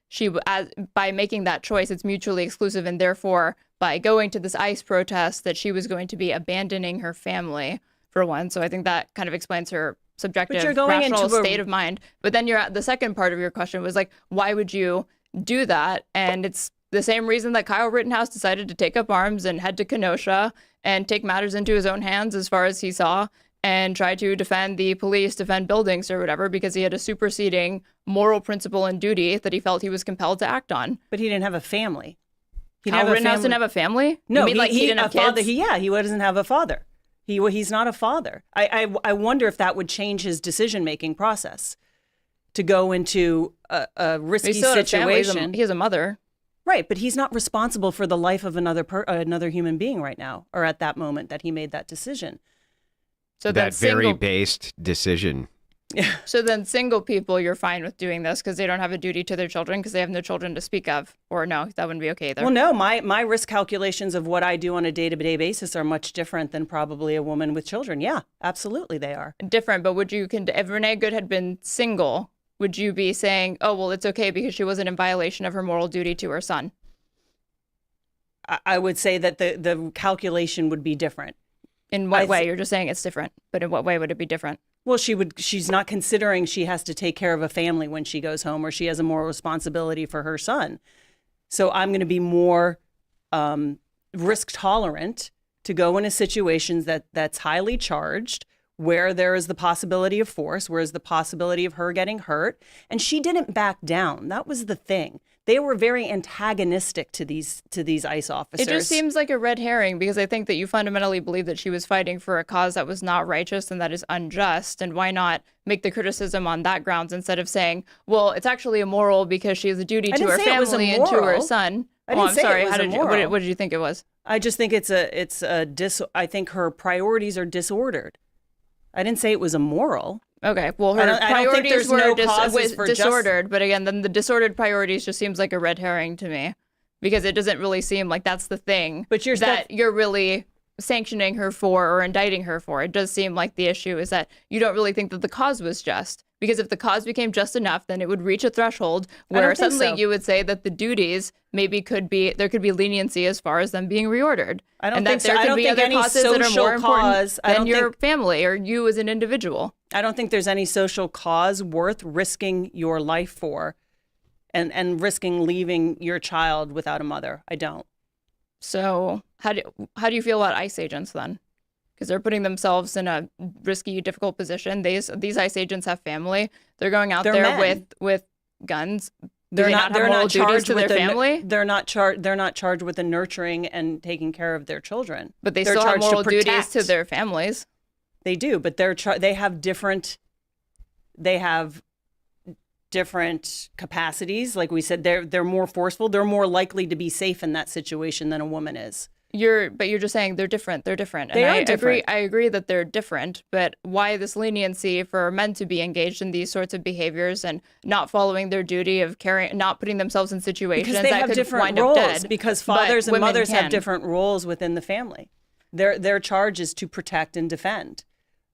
by making that choice, it's mutually exclusive, and therefore by going to this ICE protest, that she was going to be abandoning her family, for one. So I think that kind of explains her subjective, rational state of mind. But then the second part of your question was like, why would you do that? And it's the same reason that Kyle Rittenhouse decided to take up arms and head to Kenosha and take matters into his own hands as far as he saw, and try to defend the police, defend buildings or whatever, because he had a superseding moral principle and duty that he felt he was compelled to act on. But he didn't have a family. Kyle Rittenhouse didn't have a family? No, you mean like he didn't have kids? Father. He doesn't have a father. He's not a father. I wonder if that would change his decision-making process to go into a risky situation. He has a mother. Right, but he's not responsible for the life of another human being right now, or at that moment that he made that decision. So That very based decision. So then single people, you're fine with doing this because they don't have a duty to their children because they have no children to speak of. Or no, that wouldn't be okay either. Well, no, my risk calculations of what I do on a day-to-day basis are much different than probably a woman with children. Yeah, absolutely they are. Different, but if Renee Good had been single, would you be saying, oh, well, it's okay because she wasn't in violation of her moral duty to her son? I would say that the calculation would be different. In what way? You're just saying it's different, but in what way would it be different? Well, she's not considering she has to take care of a family when she goes home, or she has a moral responsibility for her son. So I'm going to be more risk tolerant to go into situations that's highly charged, where there is the possibility of force, where is the possibility of her getting hurt. And she didn't back down. That was the thing. They were very antagonistic to these ICE officers. It just seems like a red herring, because I think that you fundamentally believe that she was fighting for a cause that was not righteous and that is unjust. And why not make the criticism on that grounds instead of saying, well, it's actually immoral because she has a duty to her family and to her son. I didn't I'm say sorry. it was What did you think it was? I just think I think her priorities are disordered. I didn't say it was immoral. Okay, well, her I don't think priorities there's were no causes for disordered, but again, then the disordered priorities just seems like a red herring to me, because it doesn't really seem like that's the thing But you're really sanctioning her for or indicting her for. It does seem like the issue is that you don't really think that the cause was just, because if the cause became just enough, then it would reach a threshold where don't think suddenly so. you would say that the duties maybe could be leniency as far as them being reordered. I don't and think that so. there I could don't be think other any causes that are social more important cause- I than don't your think- family or you as an individual. I don't think there's any social cause worth risking your life for and risking leaving your child without a mother. I don't. So how do you feel about ICE agents then? Because they're putting themselves in a risky, difficult position. These ICE agents have family. They're going out They're there men. with guns. Do They're they not. have They're moral not duties charged to with their family. They're not charged. They're not charged with the nurturing and taking care of their children. But they They're still have charged to moral duties protect. to their families. They do, but they have different. They have different capacities. Like we said, they're more forceful. They're more likely to be safe in that situation than a woman is. You're just saying they're different. They're different. They And are I different. agree that they're different. But why this leniency for men to be engaged in these sorts of behaviors and not following their duty of not putting themselves in situations Because they that have could different wind roles. up dead? Because But fathers and women mothers have can. different roles within the family. Their charge is to protect and defend.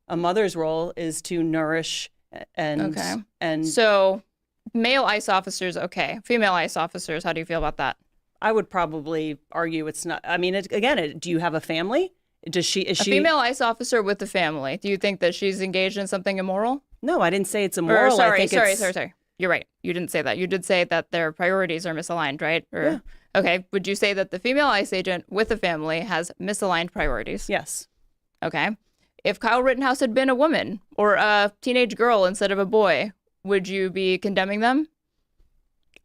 A mother's role is to nourish and Okay. and So, male ICE officers, okay. Female ICE officers, how do you feel about that? I would probably argue it's not. I mean, do you have a family? Is she? A female ICE officer with a family. Do you think that she's engaged in something immoral? No, I didn't say it's Or, immoral. sorry. I think Sorry. You're right. You didn't say that. You did say that their priorities are misaligned, right? Yeah. Okay. Would you say that the female ICE agent with a family has misaligned priorities? Yes. Okay. If Kyle Rittenhouse had been a woman or a teenage girl instead of a boy, would you be condemning them?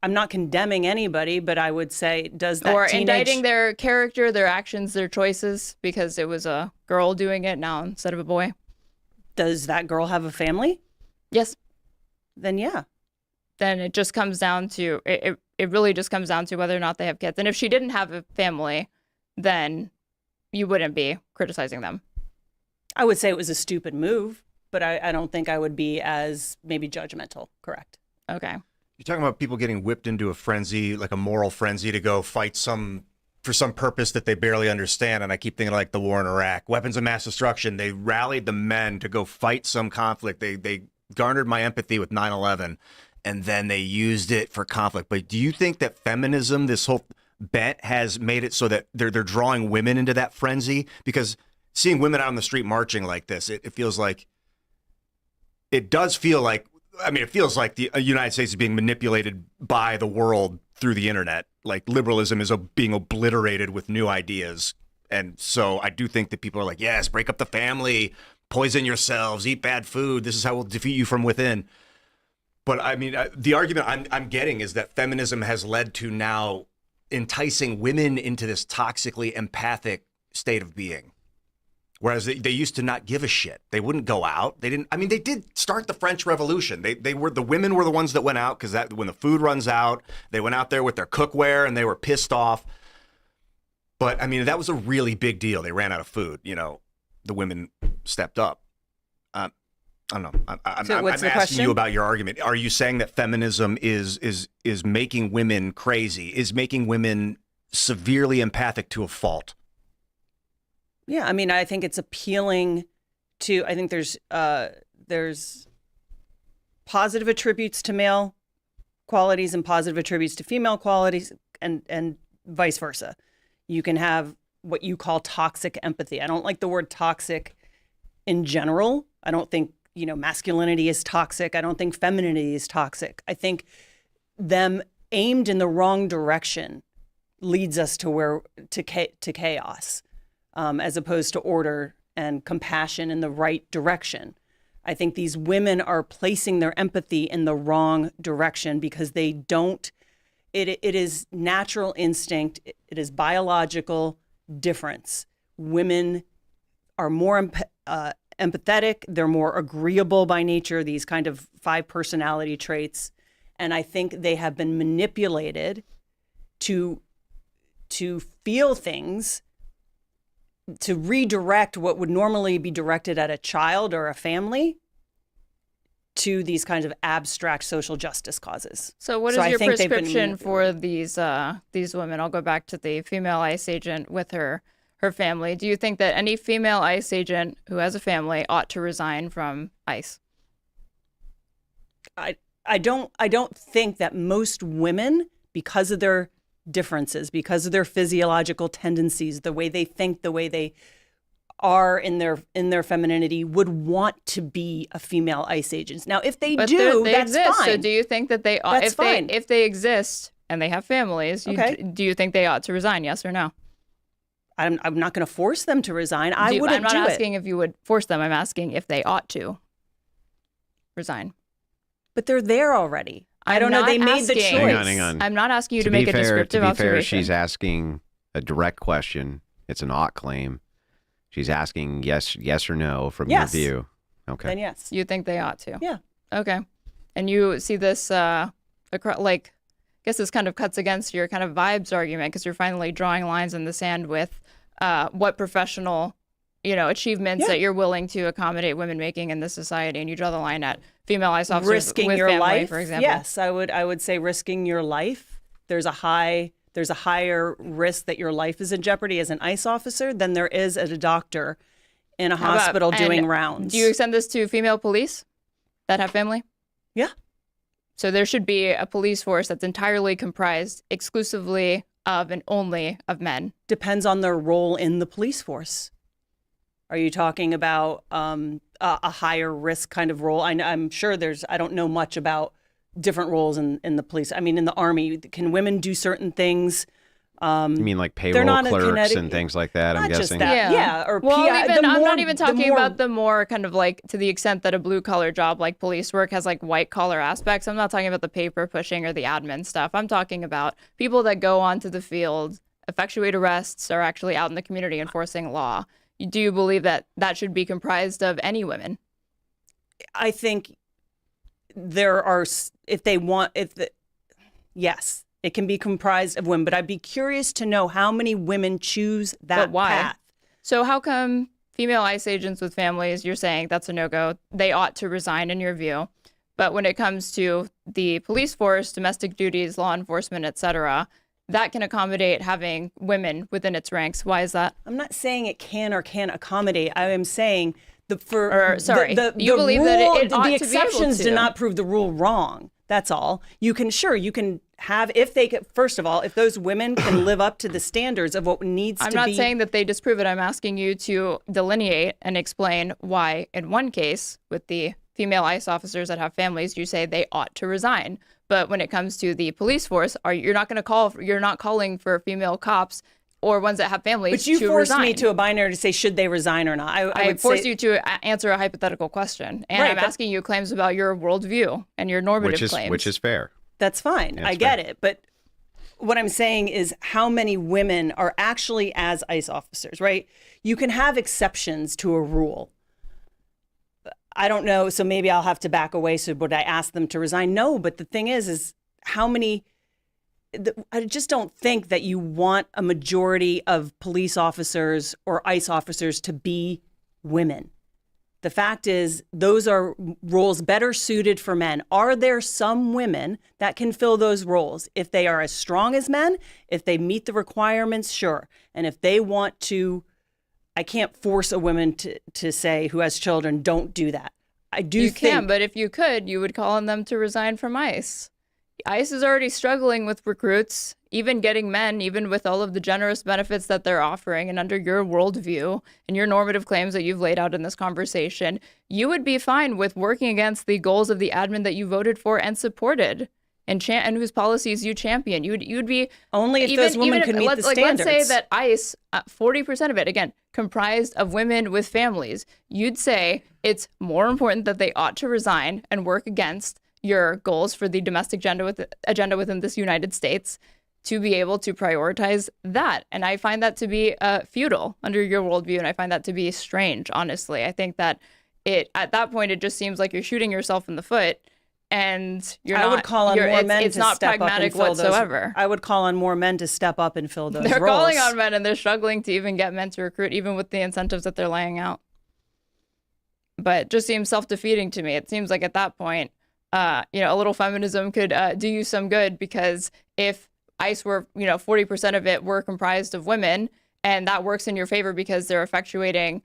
I'm not condemning anybody, but I would say, does that Or teenage... indicting their character, their actions, their choices because it was a girl doing it now instead of a boy? Does that girl have a family? Yes. Then yeah. Then it just comes down to it really just comes down to whether or not they have kids. And if she didn't have a family, then you wouldn't be criticizing them. I would say it was a stupid move, but I don't think I would be as maybe judgmental. Correct. Okay. You're talking about people getting whipped into a frenzy, like a moral frenzy to go fight for some purpose that they barely understand. And I keep thinking like the war in Iraq, weapons of mass destruction. They rallied the men to go fight some conflict. They garnered my empathy with 9/11, and then they used it for conflict. But do you think that feminism, this whole bent, has made it so that they're drawing women into that frenzy? Because seeing women out on the street marching like this, it feels like, it does feel like, I mean, it feels like the United States is being manipulated by the world through the internet. Like liberalism is being obliterated with new ideas. And so I do think that people are like, yes, break up the family, poison yourselves, eat bad food. This is how we'll defeat you from within. But I mean, the argument I'm getting is that feminism has led to now enticing women into this toxically empathic state of being. Whereas they used to not give a shit. They wouldn't go out. They didn't. I mean, they did start the French Revolution. The women were the ones that went out because when the food runs out, they went out there with their cookware and they were pissed off. But I mean, that was a really big deal. They ran out of food. You know, the women stepped up. I don't know. I'm asking question? you about your argument. Are you saying that feminism is making women crazy? Is making women severely empathic to a fault? Yeah, I mean, I think it's appealing to. I think there's positive attributes to male qualities and positive attributes to female qualities, and vice versa. You can have what you call toxic empathy. I don't like the word toxic in general. I don't think masculinity is toxic. I don't think femininity is toxic. I think them aimed in the wrong direction leads us to chaos. As opposed to order and compassion in the right direction. I think these women are placing their empathy in the wrong direction because they don't, it is natural instinct, it is biological difference. Women are more empathetic, they're more agreeable by nature, these kind of 5 personality traits. And I think they have been manipulated to feel things, to redirect what would normally be directed at a child or a family to these kinds of abstract social justice causes. So what is your prescription for these women? I'll go back to the female ICE agent with her family. Do you think that any female ICE agent who has a family ought to resign from ICE? I don't think that most women, because of their differences, because of their physiological tendencies, the way they think, the way they are in their femininity, would want to be a female ICE agent. Now, if they do, that's exist. fine. So do you think that they ought, That's fine. if they exist and they have families, do you think they ought to resign? Yes or no? I'm not going to force them to resign. I wouldn't I'm not do asking if you would force them. I'm asking if they ought to resign. But they're there already. I don't know. They made the choice. Hang on. I'm not asking you to make a descriptive To be observation. fair, she's asking a direct question. It's an ought claim. She's asking yes or no from your view. Okay. Then yes. You think they ought to? Yeah. Okay. And you see this, I guess this kind of cuts against your kind of vibes argument because you're finally drawing lines in the sand with what professional, achievements that you're willing to accommodate women making in this society, and you draw the line at female ICE officers Risking with your family, life, for example. Yes, I would say risking your life. There's a higher risk that your life is in jeopardy as an ICE officer than there is as a doctor in a hospital doing rounds. Do you extend this to female police that have family? Yeah. So there should be a police force that's entirely comprised exclusively of and only of men. Depends on their role in the police force. Are you talking about a higher risk kind of role? I'm sure I don't know much about different roles in the police. I mean, in the Army, can women do certain things? You mean like payroll clerks and things like that, I'm Not just guessing? that. Yeah. Or well, PI, I'm not even talking about the more kind of like to the extent that a blue collar job like police work has like white collar aspects. I'm not talking about the paper pushing or the admin stuff. I'm talking about people that go onto the field, effectuate arrests, are actually out in the community enforcing law. Do you believe that that should be comprised of any women? I think there are, yes, it can be comprised of women, but I'd be curious to know how many women choose that path. So how come female ICE agents with families, you're saying that's a no-go, they ought to resign in your view, but when it comes to the police force, domestic duties, law enforcement, etc., that can accommodate having women within its ranks? Why is that? I'm not saying it can or can't accommodate. I am saying you believe rule, that it ought the to be exceptions able to. do not prove the rule wrong. That's all. You can have, if they could, first of all, if those women can live up to the standards of what needs to be. I'm not saying that they disprove it. I'm asking you to delineate and explain why, in one case, with the female ICE officers that have families, you say they ought to resign. But when it comes to the police force, you're not calling for female cops or ones that have families But you to forced resign. me to a binary to say, should they resign or not? I would forced say, you to answer a hypothetical question. And Right, I'm asking you claims about your worldview and your normative claims. Which is fair. That's fine. I get it. But what I'm saying is how many women are actually as ICE officers, right? You can have exceptions to a rule. I don't know. So maybe I'll have to back away. So would I ask them to resign? No. But the thing is how many, I just don't think that you want a majority of police officers or ICE officers to be women. The fact is, those are roles better suited for men. Are there some women that can fill those roles? If they are as strong as men, if they meet the requirements, sure. And if they want to, I can't force a woman to say who has children, don't do that. You can, but if you could, you would call on them to resign from ICE. ICE is already struggling with recruits, even getting men, even with all of the generous benefits that they're offering. And under your worldview and your normative claims that you've laid out in this conversation, you would be fine with working against the goals of the admin that you voted for and supported. and whose policies you champion. You'd be Only if those women could meet the standards. Let's say that ICE, 40% of it, again, comprised of women with families. You'd say it's more important that they ought to resign and work against your goals for the domestic agenda within this United States to be able to prioritize that. And I find that to be futile under your worldview, and I find that to be strange, honestly. I think that at that point, it just seems like you're shooting yourself in the foot, and I would call on more men it's to not step pragmatic up and fill whatsoever. I would call on more men to step up and fill those They're roles. calling on men, and they're struggling to even get men to recruit, even with the incentives that they're laying out. But it just seems self-defeating to me. It seems like at that point, a little feminism could do you some good, because if ICE were, 40% of it were comprised of women, and that works in your favor because they're effectuating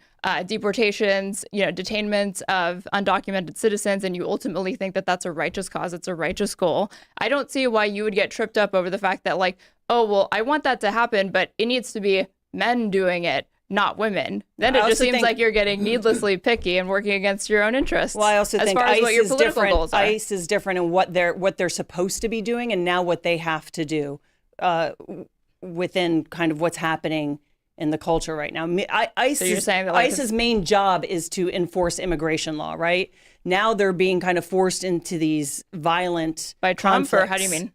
deportations, detainments of undocumented citizens, and you ultimately think that that's a righteous cause, it's a righteous goal. I don't see why you would get tripped up over the fact that, like, oh, well, I want that to happen, but it needs to be men doing it, not women. Then it just seems like you're getting needlessly picky and working against your own interests. Well, I also think as ICE your is political different. goals are. ICE is different in what they're supposed to be doing, and now what they have to do within kind of what's happening in the culture right now. So you're saying that, like, ICE's main job is to enforce immigration law, right? Now they're being kind of forced into these violent by Trump, conflicts. or how do you mean?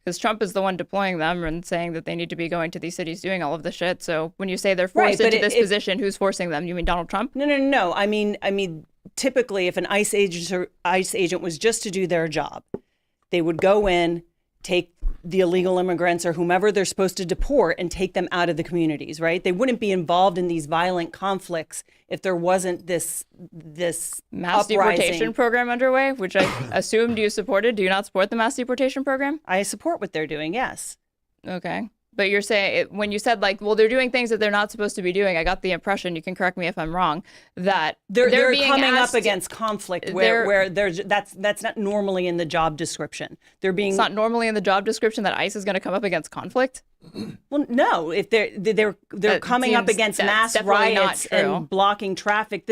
Because Trump is the one deploying them and saying that they need to be going to these cities doing all of the shit. So when you say they're forced into this position, who's forcing them? You mean Donald Trump? No. I mean, typically, if an ICE agent was just to do their job, they would go in, take the illegal immigrants or whomever they're supposed to deport and take them out of the communities, right? They wouldn't be involved in these violent conflicts if there wasn't this mass uprising. Deportation program underway, which I assumed you supported. Do you not support the mass deportation program? I support what they're doing, yes. Okay. But you're saying, when you said, like, well, they're doing things that they're not supposed to be doing, I got the impression, you can correct me if I'm wrong, that they're being coming asked up against conflict where that's not normally in the job description. It's not normally in the job description that ICE is going to come up against conflict? Well, no. If they're coming up against mass riots and blocking traffic,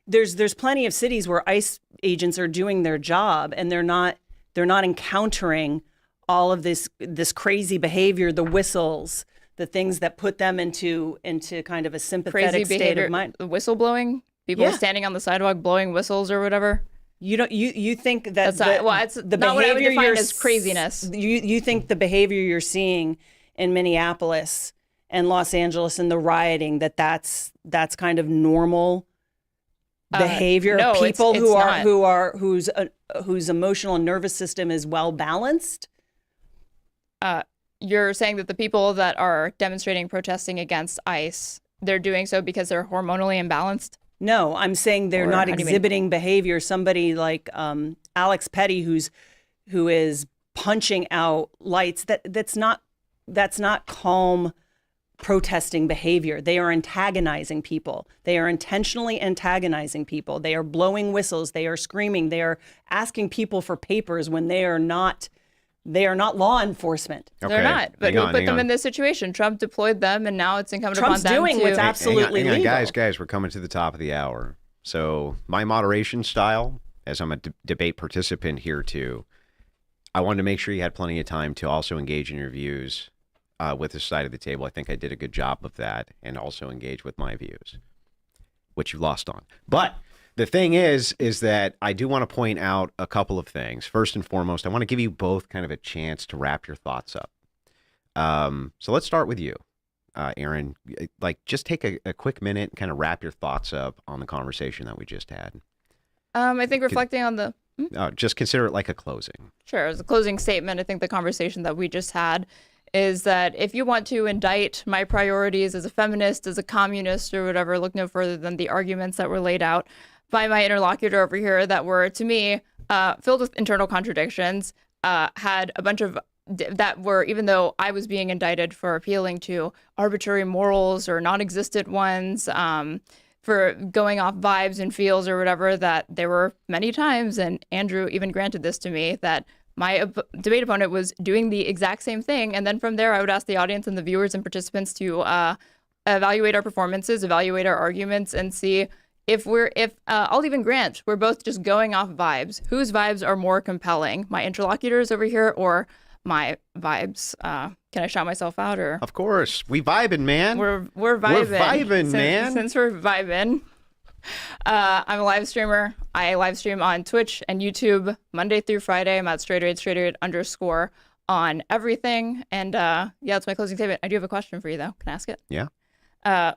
there's plenty of cities where ICE agents are doing their job, and they're not encountering all of this crazy behavior, the whistles, the things that put them into kind of a sympathetic state of mind. The whistleblowing, people standing on the sidewalk blowing whistles or whatever. You think that it's not what I would define as craziness. You think the behavior you're seeing in Minneapolis and Los Angeles and the rioting, that's kind of normal behavior of people whose emotional and nervous system is well balanced? You're saying that the people that are demonstrating, protesting against ICE, they're doing so because they're hormonally imbalanced? No, I'm saying they're not exhibiting behavior. Somebody like Alex Petty, who is punching out lights, that's not calm protesting behavior. They are antagonizing people. They are intentionally antagonizing people. They are blowing whistles. They are screaming. They are asking people for papers when they are not law enforcement. Okay. They're not. But who put them in this situation? Trump deployed them, and now it's incumbent upon them to... Trump's doing what's absolutely legal. Guys, we're coming to the top of the hour. So my moderation style, as I'm a debate participant here too, I wanted to make sure you had plenty of time to also engage in your views with this side of the table. I think I did a good job of that, and also engage with my views, which you lost on. But the thing is that I do want to point out a couple of things. First and foremost, I want to give you both kind of a chance to wrap your thoughts up. So let's start with you, Aaron. Like, just take a quick minute and kind of wrap your thoughts up on the conversation that we just had. I think reflecting on the... just consider it like a closing. Sure. As a closing statement, I think the conversation that we just had is that if you want to indict my priorities as a feminist, as a communist, or whatever, look no further than the arguments that were laid out by my interlocutor over here that were, to me, filled with internal contradictions, had a bunch of that were, even though I was being indicted for appealing to arbitrary morals or non-existent ones, for going off vibes and feels or whatever, that there were many times, and Andrew even granted this to me, that my debate opponent was doing the exact same thing. And then from there, I would ask the audience and the viewers and participants to evaluate our performances, evaluate our arguments, and see if I'll even grant we're both just going off vibes. Whose vibes are more compelling? My interlocutors over here or my vibes? Can I shout myself out or? Of course, we vibing, man. We're vibing. We're vibing, man. Since we're vibing, I'm a live streamer. I live stream on Twitch and YouTube Monday through Friday. I'm at __ on everything. And it's my closing statement. I do have a question for you though. Can I ask it? Yeah.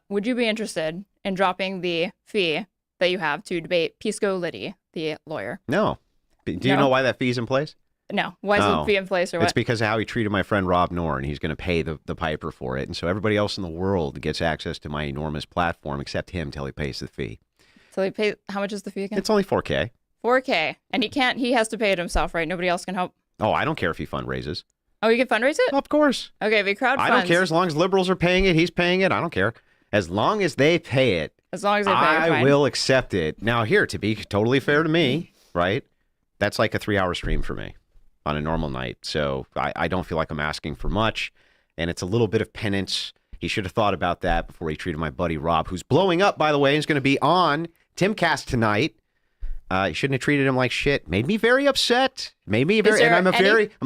Would you be interested in dropping the fee that you have to debate Pisco Liddy, the lawyer? No. Do you No? know why that fee's in place? No. Why is the fee in place or what? It's because of how he treated my friend Rob Knorr, and he's going to pay the piper for it. And so everybody else in the world gets access to my enormous platform except him till he pays the fee. So they pay, how much is the fee again? It's only $4K. $4K. And he has to pay it himself, right? Nobody else can help? Oh, I don't care if he fundraises. Oh, you can fundraise it? Of course. Okay, if he crowdfunds. I don't care. As long as liberals are paying it, he's paying it. I don't care. As long as they pay it, As long as they pay it, I fine. will accept it. Now, here, to be totally fair to me, right? That's like a 3-hour stream for me on a normal night. So I don't feel like I'm asking for much. And it's a little bit of penance. He should have thought about that before he treated my buddy Rob, who's blowing up, by the way, and is going to be on Timcast tonight. He shouldn't have treated him like shit. Made me very upset. Made me very, and I'm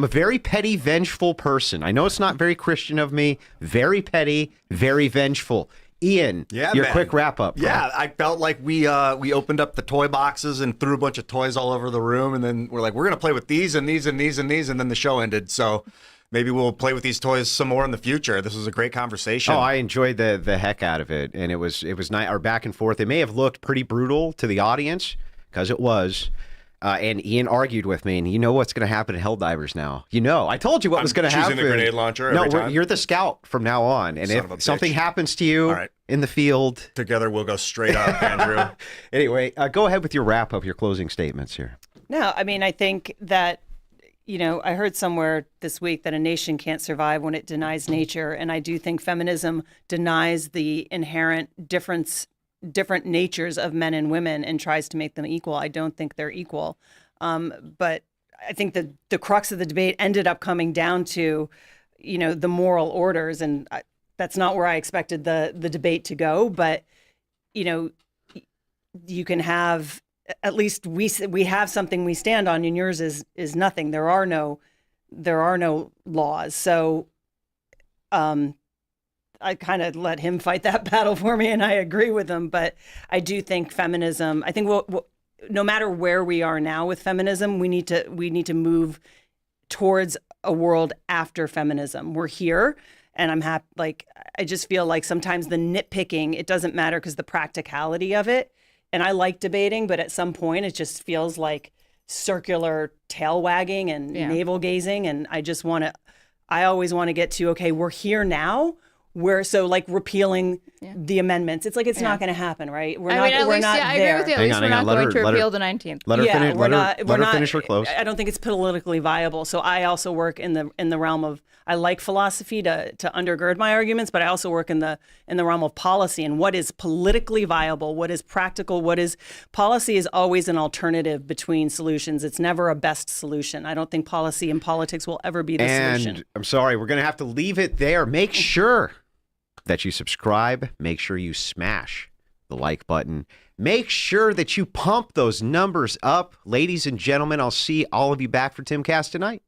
a very petty, vengeful person. I know it's not very Christian of me. Very petty, very vengeful. Ian, your man. quick wrap up. Bro. Yeah, I felt like we opened up the toy boxes and threw a bunch of toys all over the room, and then we're like, we're gonna play with these and these and these and these, and then the show ended. So maybe we'll play with these toys some more in the future. This was a great conversation. Oh, I enjoyed the heck out of it, and it was nice. Our back and forth. It may have looked pretty brutal to the audience because it was. And Ian argued with me, and you know what's going to happen at Helldivers now. You know, I told you what was going to happen. Choosing the grenade launcher No, every time? you're the scout from now on, and Son of a if something bitch. happens to you All right. in the field, Together we'll go straight up, Andrew. anyway, go ahead with your wrap up, your closing statements here. No, I mean, I think that, I heard somewhere this week that a nation can't survive when it denies nature. And I do think feminism denies the inherent different natures of men and women and tries to make them equal. I don't think they're equal. But I think that the crux of the debate ended up coming down to, the moral orders. And that's not where I expected the debate to go. But, you can have, at least we have something we stand on, and yours is nothing. There are no laws. So I kind of let him fight that battle for me, and I agree with him. But I do think feminism, I think no matter where we are now with feminism, we need to move towards a world after feminism. We're here, and I'm happy. Like, I just feel like sometimes the nitpicking, it doesn't matter because the practicality of it. And I like debating, but at some point it just feels like circular tail wagging and navel gazing. And I always want to get to, okay, we're here now. So like repealing the amendments. It's like, it's not going to happen, right? We're not I agree with you. At least we're not going to repeal the 19th. Let her finish her close. I don't think it's politically viable. So I also work in the realm of, I like philosophy to undergird my arguments, but I also work in the realm of policy and what is politically viable, what is practical, policy is always an alternative between solutions. It's never a best solution. I don't think policy and politics will ever be the solution. And I'm sorry, we're going to have to leave it there. Make sure that you subscribe. Make sure you smash the like button. Make sure that you pump those numbers up. Ladies and gentlemen, I'll see all of you back for Timcast tonight.